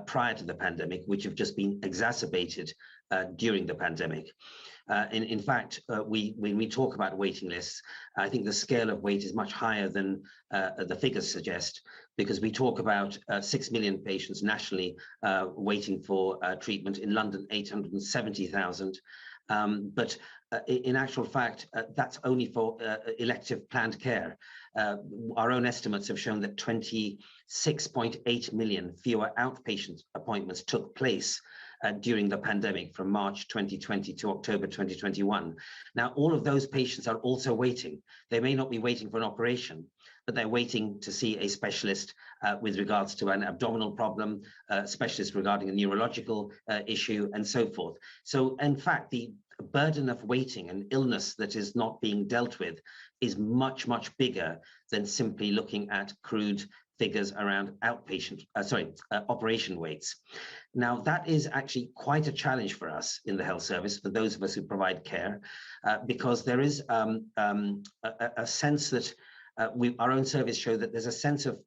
prior to the pandemic, which have just been exacerbated during the pandemic. In fact, when we talk about waiting lists, I think the scale of wait is much higher than the figures suggest, because we talk about 6 million patients nationally waiting for treatment. In London, 870,000. But in actual fact, that's only for elective planned care. Our own estimates have shown that 26.8 million fewer outpatient appointments took place during the pandemic from March 2020 to October 2021. Now, all of those patients are also waiting. They may not be waiting for an operation, but they're waiting to see a specialist with regards to an abdominal problem, specialist regarding a neurological issue, and so forth. So, in fact, the burden of waiting and illness that is not being dealt with is much, much bigger than simply looking at crude figures around operation weights. Now, that is actually quite a challenge for us in the health service, for those of us who provide care, because there is a sense that our own surveys show that there's a sense of,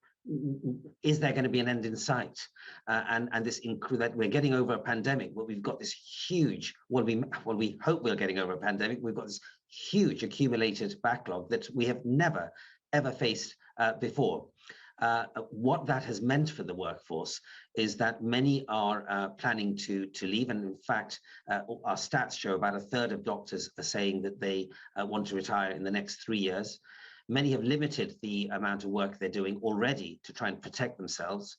is there going to be an end in sight? And this that we're getting over a pandemic, but we've got this huge, we hope we're getting over a pandemic, we've got this huge accumulated backlog that we have never, ever faced before. What that has meant for the workforce is that many are planning to leave, and in fact, our stats show about a third of doctors are saying that they want to retire in the next 3 years. Many have limited the amount of work they're doing already to try and protect themselves.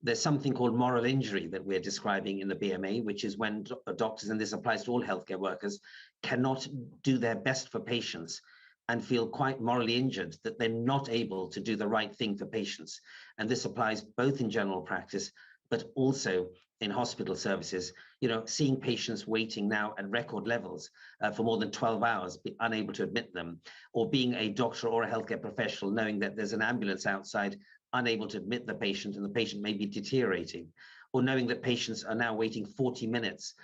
There's something called moral injury that we're describing in the BMA, which is when doctors, and this applies to all healthcare workers, cannot do their best for patients and feel quite morally injured that they're not able to do the right thing for patients. And this applies both in general practice, but also in hospital services. You know, seeing patients waiting now at record levels for more than 12 hours, unable to admit them, or being a doctor or a healthcare professional knowing that there's an ambulance outside, unable to admit the patient, and the patient may be deteriorating, or knowing that patients are now waiting 40 minutes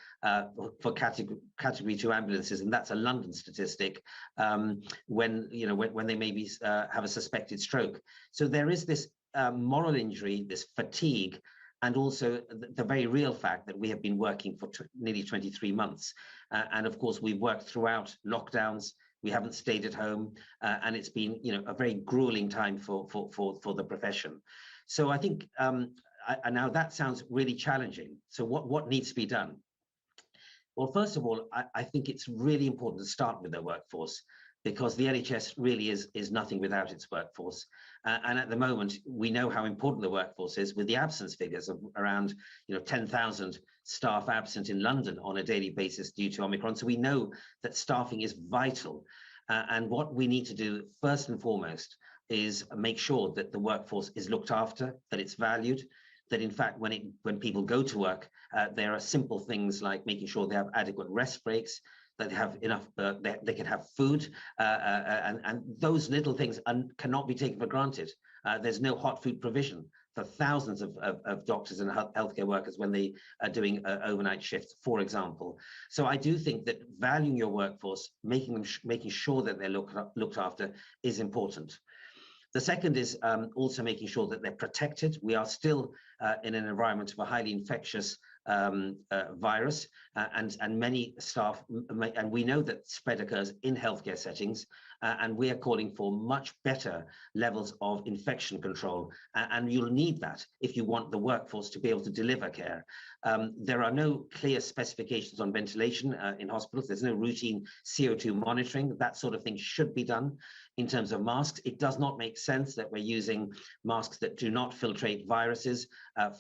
for category 2 ambulances, and that's a London statistic, when they maybe have a suspected stroke. So there is this moral injury, this fatigue, and also the very real fact that we have been working for nearly 23 months. And of course, we've worked throughout lockdowns. We haven't stayed at home, and it's been, a very grueling time for the profession. So I think now that sounds really challenging. So what needs to be done? Well, first of all, I think it's really important to start with the workforce, because the NHS really is nothing without its workforce. And at the moment, we know how important the workforce is, with the absence figures of around 10,000 staff absent in London on a daily basis due to Omicron. So we know that staffing is vital. And what we need to do first and foremost is make sure that the workforce is looked after, that it's valued, that in fact, when people go to work, there are simple things like making sure they have adequate rest breaks, that they have enough, they can have food, and those little things cannot be taken for granted. There's no hot food provision for thousands of doctors and healthcare workers when they are doing overnight shifts, for example. So I do think that valuing your workforce, making sure that they're looked after, is important. The second is also making sure that they're protected. We are still in an environment of a highly infectious virus, and many staff, and we know that spread occurs in healthcare settings, and we are calling for much better levels of infection control, and you'll need that if you want the workforce to be able to deliver care. There are no clear specifications on ventilation in hospitals. There's no routine CO2 monitoring. That sort of thing should be done. In terms of masks, it does not make sense that we're using masks that do not filtrate viruses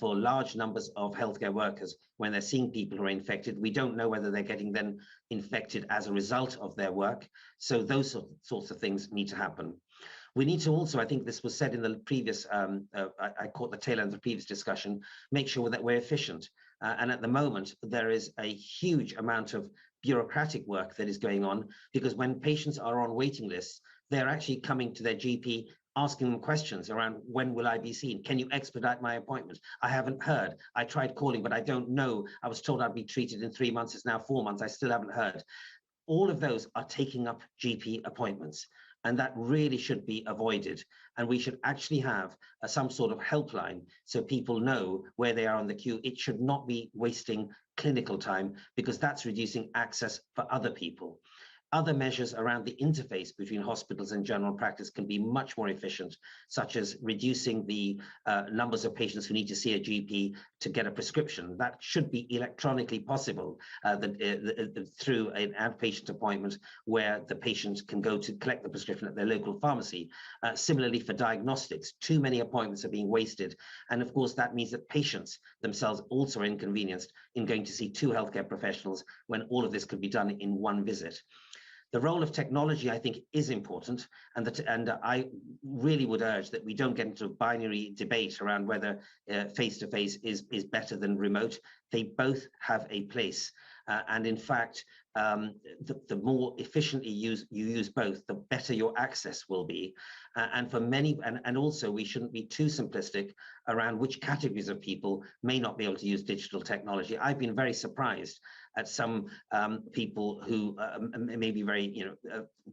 for large numbers of healthcare workers when they're seeing people who are infected. We don't know whether they're getting then infected as a result of their work. So those sorts of things need to happen. We need to also, I think this was said in the previous, I caught the tail end of the previous discussion, make sure that we're efficient. And at the moment, there is a huge amount of bureaucratic work that is going on, because when patients are on waiting lists, they're actually coming to their GP, asking them questions around, when will I be seen? Can you expedite my appointment? I haven't heard. I tried calling, but I don't know. I was told I'd be treated in 3 months. It's now 4 months. I still haven't heard. All of those are taking up GP appointments, and that really should be avoided. And we should actually have some sort of helpline so people know where they are on the queue. It should not be wasting clinical time, because that's reducing access for other people. Other measures around the interface between hospitals and general practice can be much more efficient, such as reducing the numbers of patients who need to see a GP to get a prescription. That should be electronically possible through an outpatient appointment where the patient can go to collect the prescription at their local pharmacy. Similarly, for diagnostics, too many appointments are being wasted. And of course, that means that patients themselves also are inconvenienced in going to see two healthcare professionals when all of this could be done in one visit. The role of technology, I think, is important, and I really would urge that we don't get into a binary debate around whether face-to-face is better than remote. They both have a place, and in fact, the more efficiently you use both, the better your access will be. And for many, and also we shouldn't be too simplistic around which categories of people may not be able to use digital technology. I've been very surprised at some people who may be very,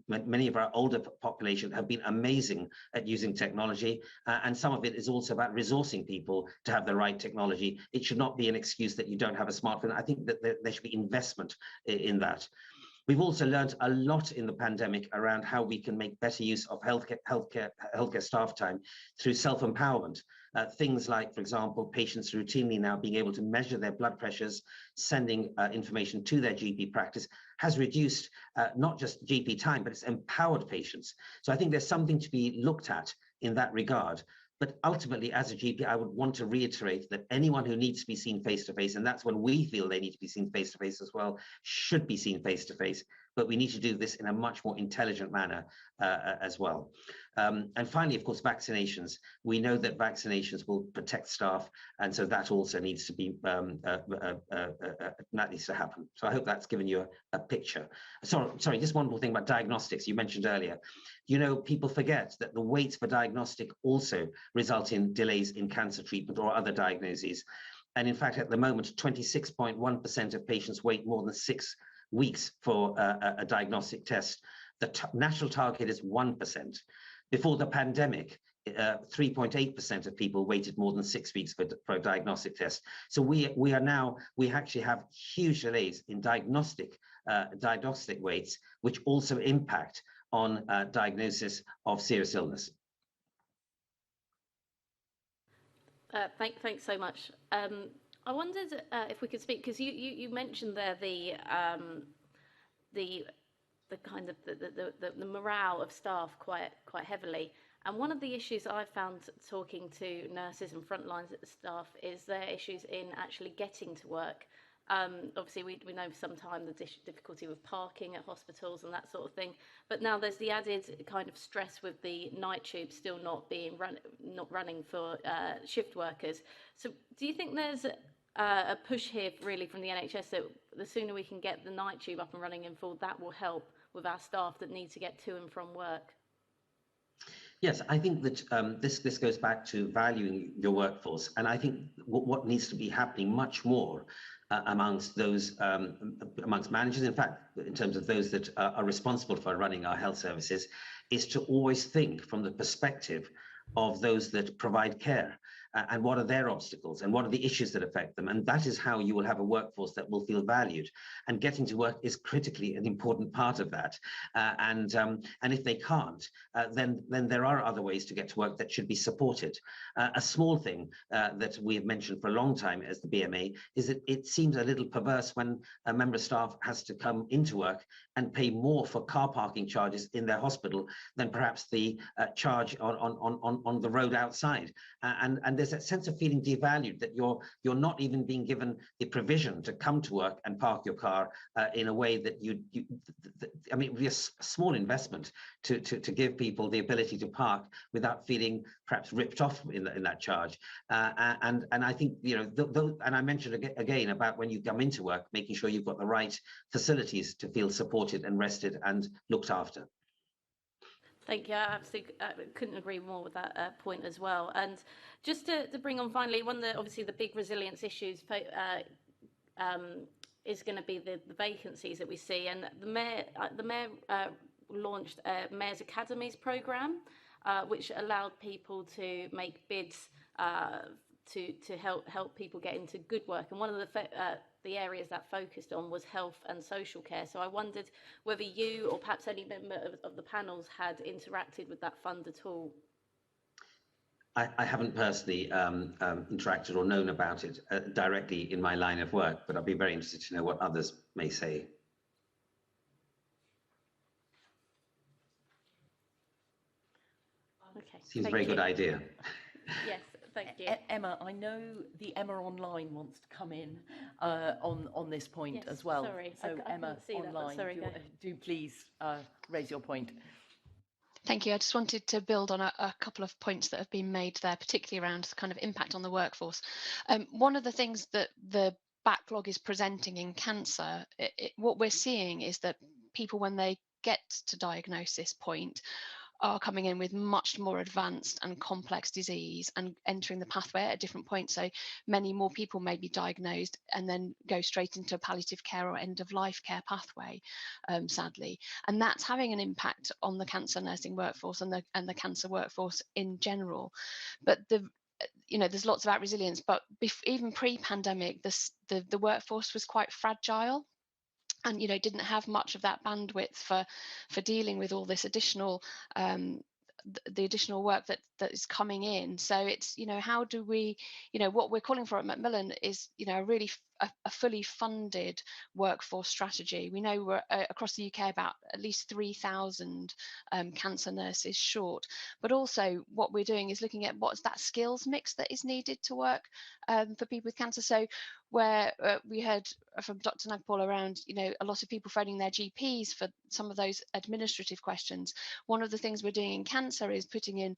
many of our older population have been amazing at using technology, and some of it is also about resourcing people to have the right technology. It should not be an excuse that you don't have a smartphone. I think that there should be investment in that. We've also learned a lot in the pandemic around how we can make better use of healthcare staff time through self-empowerment. Things like, for example, patients routinely now being able to measure their blood pressures, sending information to their GP practice has reduced not just GP time, but it's empowered patients. So I think there's something to be looked at in that regard. But ultimately, as a GP, I would want to reiterate that anyone who needs to be seen face-to-face, and that's when we feel they need to be seen face-to-face as well, should be seen face-to-face. But we need to do this in a much more intelligent manner as well. And finally, of course, vaccinations. We know that vaccinations will protect staff, and so that also needs to be that needs to happen. So I hope that's given you a picture. Sorry, just one more thing about diagnostics you mentioned earlier. People forget that the waits for diagnostic also result in delays in cancer treatment or other diagnoses. And in fact, at the moment, 26.1% of patients wait more than 6 weeks for a diagnostic test. The national target is 1%. Before the pandemic, 3.8% of people waited more than 6 weeks for a diagnostic test. So we actually have huge delays in diagnostic weights, which also impact on diagnosis of serious illness. Thanks so much. I wondered if we could speak, because you mentioned there the kind of the morale of staff quite heavily. And one of the issues I've found talking to nurses and frontline staff is their issues in actually getting to work. Obviously, we know for some time the difficulty with parking at hospitals and that sort of thing. But now there's the added kind of stress with the night tube still not running for shift workers. So do you think there's a push here really from the NHS that the sooner we can get the night tube up and running in full, that will help with our staff that need to get to and from work? Yes, I think that this goes back to valuing your workforce, and I think what needs to be happening much more amongst those amongst managers, in fact, in terms of those that are responsible for running our health services, is to always think from the perspective of those that provide care. And what are their obstacles and what are the issues that affect them? And that is how you will have a workforce that will feel valued. And getting to work is critically an important part of that. And if they can't, then there are other ways to get to work that should be supported. A small thing that we have mentioned for a long time as the BMA is that it seems a little perverse when a member of staff has to come into work and pay more for car parking charges in their hospital than perhaps the charge on the road outside. And there's that sense of feeling devalued, that you're not even being given the provision to come to work and park your car in a way that I mean, it would be a small investment to give people the ability to park without feeling perhaps ripped off in that charge. And I think, and I mentioned again about when you come into work, making sure you've got the right facilities to feel supported and rested and looked after. Thank you. I absolutely couldn't agree more with that point as well. And just to bring on finally, one of the big resilience issues is going to be the vacancies that we see. And the mayor launched a Mayor's Academies programme, which allowed people to make bids to help people get into good work. And one of the areas that focused on was health and social care. So I wondered whether you or perhaps any member of the panels had interacted with that fund at all. I haven't personally interacted or known about it directly in my line of work, but I'd be very interested to know what others may say. Okay. Seems a very good idea. Yes, thank you. Emma, I know the Emma Online wants to come in on this point Yes, as well. sorry, So I Emma couldn't see that, but Online, sorry, go. do please raise your point. Thank you. I just wanted to build on a couple of points that have been made there, particularly around the kind of impact on the workforce. One of the things that the backlog is presenting in cancer, what we're seeing is that people, when they get to diagnosis point, are coming in with much more advanced and complex disease and entering the pathway at a different point. So many more people may be diagnosed and then go straight into a palliative care or end of life care pathway, sadly. And that's having an impact on the cancer nursing workforce and the cancer workforce in general. But there's lots about resilience, but even pre-pandemic, the workforce was quite fragile. And didn't have much of that bandwidth for dealing with all this additional the additional work that is coming in. So it's how do we what we're calling for at Macmillan is a fully funded workforce strategy. We know we're across the UK about at least 3,000 cancer nurses short, but also what we're doing is looking at what's that skills mix that is needed to work for people with cancer. So where we heard from Dr. Nagpal around, a lot of people phoning their GPs for some of those administrative questions. One of the things we're doing in cancer is putting in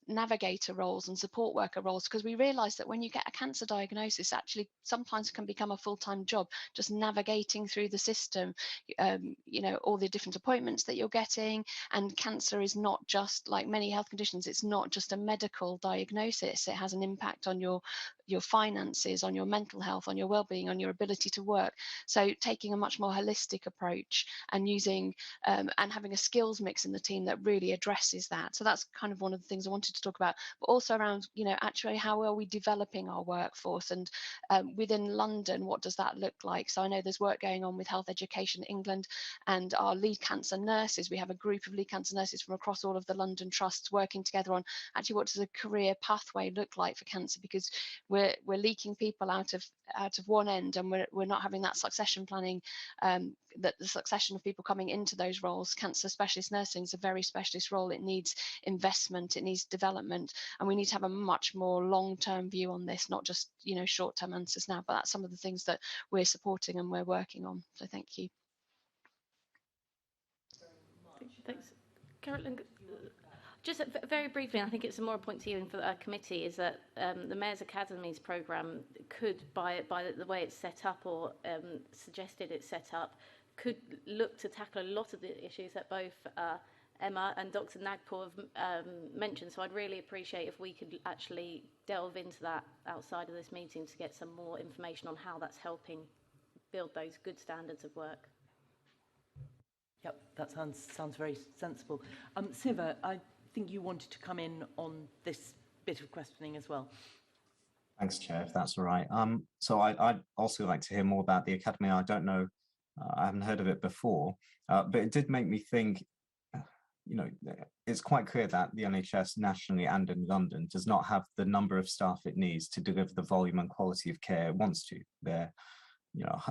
navigator roles and support worker roles, because we realize that when you get a cancer diagnosis, actually sometimes can become a full-time job, just navigating through the system, all the different appointments that you're getting. And cancer is not just like many health conditions, it's not just a medical diagnosis. It has an impact on your finances, on your mental health, on your well-being, on your ability to work. So taking a much more holistic approach and using and having a skills mix in the team that really addresses that. So that's kind of one of the things I wanted to talk about, but also around, actually how are we developing our workforce, and within London, what does that look like? So I know there's work going on with Health Education England and our lead cancer nurses. We have a group of lead cancer nurses from across all of the London trusts working together on actually what does a career pathway look like for cancer, because we're leaking people out of one end, and we're not having that succession planning, that the succession of people coming into those roles. Cancer specialist nursing is a very specialist role. It needs investment, it needs development, and we need to have a much more long-term view on this, not just short-term answers now. But that's some of the things that we're supporting and we're working on. So thank you. Thanks, Carolyn. Just very briefly, I think it's a more point to you and for our committee, is that the Mayor's Academies programme could, by the way it's set up, or suggested it's set up, could look to tackle a lot of the issues that both Emma and Dr. Nagpal have mentioned. So I'd really appreciate if we could actually delve into that outside of this meeting to get some more information on how that's helping build those good standards of work. Yep, that sounds very sensible. Siva, I think you wanted to come in on this bit of questioning as well. Thanks, Chair, if that's all right. So I'd also like to hear more about the Academy. I don't know, I haven't heard of it before, but it did make me think, it's quite clear that the NHS nationally and in London does not have the number of staff it needs to deliver the volume and quality of care it wants to. There,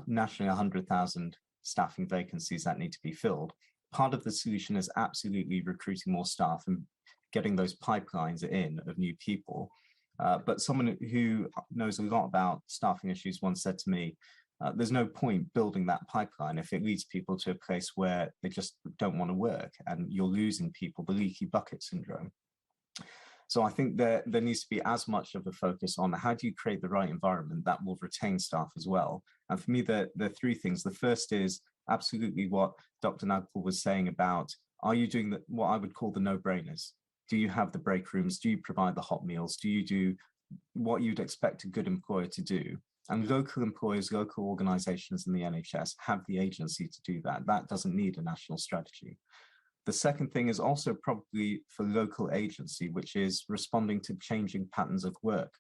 nationally 100,000 staffing vacancies that need to be filled. Part of the solution is absolutely recruiting more staff and getting those pipelines in of new people. But someone who knows a lot about staffing issues once said to me, there's no point building that pipeline if it leads people to a place where they just don't want to work, and you're losing people, the leaky bucket syndrome. So I think there needs to be as much of a focus on how do you create the right environment that will retain staff as well. And for me, there are three things. The first is absolutely what Dr. Nagpal was saying about, are you doing what I would call the no-brainers? Do you have the break rooms? Do you provide the hot meals? Do you do what you'd expect a good employer to do? And local employers, local organisations in the NHS have the agency to do that. That doesn't need a national strategy. The second thing is also probably for local agency, which is responding to changing patterns of work.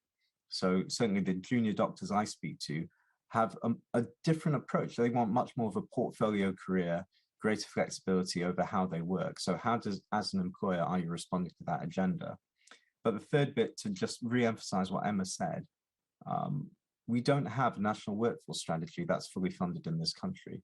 So certainly the junior doctors I speak to have a different approach. They want much more of a portfolio career, greater flexibility over how they work. So how does, as an employer, are you responding to that agenda? But the third bit, to just re-emphasize what Emma said, we don't have a national workforce strategy that's fully funded in this country.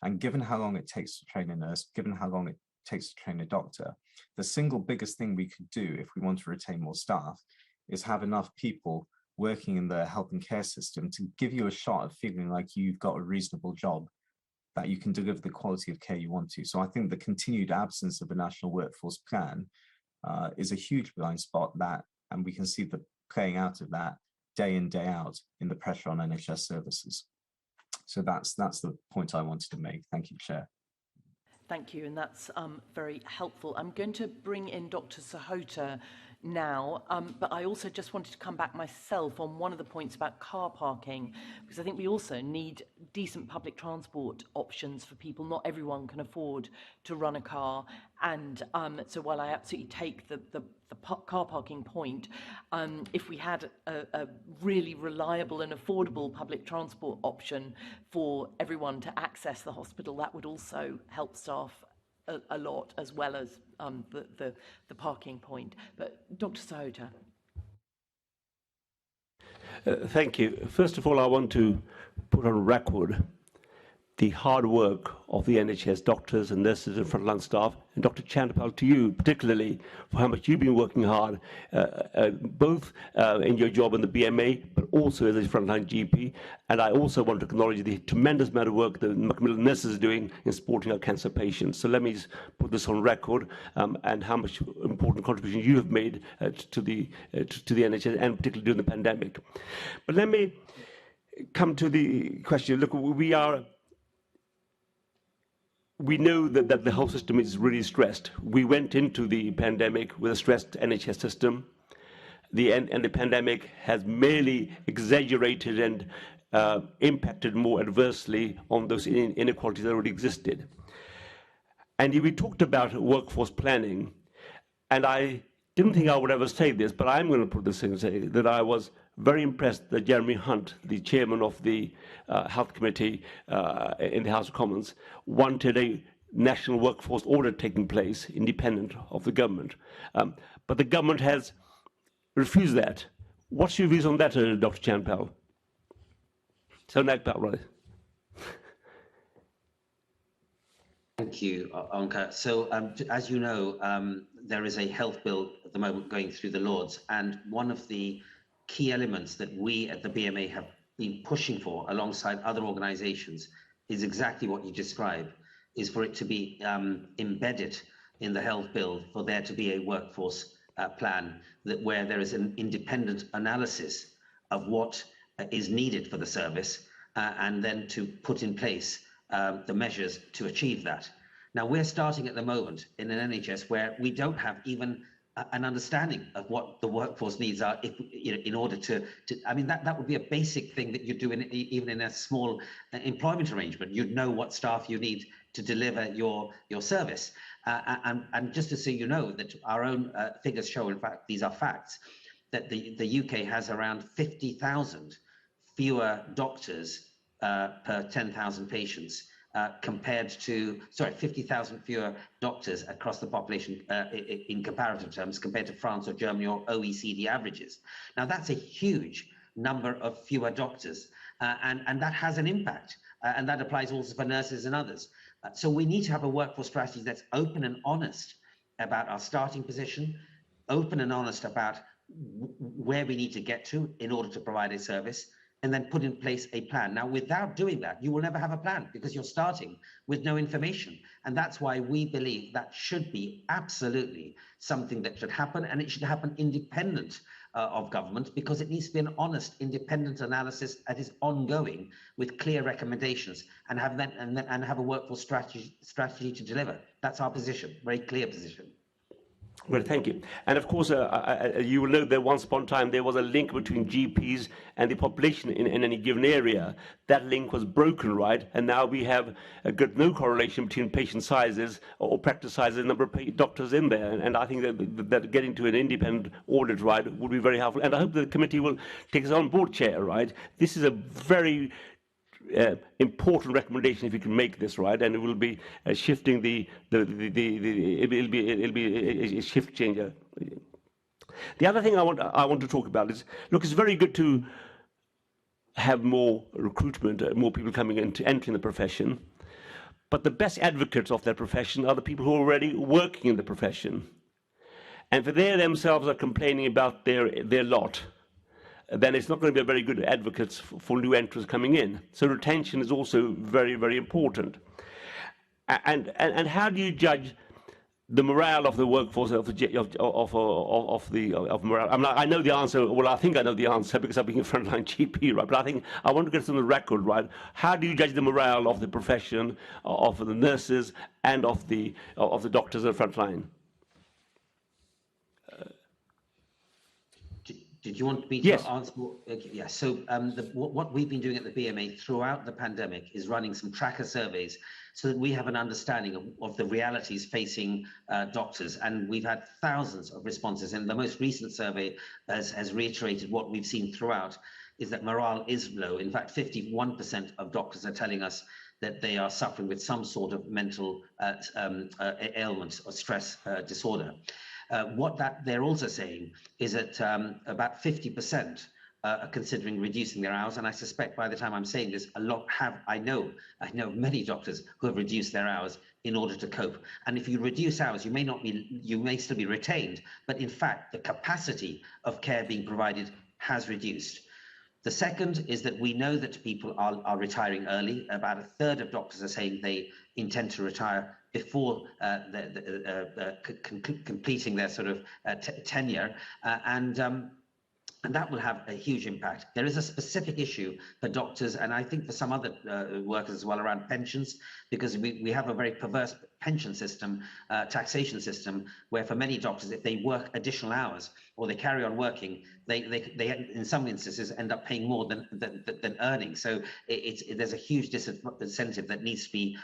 And given how long it takes to train a nurse, given how long it takes to train a doctor, the single biggest thing we could do if we want to retain more staff is have enough people working in the health and care system to give you a shot of feeling like you've got a reasonable job, that you can deliver the quality of care you want to. So I think the continued absence of a national workforce plan is a huge blind spot, and we can see the playing out of that day in, day out in the pressure on NHS services. So that's the point I wanted to make. Thank you, Chair. Thank you, and that's very helpful. I'm going to bring in Dr. Sahota now, but I also just wanted to come back myself on one of the points about car parking, because I think we also need decent public transport options for people. Not everyone can afford to run a car, and so while I absolutely take the car parking point, if we had a really reliable and affordable public transport option for everyone to access the hospital, that would also help staff a lot, as well as the parking point. But Dr. Sahota. Thank you. First of all, I want to put on record the hard work of the NHS doctors and nurses and frontline staff, and Dr. Chandpal, to you particularly, for how much you've been working hard, both in your job in the BMA, but also as a frontline GP. And I also want to acknowledge the tremendous amount of work that Macmillan nurses are doing in supporting our cancer patients. So let me just put this on record, and how much important contribution you have made to the NHS, and particularly during the pandemic. But let me come to the question. Look, we know that the whole system is really stressed. We went into the pandemic with a stressed NHS system. And the pandemic has merely exaggerated and impacted more adversely on those inequalities that already existed. And we talked about workforce planning, and I didn't think I would ever say this, but I'm going to put this in and say that I was very impressed that Jeremy Hunt, the chairman of the Health Committee in the House of Commons, wanted a national workforce audit taking place independent of the government. But the government has refused that. What's your views on that, Dr. Chandpal? So, Nagpal, right? Thank you, Anka. So, as you know, there is a health bill at the moment going through the Lords, and one of the key elements that we at the BMA have been pushing for alongside other organizations is exactly what you described, is for it to be embedded in the health bill, for there to be a workforce plan where there is an independent analysis of what is needed for the service, and then to put in place the measures to achieve that. Now, we're starting at the moment in an NHS where we don't have even an understanding of what the workforce needs are, if, in order to I mean, that would be a basic thing that you do even in a small employment arrangement. You'd know what staff you need to deliver your service. And just to so you know that our own figures show, in fact, these are facts, that the UK has around 50,000 fewer doctors per 10,000 patients, compared to, 50,000 fewer doctors across the population in comparative terms compared to France or Germany or OECD averages. Now, that's a huge number of fewer doctors, and that has an impact, and that applies also for nurses and others. So we need to have a workforce strategy that's open and honest about our starting position, open and honest about where we need to get to in order to provide a service, and then put in place a plan. Now, without doing that, you will never have a plan, because you're starting with no information. And that's why we believe that should be absolutely something that should happen, and it should happen independent of government, because it needs to be an honest, independent analysis that is ongoing with clear recommendations, and have a workforce strategy to deliver. That's our position, very clear position. Well, thank you. And of course, you will know that once upon a time there was a link between GPs and the population in any given area. That link was broken, right? And now we have no correlation between patient sizes or practice sizes and number of doctors in there. And I think that getting to an independent audit, right, would be very helpful. And I hope the committee will take us on board, Chair, right? This is a very important recommendation if you can make this, right, and it will be shifting it'll be a shift changer. The other thing I want to talk about is, look, it's very good to have more recruitment, more people coming into entering the profession, but the best advocates of that profession are the people who are already working in the profession, and if they themselves are complaining about their lot, then it's not going to be very good advocates for new entrants coming in. So retention is also very, very important. And how do you judge the morale of the workforce of morale? I know the answer. Well, I think I know the answer because I've been a frontline GP, right? But I want to get some of the record, right? How do you judge the morale of the profession, of the nurses, and of the doctors at the frontline? Did you want me to answer? Okay, yeah, so what we've been doing at the BMA throughout the pandemic is running some tracker surveys so that we have an understanding of the realities facing doctors. And we've had thousands of responses. And the most recent survey has reiterated what we've seen throughout, is that morale is low. In fact, 51% of doctors are telling us that they are suffering with some sort of mental ailment or stress disorder. What they're also saying is that about 50% are considering reducing their hours, and I suspect by the time I'm saying this, I know many doctors who have reduced their hours in order to cope. And if you reduce hours, you may still be retained, but in fact, the capacity of care being provided has reduced. The second is that we know that people are retiring early. About a third of doctors are saying they intend to retire before completing their sort of tenure, and that will have a huge impact. There is a specific issue for doctors, and I think for some other workers as well, around pensions, because we have a very perverse pension system, taxation system, where for many doctors, if they work additional hours or they carry on working, they in some instances end up paying more than earning. So there's a huge disincentive that needs to be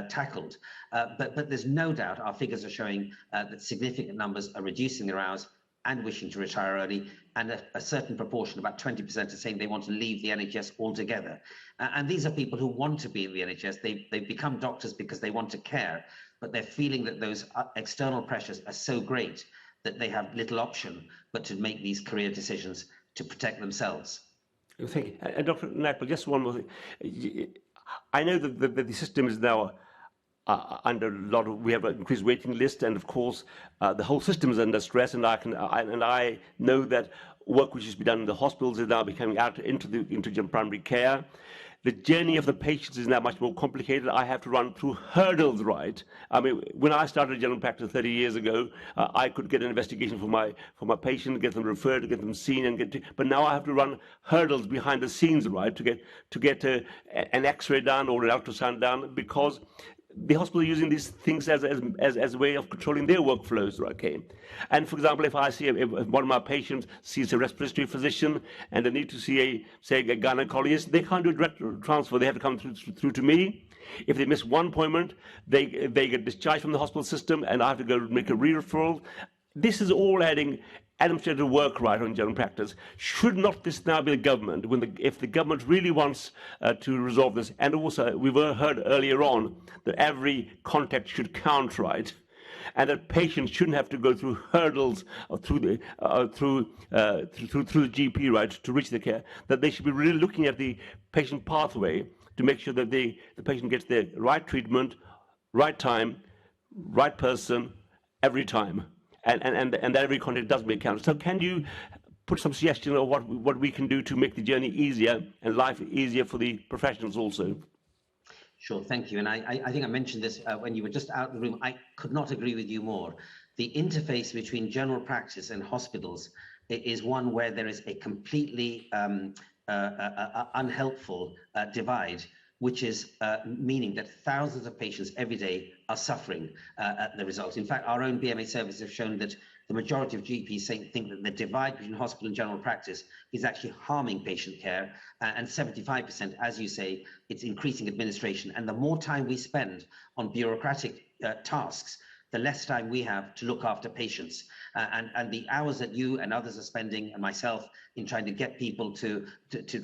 tackled. But there's no doubt our figures are showing that significant numbers are reducing their hours and wishing to retire early, and a certain proportion, about 20%, are saying they want to leave the NHS altogether. And these are people who want to be in the NHS. They've become doctors because they want to care, but they're feeling that those external pressures are so great that they have little option but to make these career decisions to protect themselves. Thank you. And Dr. Knackle, just one more thing. I know that the system is now under a lot of, we have an increased waiting list, and of course the whole system is under stress, and I know that work which has been done in the hospitals is now becoming out into general primary care. The journey of the patients is now much more complicated. I have to run through hurdles, right? I mean, when I started general practice 30 years ago, I could get an investigation for my patient, get them referred, get them seen, but now I have to run hurdles behind the scenes, right, to get an X-ray done or an ultrasound done, because the hospital are using these things as a way of controlling their workflows, okay? And for example, if one of my patients sees a respiratory physician and they need to see a gynecologist, they can't do a direct transfer. They have to come through to me. If they miss one appointment, they get discharged from the hospital system, and I have to go make a re-referral. This is all adding administrative work, right, on general practice. Should not this now be the government, if the government really wants to resolve this? And also, we've heard earlier on that every contact should count, right? And that patients shouldn't have to go through hurdles through the GP, right, to reach the care. That they should be really looking at the patient pathway to make sure that the patient gets the right treatment, right time, right person, every time. And that every contact does make count. So can you put some suggestion of what we can do to make the journey easier and life easier for the professionals also? Sure, thank you. And I think I mentioned this when you were just out of the room. I could not agree with you more. The interface between general practice and hospitals is one where there is a completely unhelpful divide which is meaning that thousands of patients every day are suffering at the result. In fact, our own BMA surveys have shown that the majority of GPs think that the divide between hospital and general practice is actually harming patient care, and 75%, as you say, it's increasing administration. And the more time we spend on bureaucratic tasks, the less time we have to look after patients. And the hours that you and others are spending, and myself, in trying to get people to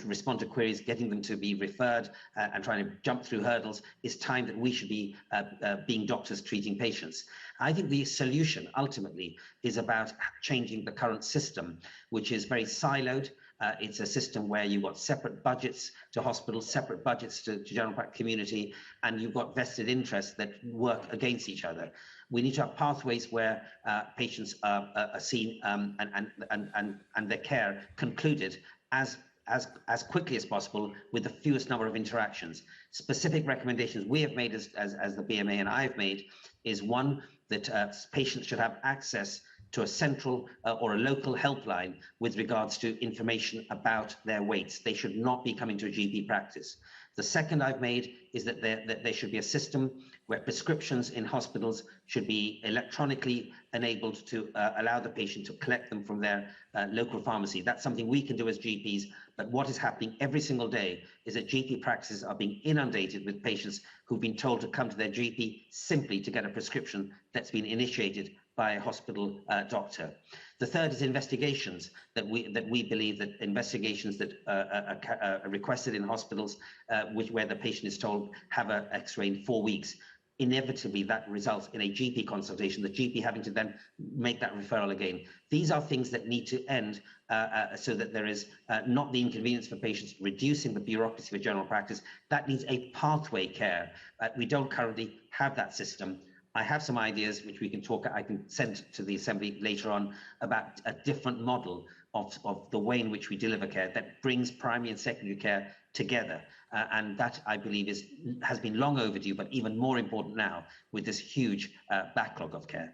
respond to queries, getting them to be referred and trying to jump through hurdles, is time that we should be being doctors treating patients. I think the solution ultimately is about changing the current system, which is very siloed. It's a system where you've got separate budgets to hospitals, separate budgets to general practice community, and you've got vested interests that work against each other. We need to have pathways where patients are seen and their care concluded as quickly as possible with the fewest number of interactions. Specific recommendations we have made as the BMA and I have made is one, that patients should have access to a central or a local helpline with regards to information about their weights. They should not be coming to a GP practice. The second I've made is that there should be a system where prescriptions in hospitals should be electronically enabled to allow the patient to collect them from their local pharmacy. That's something we can do as GPs, but what is happening every single day is that GP practices are being inundated with patients who've been told to come to their GP simply to get a prescription that's been initiated by a hospital doctor. The third is investigations, that we believe that investigations that are requested in hospitals, where the patient is told have an X-ray in 4 weeks, inevitably that results in a GP consultation, the GP having to then make that referral again. These are things that need to end so that there is not the inconvenience for patients, reducing the bureaucracy for general practice. That needs a pathway care. We don't currently have that system. I have some ideas which we can talk, I can send to the Assembly later on, about a different model of the way in which we deliver care that brings primary and secondary care together. And that, I believe, has been long overdue, but even more important now with this huge backlog of care.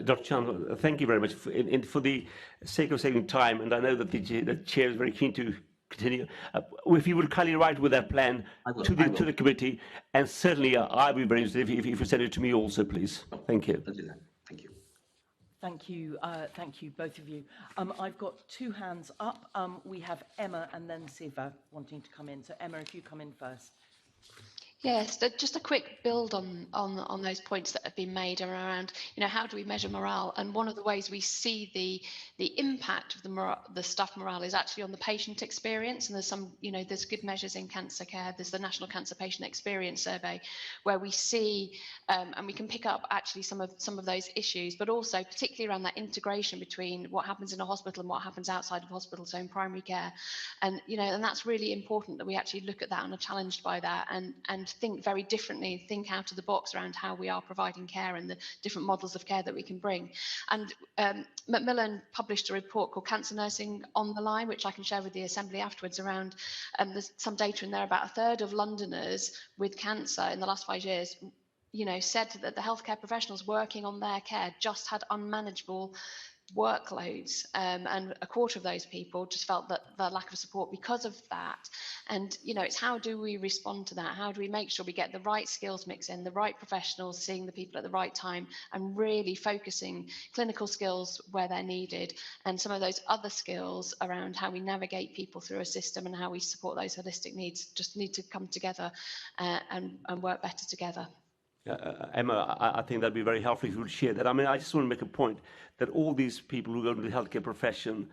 Dr. Chandler, thank you very much. For the sake of saving time, and I know that the Chair is very keen to continue, if you would kindly write with that plan to the committee, and certainly I'll be very interested if you send it to me also, please. Thank you. I'll do that. Thank you. Thank you, both of you. I've got two hands up. We have Emma and then Siva wanting to come in. So Emma, if you come in first. Yes, just a quick build on those points that have been made around, how do we measure morale? And one of the ways we see the impact of the staff morale is actually on the patient experience. And there's some, there's good measures in cancer care. There's the National Cancer Patient Experience Survey, where we see and we can pick up actually some of those issues, but also particularly around that integration between what happens in a hospital and what happens outside of hospital, so in primary care. And and that's really important that we actually look at that and are challenged by that and think very differently, think out of the box around how we are providing care and the different models of care that we can bring. And Macmillan published a report called Cancer Nursing on the Line, which I can share with the Assembly afterwards, around there's some data in there about a third of Londoners with cancer in the last 5 years said that the healthcare professionals working on their care just had unmanageable workloads, and a quarter of those people just felt that the lack of support because of that. And it's how do we respond to that? How do we make sure we get the right skills mix in, the right professionals seeing the people at the right time, and really focusing clinical skills where they're needed, and some of those other skills around how we navigate people through a system and how we support those holistic needs just need to come together and work better together. Emma, I think that'd be very helpful if you would share that. I mean, I just want to make a point that all these people who go into the healthcare profession,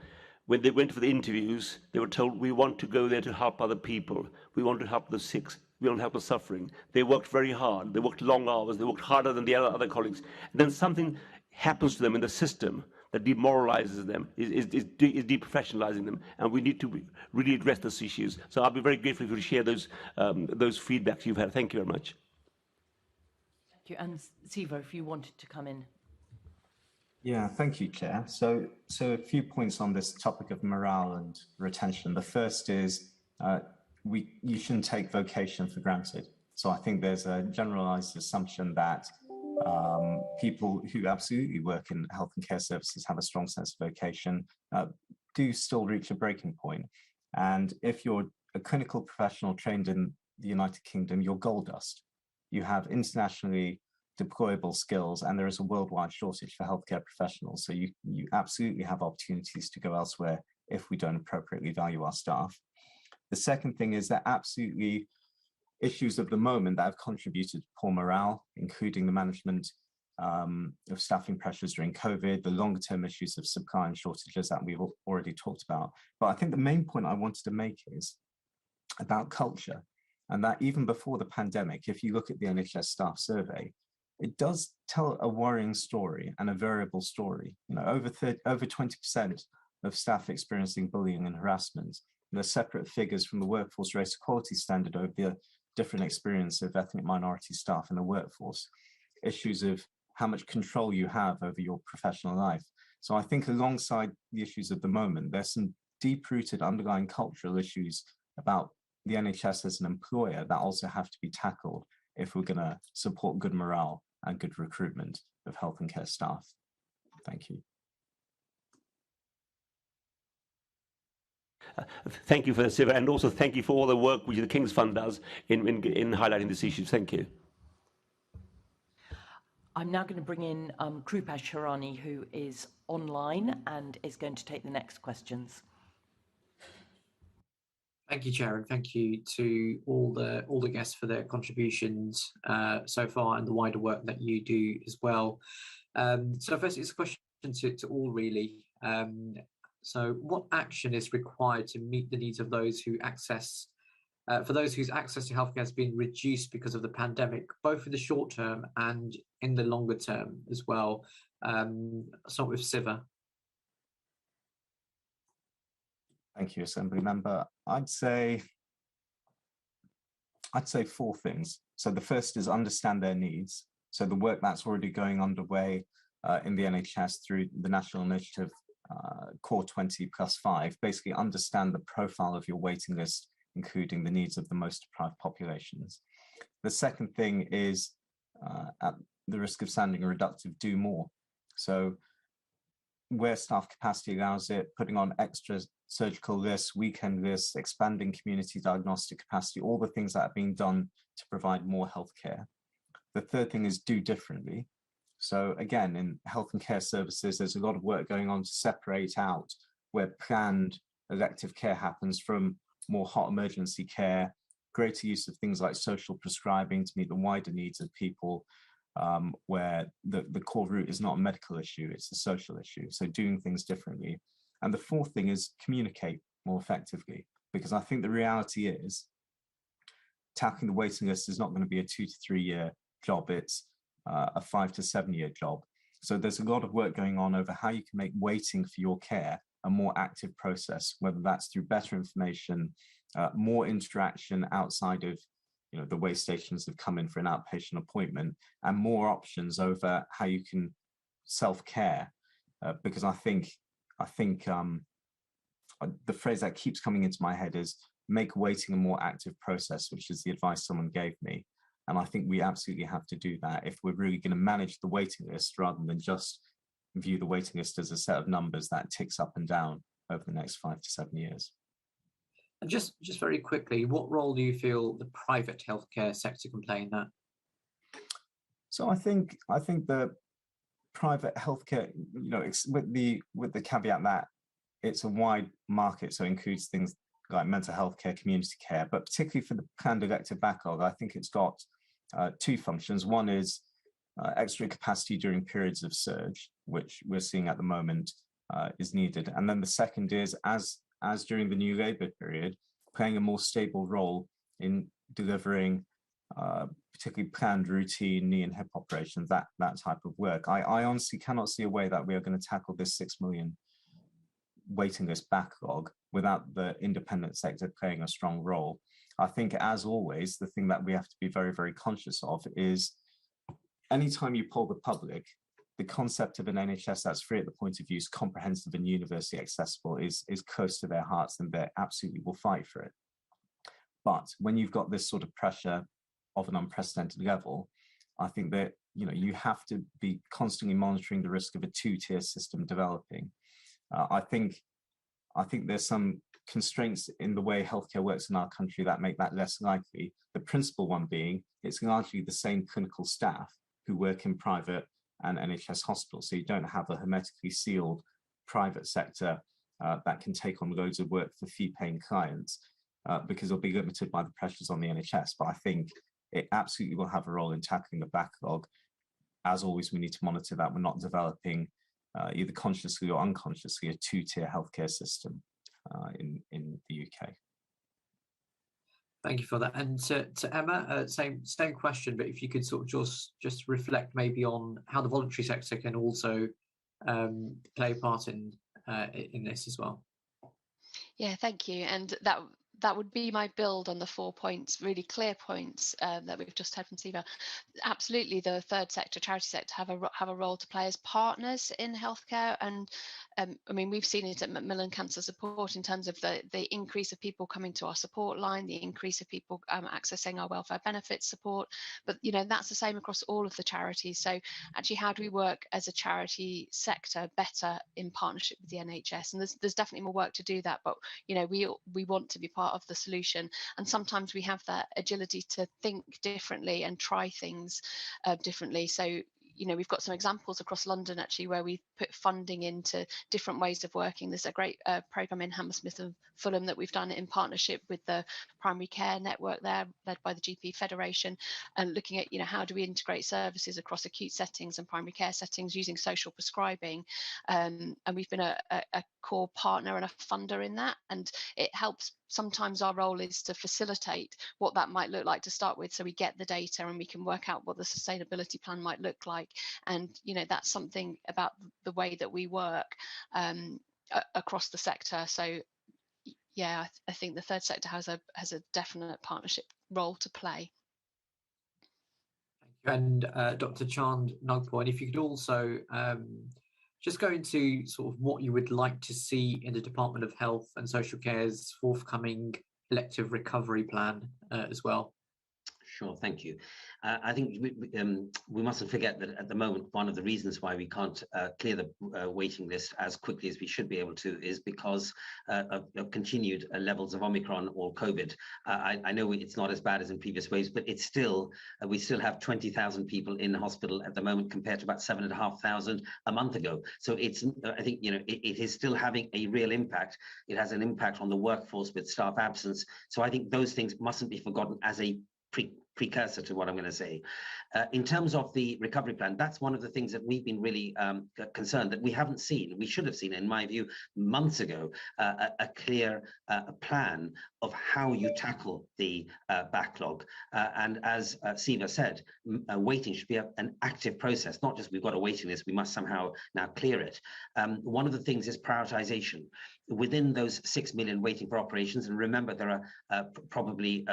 when they went for the interviews, they were told, we want to go there to help other people. We want to help the sick. We want to help the suffering. They worked very hard. They worked long hours. They worked harder than the other colleagues. And then something happens to them in the system that demoralizes them, is deprofessionalizing them. And we need to really address those issues. So I'll be very grateful if you would share those feedbacks you've had. Thank you very much. And Siva, if you wanted to come in. Yeah, thank you, Chair. So a few points on this topic of morale and retention. The first is you shouldn't take vocation for granted. So I think there's a generalized assumption that people who absolutely work in health and care services have a strong sense of vocation, do still reach a breaking point. And if you're a clinical professional trained in the United Kingdom, you're gold dust. You have internationally deployable skills, and there is a worldwide shortage for healthcare professionals. So you absolutely have opportunities to go elsewhere if we don't appropriately value our staff. The second thing is that absolutely issues of the moment that have contributed to poor morale, including the management of staffing pressures during COVID, the longer term issues of supply and shortages that we've already talked about. But I think the main point I wanted to make is about culture, and that even before the pandemic, if you look at the NHS staff survey, it does tell a worrying story and a variable story. You know, over 20% of staff experiencing bullying and harassment. And there's separate figures from the Workforce Race Equality Standard over the different experience of ethnic minority staff in the workforce. Issues of how much control you have over your professional life. So I think alongside the issues of the moment, there's some deep-rooted underlying cultural issues about the NHS as an employer that also have to be tackled if we're going to support good morale and good recruitment of health and care staff. Thank you. Thank you for this, Siva, and also thank you for all the work which the King's Fund does in highlighting this issue. Thank you. I'm now going to bring in Krupesh Hirani, who is online and is going to take the next questions. Thank you, Chair, and thank you to all the guests for their contributions so far and the wider work that you do as well. So first, it's a question to all really. So what action is required to meet the needs of those who access, for those whose access to healthcare has been reduced because of the pandemic, both in the short term and in the longer term as well? Start with Siva. Thank you, Assembly Member. I'd say 4 things. So the first is understand their needs. So the work that's already going underway in the NHS through the National Initiative Core 20+5, basically understand the profile of your waiting list, including the needs of the most deprived populations. The second thing is, at the risk of sounding reductive, do more. So where staff capacity allows it, putting on extra surgical lists, weekend lists, expanding community diagnostic capacity, all the things that are being done to provide more healthcare. The third thing is do differently. So again, in health and care services, there's a lot of work going on to separate out where planned elective care happens from more hot emergency care, greater use of things like social prescribing to meet the wider needs of people, where the core root is not a medical issue, it's a social issue. So doing things differently. And the fourth thing is communicate more effectively, because I think the reality is tackling the waiting list is not going to be a 2 to 3 year job, it's a 5 to 7 year job. So there's a lot of work going on over how you can make waiting for your care a more active process, whether that's through better information, more interaction outside of the way stations have come in for an outpatient appointment, and more options over how you can self-care. Because I think the phrase that keeps coming into my head is make waiting a more active process, which is the advice someone gave me. And I think we absolutely have to do that if we're really going to manage the waiting list rather than just view the waiting list as a set of numbers that ticks up and down over the next 5 to 7 years. And just very quickly, what role do you feel the private healthcare sector can play in that? So I think the private healthcare, with the caveat that it's a wide market, so it includes things like mental health care, community care, but particularly for the planned elective backlog, I think it's got 2 functions. One is extra capacity during periods of surge, which we're seeing at the moment is needed. And then the second is, as during the new Labour period, playing a more stable role in delivering particularly planned routine knee and hip operations, that type of work. I honestly cannot see a way that we are going to tackle this 6 million waiting list backlog without the independent sector playing a strong role. I think, as always, the thing that we have to be very, very conscious of is anytime you poll the public, the concept of an NHS that's free at the point of use, comprehensive and universally accessible is close to their hearts, and they absolutely will fight for it. But when you've got this sort of pressure of an unprecedented level, I think that you have to be constantly monitoring the risk of a 2-tier system developing. I think I think there's some constraints in the way healthcare works in our country that make that less likely. The principal one being it's largely the same clinical staff who work in private and NHS hospitals. So you don't have a hermetically sealed private sector that can take on loads of work for fee-paying clients because it'll be limited by the pressures on the NHS. But I think it absolutely will have a role in tackling the backlog. As always, we need to monitor that we're not developing either consciously or unconsciously a two-tier healthcare system in the UK. Thank you for that. And to Emma, same question, but if you could sort of just reflect maybe on how the voluntary sector can also play a part in this as well. Yeah, thank you. And that would be my build on the 4 points, really clear points that we've just heard from Siva. Absolutely, the third sector, charity sector, have a role to play as partners in healthcare. And I mean, we've seen it at Macmillan Cancer Support in terms of the increase of people coming to our support line, the increase of people accessing our welfare benefits support. But, you know, that's the same across all of the charities. So actually, how do we work as a charity sector better in partnership with the NHS? And there's definitely more work to do that. But, you know, we want to be part of the solution. And sometimes we have that agility to think differently and try things differently. So, you know, we've got some examples across London actually where we've put funding into different ways of working. There's a great programme in Hammersmith and Fulham that we've done in partnership with the primary care network there, led by the GP Federation, and looking at, you know, how do we integrate services across acute settings and primary care settings using social prescribing. And we've been a core partner and a funder in that. And it helps. Sometimes our role is to facilitate what that might look like to start with, so we get the data and we can work out what the sustainability plan might look like. And, you know, that's something about the way that we work across the sector. So, yeah, I think the third sector has a definite partnership role to play. And Dr. Chand Nagpur, and if you could also just go into sort of what you would like to see in the Department of Health and Social Care's forthcoming elective recovery plan as well. Sure, thank you. I think we mustn't forget that at the moment, one of the reasons why we can't clear the waiting list as quickly as we should be able to is because of continued levels of Omicron or COVID. I know it's not as bad as in previous waves, but it's still, we still have 20,000 people in hospital at the moment compared to about 7,500 a month ago. So it's, I think, you know, it is still having a real impact. It has an impact on the workforce with staff absence. So I think those things mustn't be forgotten as a precursor to what I'm going to say. In terms of the recovery plan, that's one of the things that we've been really concerned that we haven't seen. We should have seen, in my view, months ago, a clear plan of how you tackle the backlog. And as Siva said, waiting should be an active process, not just we've got a waiting list, we must somehow now clear it. One of the things is prioritization. Within those 6 million waiting for operations, and remember there are probably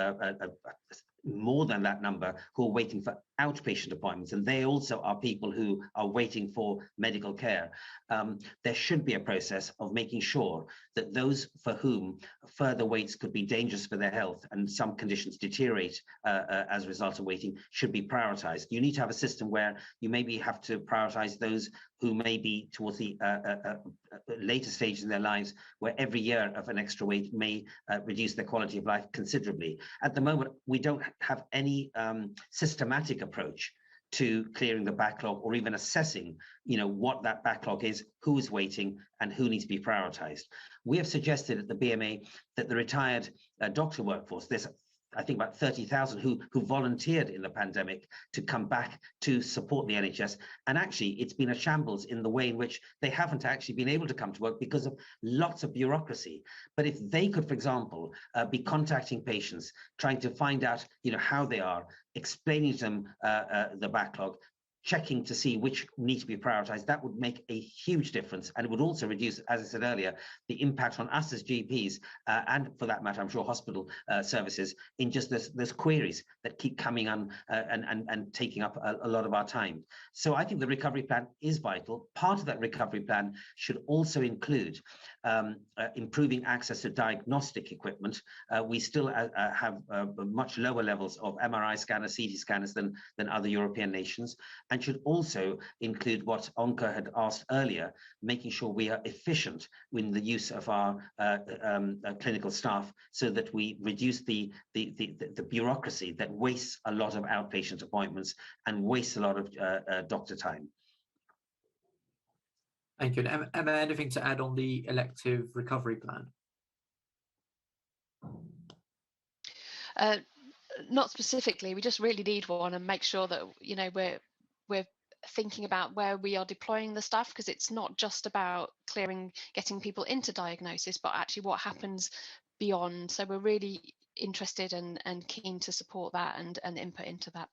more than that number who are waiting for outpatient appointments, and they also are people who are waiting for medical care. There should be a process of making sure that those for whom further waits could be dangerous for their health and some conditions deteriorate as a result of waiting should be prioritized. You need to have a system where you maybe have to prioritize those who may be towards the later stages in their lives, where every year of an extra wait may reduce their quality of life considerably. At the moment, we don't have any systematic approach to clearing the backlog or even assessing, you know, what that backlog is, who is waiting, and who needs to be prioritized. We have suggested at the BMA that the retired doctor workforce, there's I think about 30,000 who volunteered in the pandemic to come back to support the NHS. And actually, it's been a shambles in the way in which they haven't actually been able to come to work because of lots of bureaucracy. But if they could, for example, be contacting patients, trying to find out, you know, how they are, explaining to them the backlog, checking to see which need to be prioritized, that would make a huge difference. And it would also reduce, as I said earlier, the impact on us as GPs, and for that matter, I'm sure hospital services, in just those queries that keep coming on and taking up a lot of our time. So I think the recovery plan is vital. Part of that recovery plan should also include improving access to diagnostic equipment. We still have much lower levels of MRI scanners, CT scanners than other European nations. And and should also include what Onka had asked earlier, making sure we are efficient in the use of our clinical staff so that we reduce the bureaucracy that wastes a lot of outpatient appointments and wastes a lot of doctor time. Thank you. And Emma, anything to add on the elective recovery plan? Not specifically. We just really need one and make sure that we're thinking about where we are deploying the staff, because it's not just about getting people into diagnosis, but actually what happens beyond. So we're really interested and keen to support that and input into that.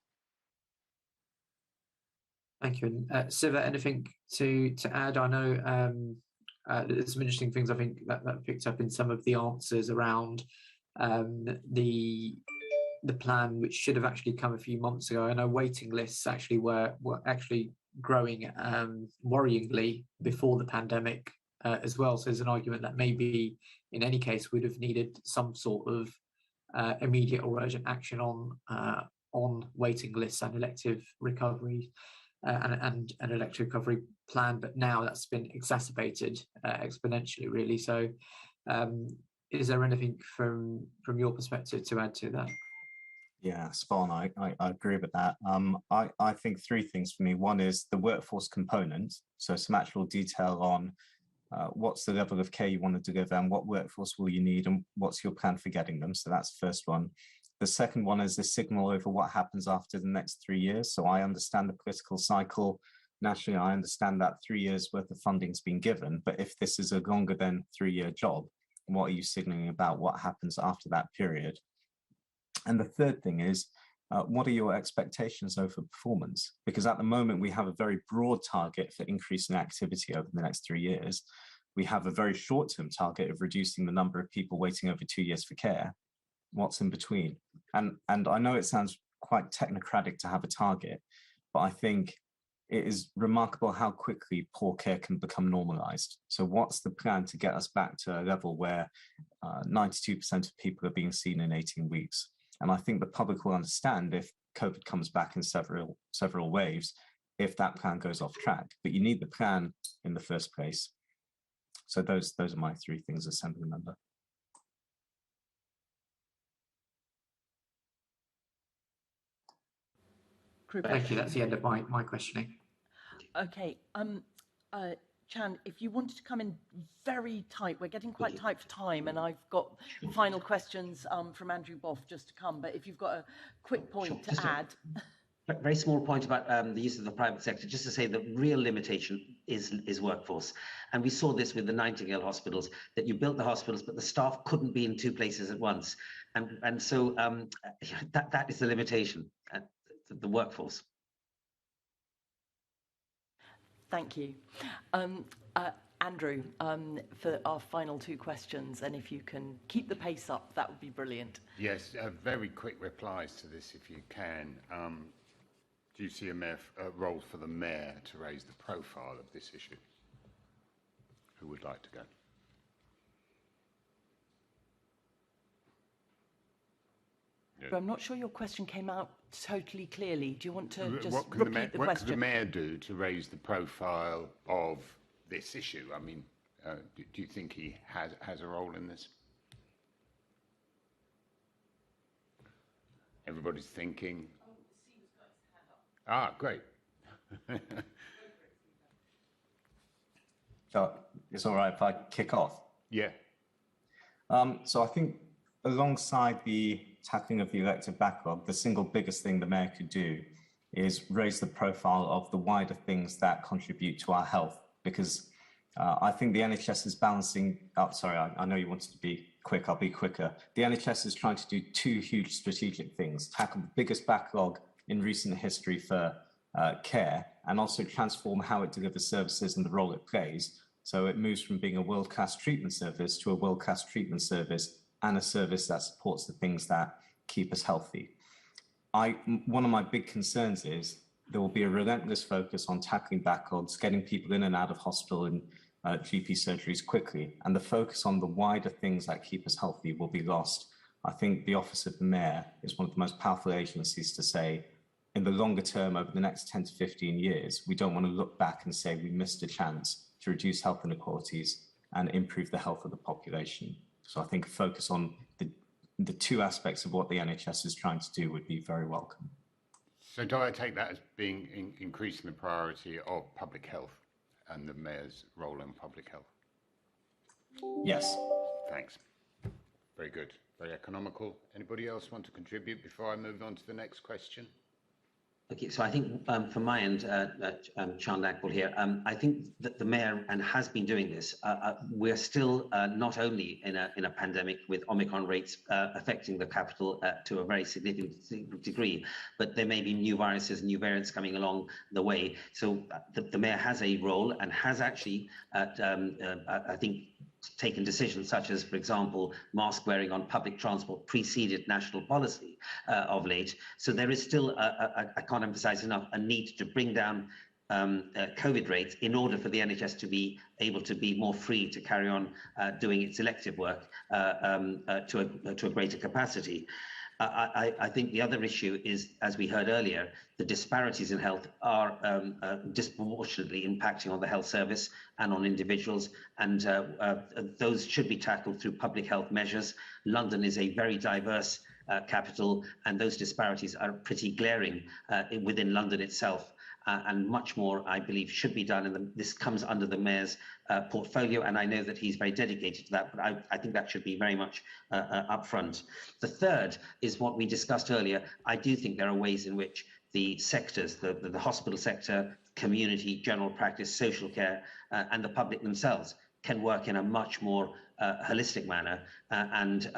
Thank you. And Siva, anything to add? I know there's some interesting things I think that picked up in some of the answers around the plan, which should have actually come a few months ago. I know waiting lists actually were actually growing worryingly before the pandemic as well. So there's an argument that maybe in any case we'd have needed some sort of immediate or urgent action on waiting lists and elective recovery and an elective recovery plan. But now that's been exacerbated exponentially, really. So is there anything from your perspective to add to that? Yeah, spot on. I agree with that. I think three things for me. One is the workforce component. So some actual detail on what's the level of care you want to deliver and what workforce will you need and what's your plan for getting them. So that's the first one. The second one is the signal over what happens after the next 3 years. So I understand the political cycle. Nationally, I understand that 3 years worth of funding's been given. But if this is a longer than 3-year job, what are you signaling about what happens after that period? And the third thing is, what are your expectations over performance? Because at the moment, we have a very broad target for increasing activity over the next 3 years. We have a very short-term target of reducing the number of people waiting over 2 years for care. What's in between? And I know it sounds quite technocratic to have a target, but I think it is remarkable how quickly poor care can become normalized. So what's the plan to get us back to a level where 92% of people are being seen in 18 weeks? And I think the public will understand if COVID comes back in several waves, if that plan goes off track. But you need the plan in the first place. So those are my three things, Assembly Member. Thank you. That's the end of my questioning. Okay. Chan, if you wanted to come in very tight, we're getting quite tight for time, and I've got final questions from Andrew Boff just to come, but if you've got a quick point to add. A very small point about the use of the private sector, just to say the real limitation is workforce. And we saw this with the Nightingale hospitals, that you built the hospitals, but the staff couldn't be in 2 places at once. And so that is the limitation, the workforce. Thank you. Andrew, for our final 2 questions, and if you can keep the pace up, that would be brilliant. Yes, very quick replies to this if you can. Do you see a role for the Mayor to raise the profile of this issue? Who would like to go? But I'm not sure your question came out totally clearly. Do you want to just repeat the question? What could the Mayor do to raise the profile of this issue? I mean, do you think he has a role in this? Everybody's thinking. Ah, great. So it's all right if I kick off? Yeah. So I think alongside the tackling of the elective backlog, the single biggest thing the Mayor could do is raise the profile of the wider things that contribute to our health, because I think the NHS is balancing up. Sorry, I know you wanted to be quick, I'll be quicker. The NHS is trying to do 2 huge strategic things: tackle the biggest backlog in recent history for care, and also transform how it delivers services and the role it plays. So it moves from being a world-class treatment service to a world-class treatment service and a service that supports the things that keep us healthy. One of my big concerns is there will be a relentless focus on tackling backlogs, getting people in and out of hospital and GP surgeries quickly, and the focus on the wider things that keep us healthy will be lost. I think the Office of the Mayor is one of the most powerful agencies to say, in the longer term, over the next 10 to 15 years, we don't want to look back and say we missed a chance to reduce health inequalities and improve the health of the population. So I think a focus on the two aspects of what the NHS is trying to do would be very welcome. So do I take that as being increasing the priority of public health and the Mayor's role in public health? Yes. Thanks. Very good. Very economical. Anybody else want to contribute before I move on to the next question? Okay, so I think from my end, Chand Akbal here, I think that the Mayor has been doing this. We're still not only in a pandemic with Omicron rates affecting the capital to a very significant degree, but there may be new viruses, new variants coming along the way. So the Mayor has a role and has actually, I think, taken decisions such as, for example, mask wearing on public transport preceded national policy of late. So there is still, I can't emphasize enough, a need to bring down COVID rates in order for the NHS to be able to be more free to carry on doing its elective work to a greater capacity. I think the other issue is, as we heard earlier, the disparities in health are disproportionately impacting on the health service and on individuals, and those should be tackled through public health measures. London is a very diverse capital, and those disparities are pretty glaring within London itself. And much more, I believe, should be done. And this comes under the Mayor's portfolio, and I know that he's very dedicated to that, but I think that should be very much upfront. The third is what we discussed earlier. I do think there are ways in which the sectors, the hospital sector, community, general practice, social care, and the public themselves can work in a much more holistic manner, and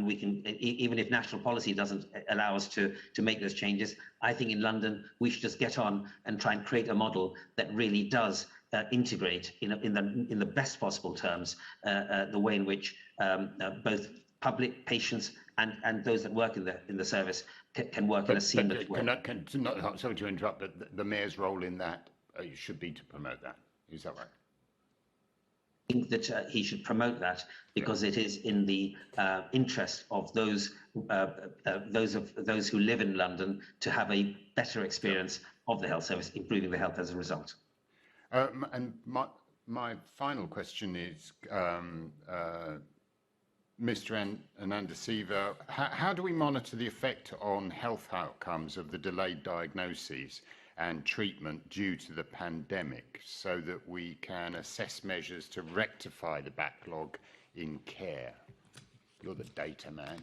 we can, even if national policy doesn't allow us to make those changes, I think in London we should just get on and try and create a model that really does integrate in the best possible terms the way in which both public patients and those that work in the service can work in a seamless way. Sorry to interrupt, but the Mayor's role in that should be to promote that. Is that right? I think that he should promote that because it is in the interest of those who live in London to have a better experience of the health service, improving the health as a result. And my final question is, Mr. Anandasiva, how do we monitor the effect on health outcomes of the delayed diagnoses and treatment due to the pandemic so that we can assess measures to rectify the backlog in care? You're the data man.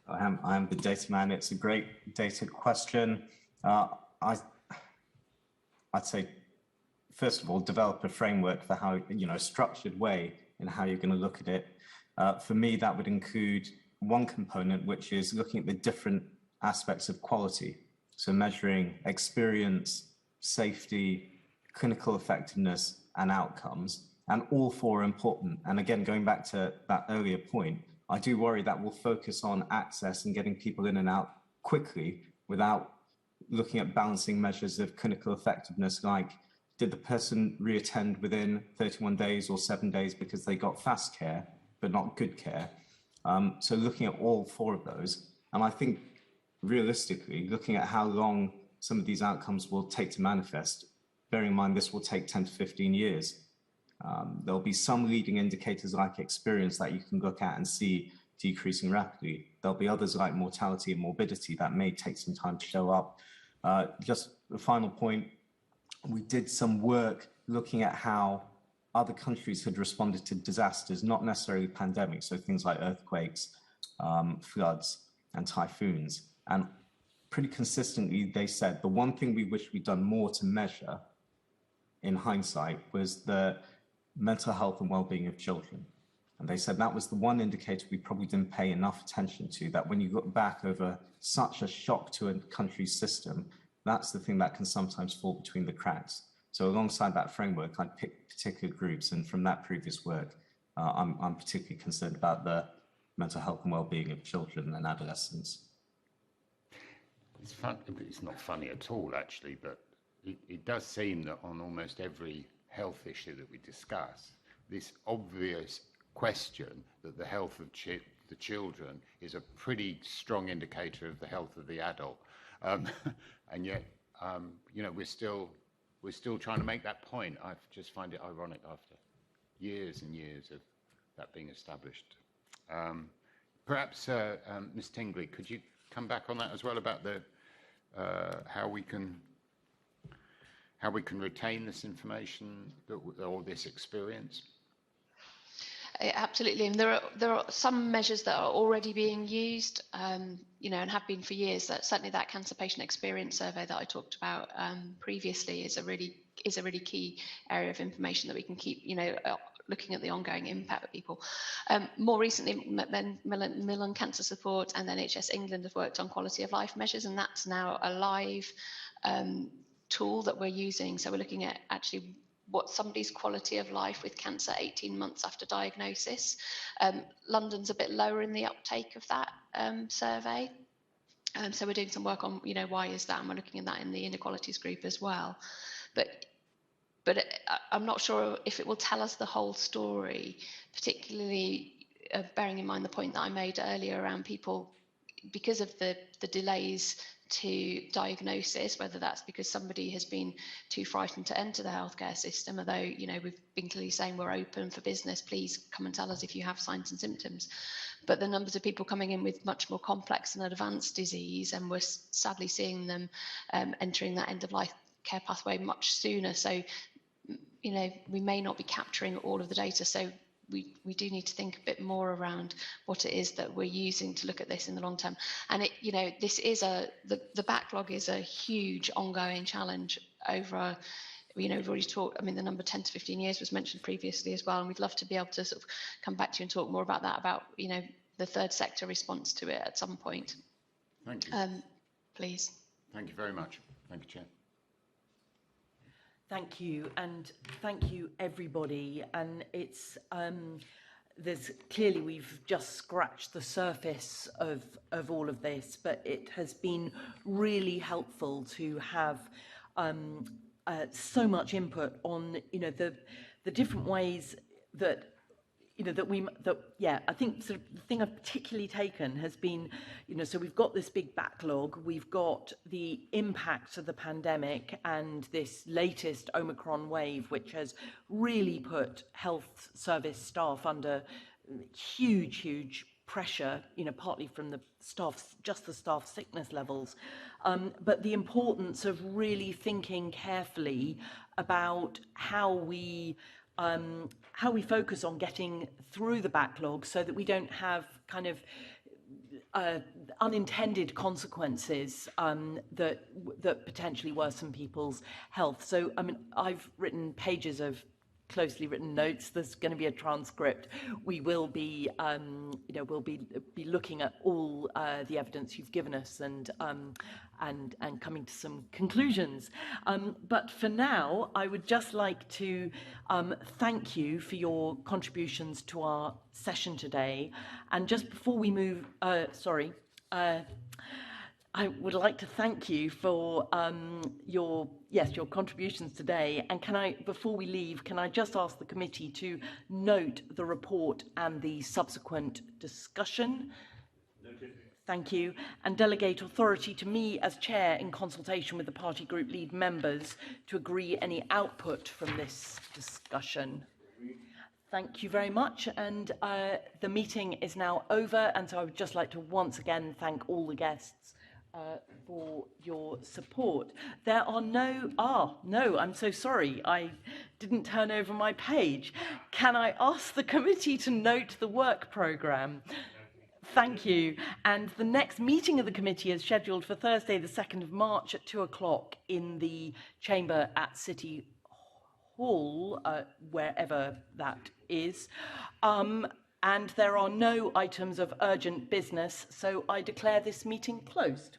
I am the data man. It's a great data question. I'd say, first of all, develop a framework for how, a structured way in how you're going to look at it. For me, that would include one component, which is looking at the different aspects of quality. So measuring experience, safety, clinical effectiveness, and outcomes, and all four are important. And again, going back to that earlier point, I do worry that we'll focus on access and getting people in and out quickly without looking at balancing measures of clinical effectiveness, like did the person reattend within 31 days or 7 days because they got fast care, but not good care? So looking at all four of those, and I think realistically, looking at how long some of these outcomes will take to manifest, bearing in mind this will take 10 to 15 years. There'll be some leading indicators like experience that you can look at and see decreasing rapidly. There'll be others like mortality and morbidity that may take some time to show up. Just a final point, we did some work looking at how other countries had responded to disasters, not necessarily pandemics, so things like earthquakes, floods, and typhoons. And pretty consistently, they said the one thing we wish we'd done more to measure in hindsight was the mental health and well-being of children. And they said that was the one indicator we probably didn't pay enough attention to, that when you look back over such a shock to a country's system, that's the thing that can sometimes fall between the cracks. So alongside that framework, I'd pick particular groups. And from that previous work, I'm particularly concerned about the mental health and well-being of children and adolescents. It's fun. It's not funny at all, actually, but it does seem that on almost every health issue that we discuss, this obvious question that the health of the children is a pretty strong indicator of the health of the adult And yet, you know, we're still trying to make that point. I just find it ironic after years and years of that being established. Perhaps, Ms. Tingley, could you come back on that as well about the how we can retain this information or this experience? Absolutely, and there are some measures that are already being used, you know, and have been for years. That certainly that cancer patient experience survey that I talked about previously is a really key area of information that we can keep, you know, looking at the ongoing impact of people. More recently, Milan Cancer Support and NHS England have worked on quality of life measures, and that's now a live tool that we're using. So we're looking at actually what somebody's quality of life with cancer 18 months after diagnosis. London's a bit lower in the uptake of that survey. So we're doing some work on, you know, why is that? And we're looking at that in the Inequalities group as well. But I'm not sure if it will tell us the whole story, particularly bearing in mind the point that I made earlier around people, because of the delays to diagnosis, whether that's because somebody has been too frightened to enter the healthcare system, although, you know, we've been clearly saying we're open for business, please come and tell us if you have signs and symptoms. But the numbers of people coming in with much more complex and advanced disease, and we're sadly seeing them entering that end of life care pathway much sooner. So, you know, we may not be capturing all of the data. So we do need to think a bit more around what it is that we're using to look at this in the long term. And it, you know, this is the backlog is a huge ongoing challenge over, you know, we've already talked, I mean, the number 10 to 15 years was mentioned previously as well. And we'd love to be able to sort of come back to you and talk more about that, about, you know, the third sector response to it at some point. Thank you. Please. Thank you very much. Thank you, Chair. Thank you, and thank you everybody. And it's there's clearly we've just scratched the surface of all of this, but it has been really helpful to have so much input on, you know, the different ways that, you know, yeah, I think sort of the thing I've particularly taken has been, you know, so we've got this big backlog, we've got the impacts of the pandemic and this latest Omicron wave, which has really put health service staff under huge pressure, you know, partly from the staff, just the staff sickness levels, but the importance of really thinking carefully about how we focus on getting through the backlog so that we don't have kind of unintended consequences that potentially worsen people's health. So, I mean, I've written pages of closely written notes. There's going to be a transcript. We will be, you know, we'll be looking at all the evidence you've given us and coming to some conclusions. But for now, I would just like to thank you for your contributions to our session today. And just before we move, I would like to thank you for your contributions today. And before we leave, can I just ask the committee to note the report and the subsequent discussion? Noted. Thank you. And delegate authority to me as chair in consultation with the party group lead members to agree any output from this discussion. Thank you very much. And the meeting is now over. And so I would just like to once again thank all the guests for your support. There are no, I'm so sorry, I didn't turn over my page. Can I ask the committee to note the work programme? Thank you. And the next meeting of the committee is scheduled for Thursday, the 2nd of March at 2 o'clock in the chamber at City Hall, wherever that is. And there are no items of urgent business, so I declare this meeting closed.